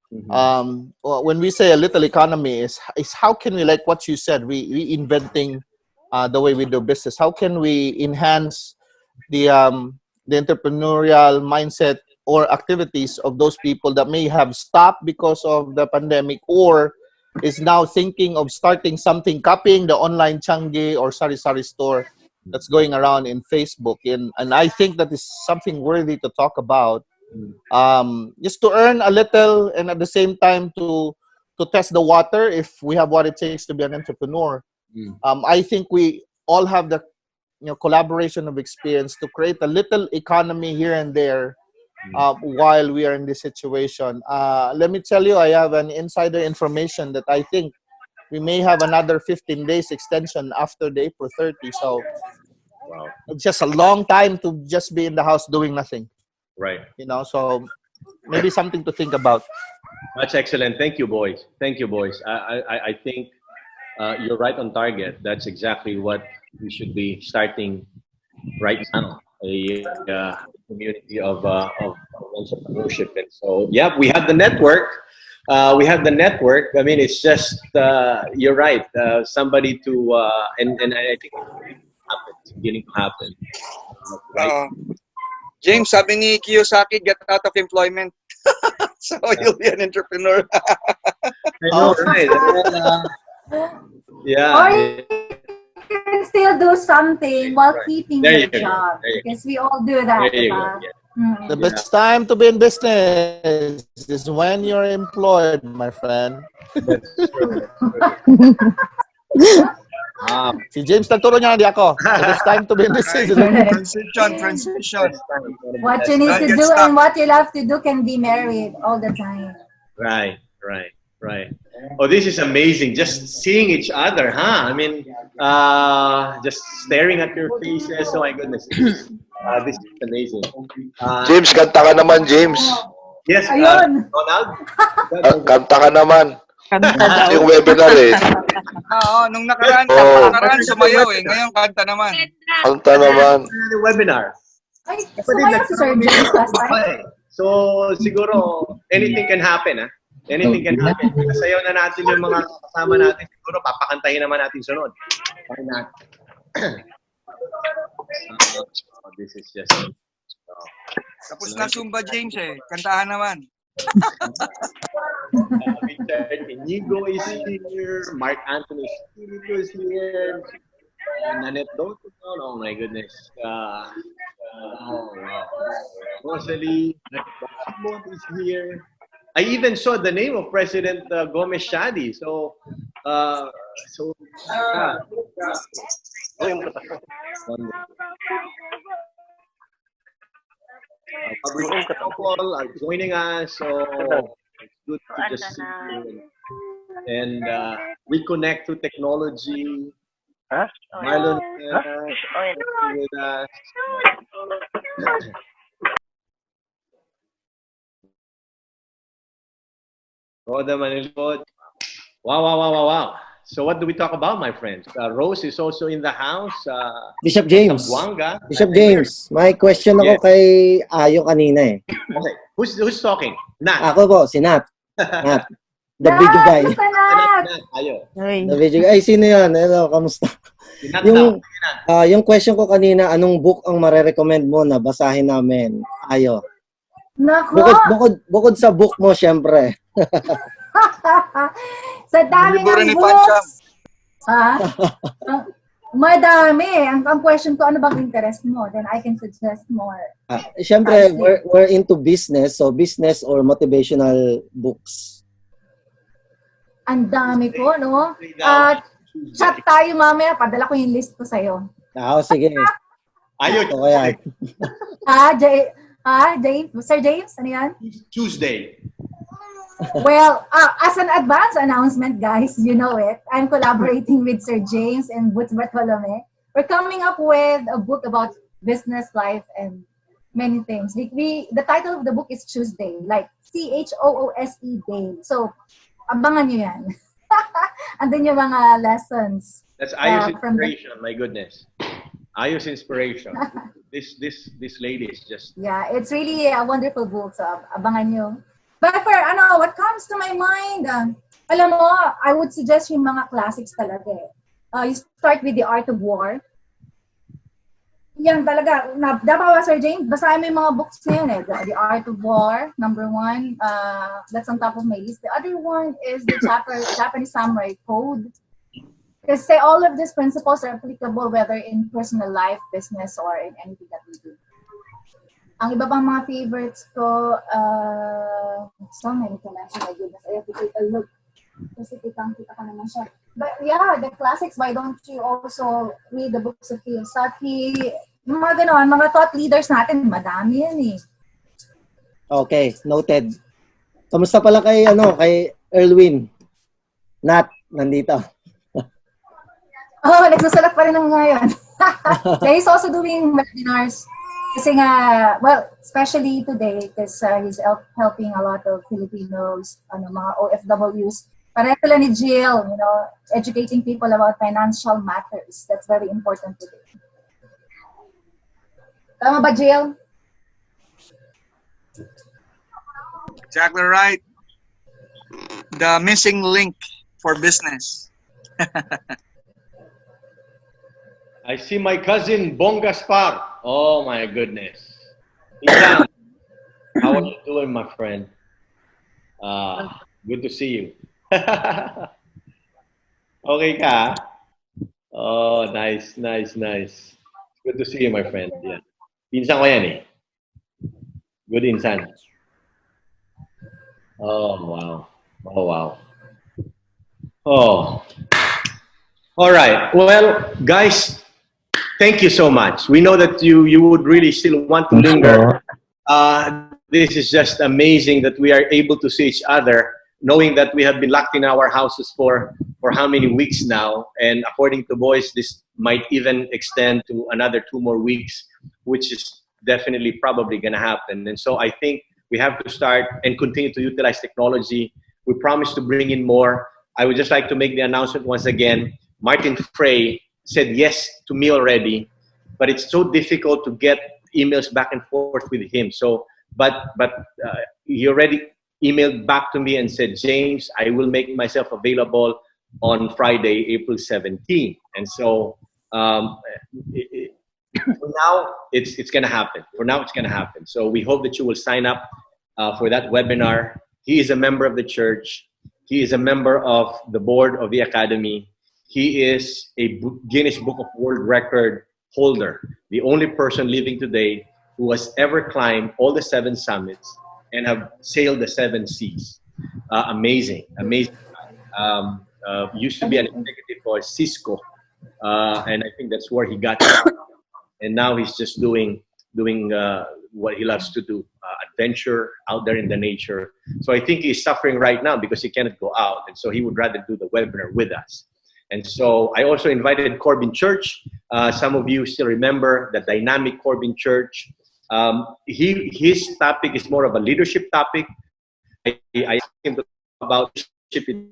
When we say a little economy is how can we, like what you said, reinventing the way we do business. How can we enhance the entrepreneurial mindset or activities of those people that may have stopped because of the pandemic or is now thinking of starting something, copying the online Changi or sari-sari store that's going around in Facebook. And I think that is something worthy to talk about. Just to earn a little and at the same time to test the water if we have what it takes to be an entrepreneur. I think we all have the collaboration of experience to create a little economy here and there while we are in this situation. Let me tell you, I have an insider information that I think we may have another 15 days extension after the April 30. So Wow. it's just a long time to just be in the house doing nothing. Right. You know, so maybe something to think about. That's excellent. Thank you, boys. Thank you, boys. I think you're right on target. That's exactly what we should be starting right now. A community of entrepreneurship. And so, yeah, we have the network. I mean, it's just, you're right. Somebody to, and I think it's beginning to happen. Right? James, sabi ni Kiyosaki, get out of employment. So you'll be an entrepreneur. I know, right? Yeah. Or you can still do something while keeping There your you go. job. There you Because we all do that. There you go. diba? Yeah. The best time to be in business is when you're employed, my friend. That's true. Si James nagturo niya, hindi ako. The best time to be in business. Transition. What you need to do and what you love to do can be married all the time. Right. Oh, this is amazing. Just seeing each other, huh? I mean, just staring at your faces. Oh my goodness. This is amazing. James, kanta ka naman, James. Yes, Ayun. Ronald? Kanta ka naman. Yung webinar eh. Oo, nung nakaraan sumayaw eh. Ngayon, kanta naman. Kanta naman. Webinar. Ay, sumayaw si Sir James last time. So, siguro, anything can happen, ha? Anything can happen. Sayaw na natin yung mga kasama natin. Siguro, papakantahin naman natin sunod. Why not? This is just... Tapos na Zumba, James eh. Kantahan naman. Richard Inigo is here. Mark Anthony is here. Nanette Doton. Oh my goodness. Rosalie is here. I even saw the name of President Gomez Shadi. So, people are joining us. So it's good to just see you and reconnect to technology. Marlon with us. Roda Manilod. Wow. So what do we talk about, my friends? Rose is also in the house. Bishop James. Zamboanga. Bishop James, may question ako kay Ayo kanina eh. Okay. Who's talking? Nat. Ako po, si Nat. Nat. The video guy. Ayo. The video guy. Ay, sino yan? Hello, kamusta? Yung question ko kanina, anong book ang marerecommend mo na basahin namin? Ayo. Nako! Bukod sa book mo, syempre. Sa dami ng books. Madami. Ang question ko, ano bang interest mo? Then I can suggest more. Syempre, we're into business. So, business or motivational books. Ang dami ko, no? Chat tayo mamaya. Padala ko yung list ko sa'yo. Sige. Ayun. James? Sir James, ano yan? Tuesday. Well, as an advance announcement, guys, you know it. I'm collaborating with Sir James and Boots Bartolome. We're coming up with a book about business life and many things. The title of the book is Tuesday, like CHOOSE Day. So, abangan nyo yan. Andun yung mga lessons. That's Ayo's inspiration, my goodness. Ayo's inspiration. This lady is just... Yeah, it's really a wonderful book. So, abangan nyo. But for what comes to my mind, alam mo, I would suggest yung mga classics talaga eh. You start with The Art of War. Yan talaga. Dapat Sir James, basahin mo yung mga books na yun eh. The Art of War, number 1. That's on top of my list. The other one is the Japanese Samurai Code. Kasi all of these principles are applicable whether in personal life, business, or in anything that we do. Ang iba pang mga favorites ko, so many to mention, my goodness, I have to take a look. Kasi kita ka naman siya. But yeah, the classics, why don't you also read the books of Kiyosaki? Mga gano'n, mga thought leaders natin, madami yan eh. Okay, noted. Kamusta pala kay Erwin? Nat. nandito. Oh, nagsusulat pa rin ng ngayon. Jay is also doing webinars. Kasi nga, well, especially today, because he's helping a lot of Filipinos, mga OFWs. Pareho sila ni Jill, educating people about financial matters. That's very important today. Tama ba, Jill? Exactly right. The missing link for business. I see my cousin Bong Gaspar. Oh my goodness. Ethan, how are you doing, my friend? Good to see you. Okay ka? Oh, nice. Good to see you, my friend. Yeah. Pinsan ko yan eh. Good insan. Oh, wow. Oh, wow. Oh. All right. Well, guys, thank you so much. We know that you would really still want to linger. This is just amazing that we are able to see each other, knowing that we have been locked in our houses for how many weeks now. And according to boys, this might even extend to another 2 more weeks, which is definitely probably going to happen. And so I think we have to start and continue to utilize technology. We promise to bring in more. I would just like to make the announcement once again. Martin Frey said yes to me already, but it's so difficult to get emails back and forth with him. So, but he already emailed back to me and said, James, I will make myself available on Friday, April 17th. And so for now, it's going to happen. For now, it's going to happen. So we hope that you will sign up for that webinar. He is a member of the church. He is a member of the board of the academy. He is a Guinness Book of World Record holder, the only person living today who has ever climbed all the 7 summits and have sailed the 7 seas. Amazing. Used to be an executive for Cisco, and I think that's where he got it. And now he's just doing what he loves to do, adventure out there in the nature. So I think he's suffering right now because he cannot go out, and so he would rather do the webinar with us. And so I also invited Corbin Church. Some of you still remember the dynamic Corbin Church. His topic is more of a leadership topic. I asked him to talk about leadership in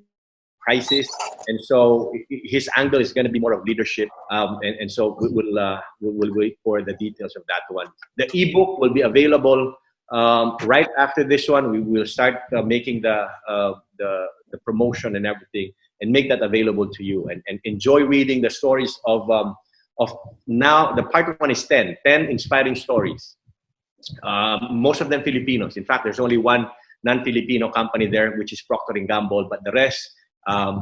crisis, and so his angle is going to be more of leadership. And so we'll wait for the details of that one. The ebook will be available right after this one. We will start making the promotion and everything, and make that available to you, and enjoy reading the stories of now. The part 1 is 10 inspiring stories. Most of them Filipinos. In fact, there's only one non-Filipino company there, which is Procter & Gamble, but the rest,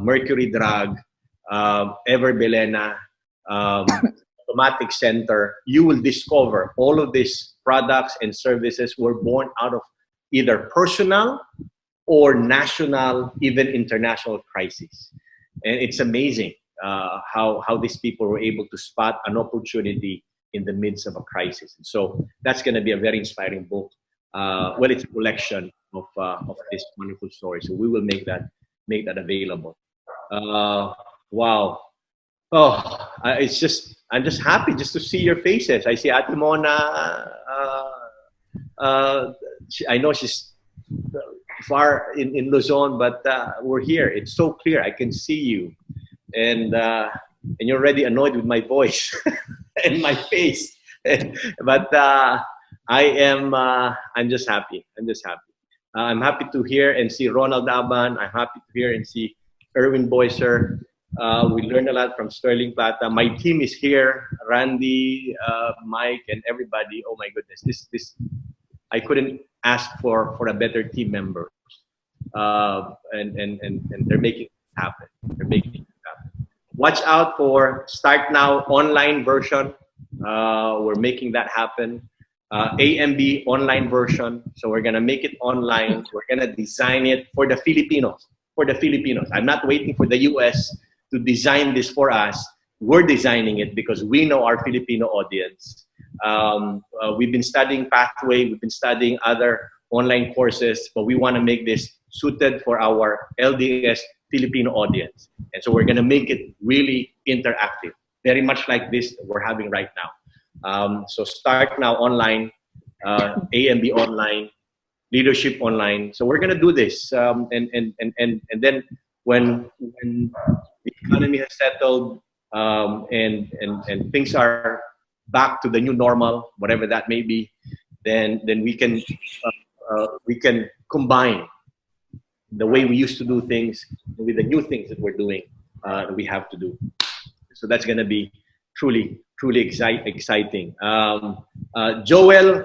Mercury Drug, Ever Belena, Automatic Center, you will discover all of these products and services were born out of either personal or national, even international crisis. And it's amazing how these people were able to spot an opportunity in the midst of a crisis. And so that's going to be a very inspiring book. Well, it's a collection of this wonderful story. So we will make that available. Wow. Oh, I'm just happy just to see your faces. I see Ate Mona. I know she's far in Luzon, but we're here. It's so clear. I can see you, and you're already annoyed with my voice and my face. But I'm just happy. I'm happy to hear and see Ronald Aban. I'm happy to hear and see Erwin Boyser. We learned a lot from Sterling Plata. My team is here, Randy, Mike, and everybody. Oh my goodness, this I couldn't ask for a better team member. And they're making it happen. Watch out for Start Now online version. We're making that happen. AMB online version. So we're gonna make it online. We're gonna design it for the Filipinos. I'm not waiting for the US to design this for us. We're designing it because we know our Filipino audience. We've been studying Pathway. We've been studying other online courses, but we want to make this suited for our LDS Filipino audience. And so we're going to make it really interactive, very much like this that we're having right now. So start now online, AMB online, leadership online. So we're going to do this. And then when the economy has settled and things are back to the new normal, whatever that may be, then we can combine the way we used to do things with the new things that we're doing that we have to do. So that's going to be truly exciting. Joel,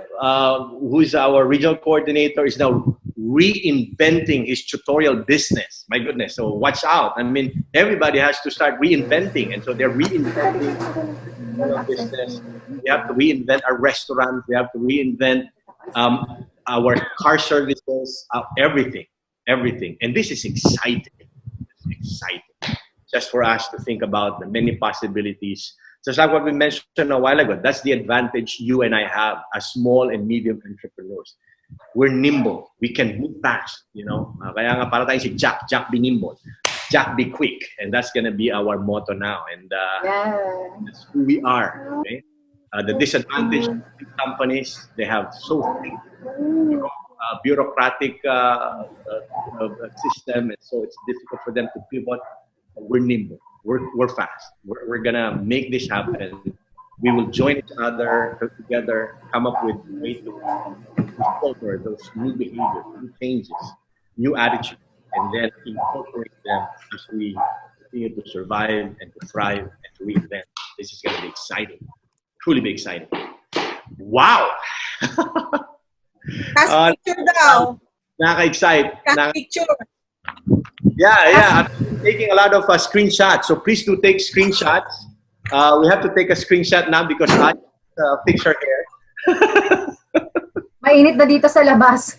who's our regional coordinator, is now reinventing his tutorial business. My goodness, so watch out. I mean, everybody has to start reinventing, and so they're reinventing tutorial business. We have to reinvent our restaurants. We have to reinvent our car services, everything. And this is exciting. It's exciting just for us to think about the many possibilities. Just like what we mentioned a while ago, that's the advantage you and I have as small and medium entrepreneurs. We're nimble. We can move fast, you know. Kaya nga para tayong si Jack be nimble. Jack be quick. And that's going to be our motto now. And that's who we are. Okay? The disadvantage of big companies, they have so thick bureaucratic system, and so it's difficult for them to pivot. We're nimble. We're fast. We're gonna make this happen. We will join each other together, come up with ways to filter those new behaviors, new changes, new attitudes, and then incorporate them as we continue to survive and to thrive and to reinvent. This is gonna be exciting. Truly be exciting. Wow. Picture daw. Naka-excite. Picture. Yeah. I'm taking a lot of screenshots. So please do take screenshots. We have to take a screenshot now because I fix her hair. Mainit na dito sa labas.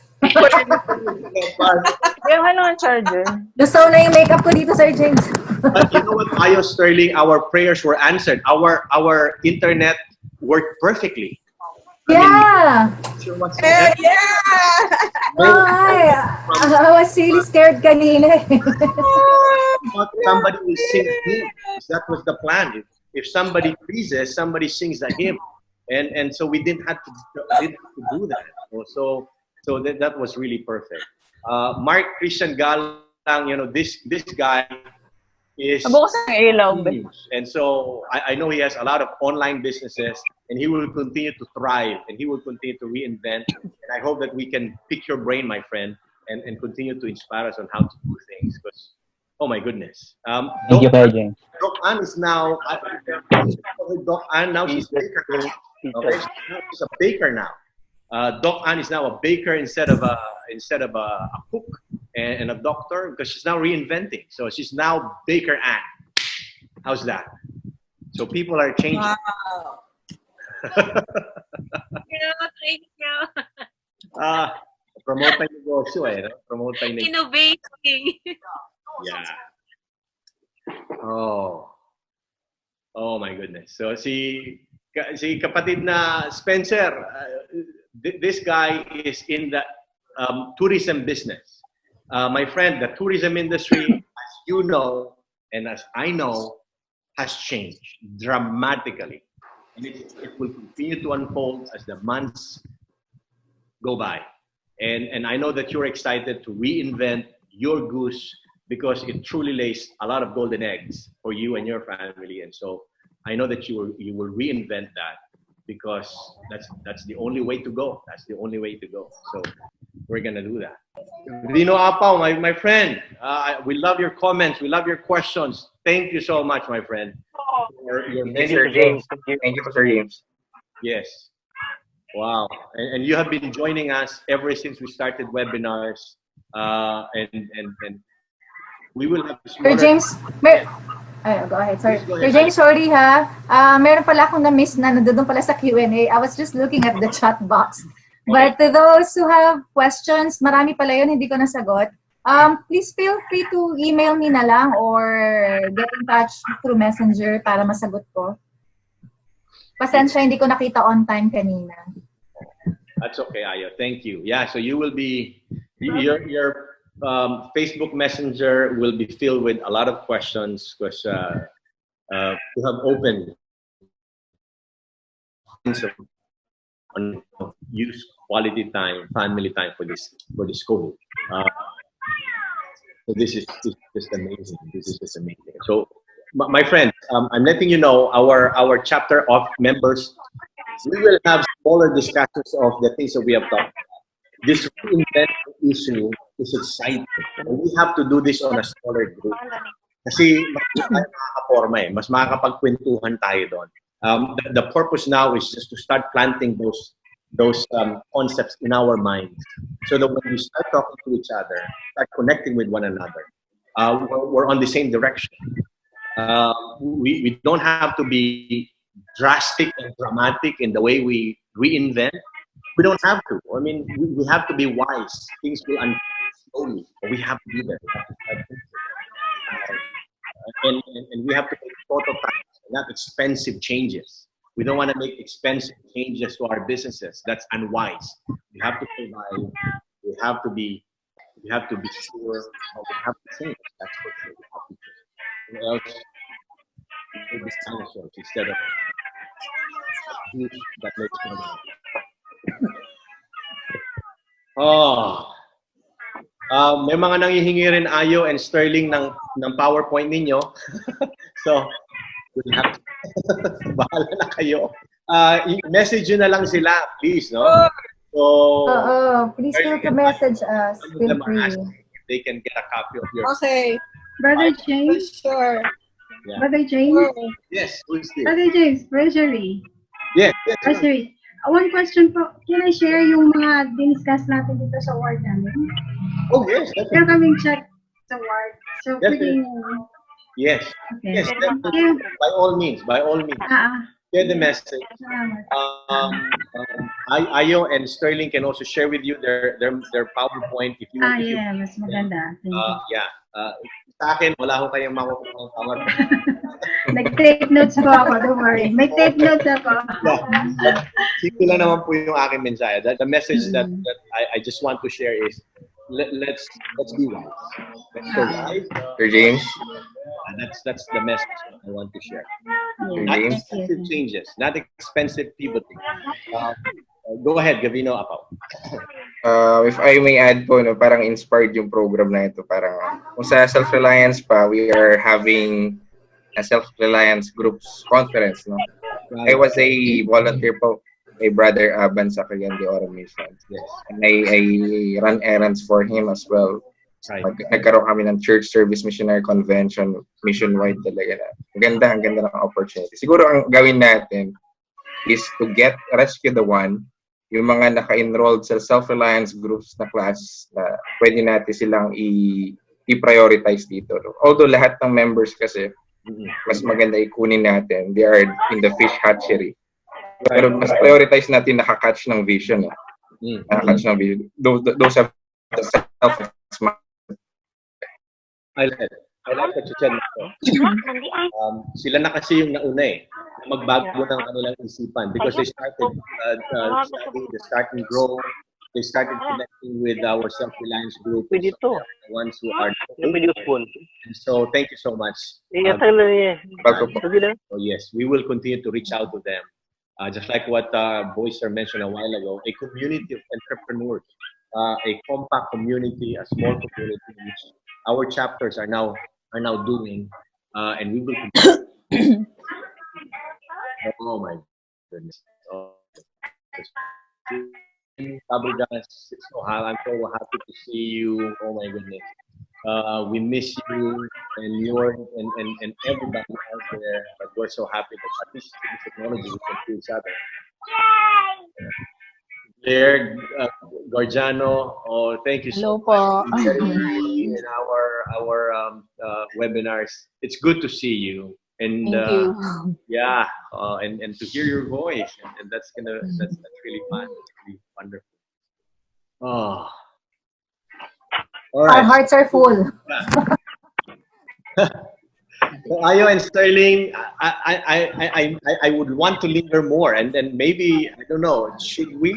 Yung ano ang charger? Gusto na yung makeup ko dito, Sir James. But you know what, Ayo Sterling, our prayers were answered. Our internet worked perfectly. Yeah. I was really scared kanina. Somebody will sing a hymn. That was the plan. If somebody freezes, somebody sings a hymn, and so we didn't have to do that. So that was really perfect. Mark Christian Galang, you know, this guy is genius. And so I know he has a lot of online businesses, and he will continue to thrive, and he will continue to reinvent. And I hope that we can pick your brain, my friend, and continue to inspire us on how to do things. Because, oh my goodness. Thank you, James. Doc Ann is now, Doc Ann, now she's a baker. Okay? She's a baker now. Doc Ann is now a baker instead of a cook and a doctor, because she's now reinventing. So she's now Baker Ann. How's that? So people are changing. Wow. Thank you. Promote tayo negosyo eh. No? Promote tayo negosyo. Innovating. Yeah. Oh my goodness. So si kapatid na Spencer, this guy is in the tourism business. My friend, the tourism industry, as you know, and as I know, has changed dramatically. And it will continue to unfold as the months go by. And I know that you're excited to reinvent your Goose, because it truly lays a lot of golden eggs for you and your family. And so I know that you will reinvent that, because that's the only way to go. That's the only way to go. So we're gonna do that. Rino Apaw, my friend, we love your comments. We love your questions. Thank you so much, my friend. Thank you, Sir James. Thank you, Sir James. Yes. Wow. And you have been joining us ever since we started webinars. And we will have Sir James, go ahead. Sorry. Sir James, sorry ha. Meron pala akong na-miss na nandoon pala sa Q&A. I was just looking at the chat box. But to those who have questions, marami pala yun, hindi ko nasagot. Please feel free to email me na lang or get in touch through Messenger para masagot ko. Pasensya, hindi ko nakita on time kanina. That's okay, Ayo. Thank you. Yeah, so you will be, your Facebook Messenger will be filled with a lot of questions because we have opened on use quality time, family time for this COVID. So this is just amazing. This is just amazing. So, my friends, I'm letting you know our chapter of members. We will have smaller discussions of the things that we have talked about. This reinvent issue is exciting. And we have to do this on a smaller group. Kasi mas makakaporma eh. Mas makakapagkwentuhan tayo doon. The purpose now is just to start planting those concepts in our minds, so that when we start talking to each other, start connecting with one another, we're on the same direction. We don't have to be drastic and dramatic in the way we reinvent. We don't have to. I mean, we have to be wise. Things will unfold slowly, but we have to be there. We have to start thinking. And we have to make prototypes, not expensive changes. We don't want to make expensive changes to our businesses. That's unwise. We have to provide. We have to be sure. We have to change. That's for sure. We have to change. Or else we'll be dinosaurs instead of fish that makes money. May mga nanghihingi rin Ayo and Sterling ng PowerPoint ninyo. So, we have to, bahala na kayo. Message nyo na lang sila, please, no? So, please feel to message us. Feel free. If they can get a copy of your. Okay. Brother James? Sure. Yeah. Brother James? Yes, who is this? Brother James, Treasury. Yes. Treasury. One question po. Can I share yung mga diniscuss natin dito sa ward namin? Oh, yes. Meron kaming chat sa ward. So, Definitely. pwedeng... Yes. Okay. Yes, definitely. By all means. Share the message. Ayo and Sterling can also share with you their PowerPoint if you. Yeah, mas maganda. Thank you. Yeah. Sa akin, wala ko kayong makukuha ng PowerPoint. Nag-take notes po ako, don't worry. May take notes ako. Simple lang naman po yung aking mensahe. The message that I just want to share is let's be wise. Let's go wise. Sir James. That's the message I want to share. Sir Not James. expensive changes, not expensive pivoting. Go ahead, Gavino Apaw. If I may add po, no, parang inspired yung program na ito. Parang kung sa self-reliance pa, we are having a self-reliance groups conference. No? I was a volunteer po kay Brother Aban sa Cagayan de Oro Mission. Yes. And I run errands for him as well. Right. Nagkaroon kami ng Church Service Missionary Convention, mission-wide talaga na. Ang ganda ng opportunity. Siguro ang gawin natin is to rescue the one, yung mga naka-enrolled sa self-reliance groups na class na pwede natin silang i-prioritize dito. Although lahat ng members kasi, mas maganda ikunin natin. They are in the fish hatchery. Pero mas prioritize natin nakakatch ng vision. Nakakatch ng vision. Those are the self-reliance. I like what you said. Sila na kasi yung nauna eh. Magbago ng kanilang isipan because they started studying, they started grow, they started connecting with our self-reliance group. The ones who are and so thank you so much. So yes, we will continue to reach out to them. Just like what Boyster mentioned a while ago, a community of entrepreneurs, a compact community, a small community, which our chapters are now doing, and we will continue. Oh my goodness! I'm so happy to see you. Oh my goodness! We miss you and everybody out there. But we're so happy that at least with technology we can see each other. There, Gorgiano, thank you so much in our webinars. It's good to see you, and Thank you. yeah, and to hear your voice, and that's really fun. It's really wonderful. Oh, all right. Our hearts are full. So Ayo and Sterling, I would want to linger more, and then maybe I don't know. Should we?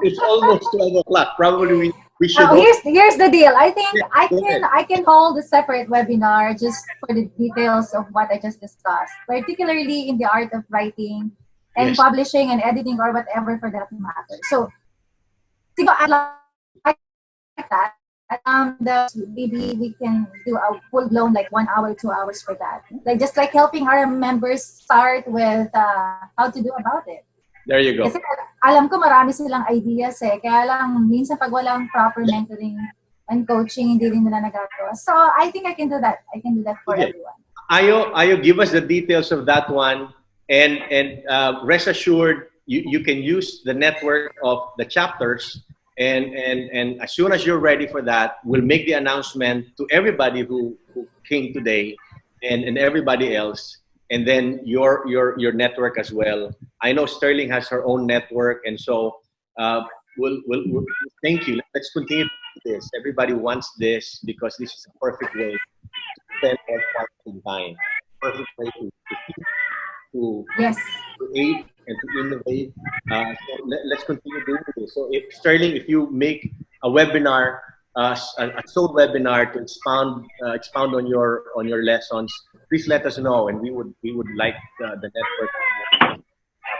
It's almost 12 o'clock. Probably we should. Now, here's the deal. I think Go ahead. I can hold a separate webinar just for the details of what I just discussed, particularly in the art of writing and Yes. publishing and editing or whatever for that matter. So, siguro I'd like that. Maybe we can do a full blown like 1 hour, 2 hours for that. Like just like helping our members start with how to do about it. There you go. Kasi alam ko marami silang ideas eh. Kaya lang minsan pag walang proper mentoring and coaching, hindi rin nila nagagawa. So I think I can do that. I can do that for Okay. everyone. Ayo, give us the details of that one, and rest assured, you can use the network of the chapters, and as soon as you're ready for that, we'll make the announcement to everybody who came today, and everybody else, and then your network as well. I know Sterling has her own network, and so we'll thank you. Let's continue to do this. Everybody wants this because this is a perfect way spend our quality time. Perfect way to yes. create and to innovate. So let's continue doing this. So if Sterling, if you make a webinar, a sole webinar to expound on your lessons, please let us know, and we would like the network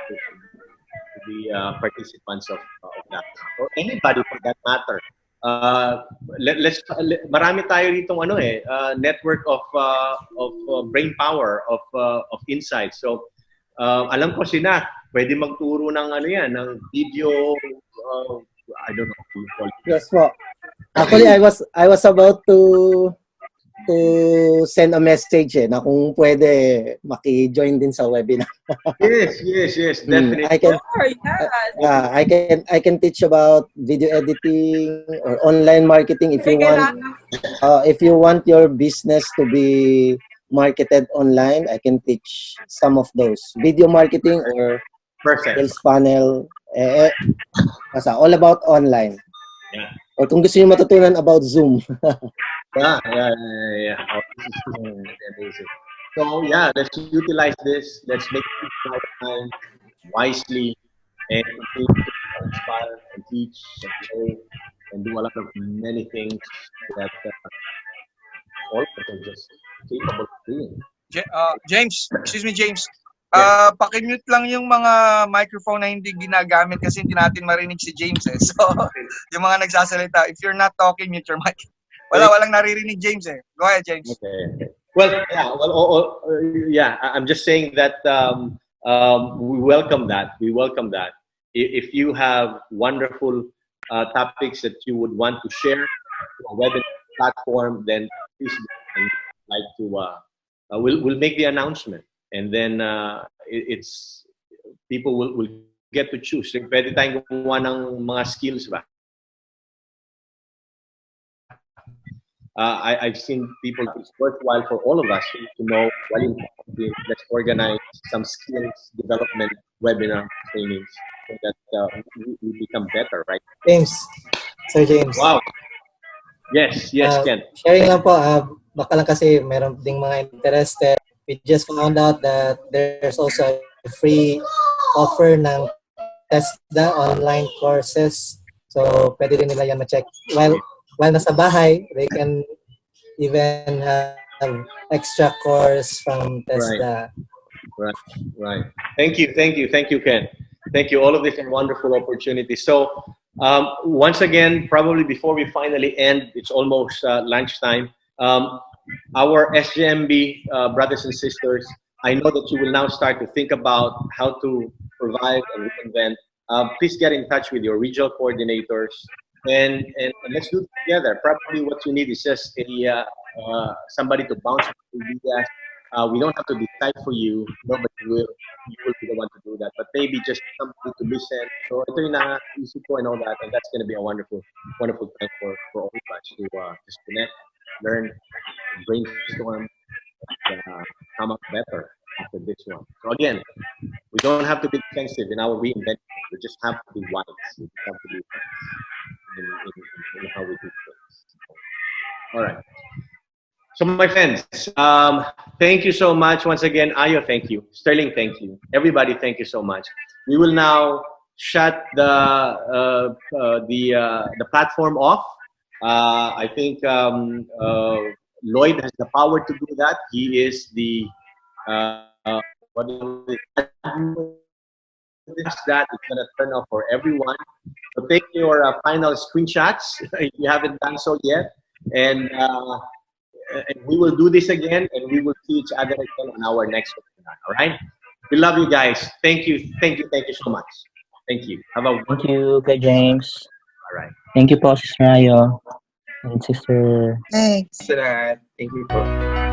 to be participants of that, or anybody for that matter. Marami tayo ditong network of brain power, of insight. So alam ko sina pwede magturo ng ng video, I don't know. Yes po. Actually, I was about to send a message na kung pwede maki-join din sa webinar. Yes, definitely. I can teach about video editing or online marketing if you want. If you want your business to be marketed online, I can teach some of those. Video marketing or sales funnel. All about online. Yeah. Or kung gusto niyo matutunan about Zoom. Yeah. Oh, this is amazing. So yeah, let's utilize this. Let's make it time wisely and continue to inspire and teach and grow and do a lot of many things that all of us are just capable of doing. James, excuse me, James. Pakimute lang yung mga microphone na hindi ginagamit kasi hindi natin marinig si James eh. So, yung mga nagsasalita, if you're not talking, mute your mic. Walang naririnig James eh. Go ahead, James. Okay. Well, yeah. I'm just saying that we welcome that. We welcome that. If you have wonderful topics that you would want to share to a webinar platform, then please like to we'll make the announcement, and then it's people will get to choose. Pwede tayong gumawa ng mga skills ba? I've seen people, it's worthwhile for all of us to know let's organize some skills development webinar trainings so that we become better, right? James. Sir James. Wow. Yes, Ken. Sharing lang po, baka lang kasi meron ding mga interested. We just found out that there's also a free offer ng TESDA online courses. So, pwede din nila yan ma-check. While nasa bahay, they can even have extra course from TESDA. Right. Thank you, Ken. Thank you. All of this are wonderful opportunities. So, once again, probably before we finally end, it's almost lunchtime. Our SGMB brothers and sisters, I know that you will now start to think about how to provide and reinvent. Please get in touch with your regional coordinators and let's do it together. Probably what you need is just somebody to bounce ideas. We don't have to decide for you. Nobody will. You will be the one to do that. But maybe just somebody to listen. So ito yung naisip ko and all that, and that's going to be a wonderful time for all of us to just connect, learn, brainstorm, and come up better after this one. So again, we don't have to be expensive in our reinvention. We just have to be wise. We just have to be wise in how we do things. All right. So my friends, thank you so much once again. Ayo, thank you. Sterling, thank you. Everybody, thank you so much. We will now shut the platform off. I think Lloyd has the power to do that. He is the what do you that it's going to turn off for everyone. So take your final screenshots if you haven't done so yet, and we will do this again, and we will see each other again on our next webinar. All right? We love you guys. Thank you so much. Thank you. Have a Thank you, Kuya James. all right. Thank you po, Sister Rayo and Sister Thanks. Salamat. Thank you po.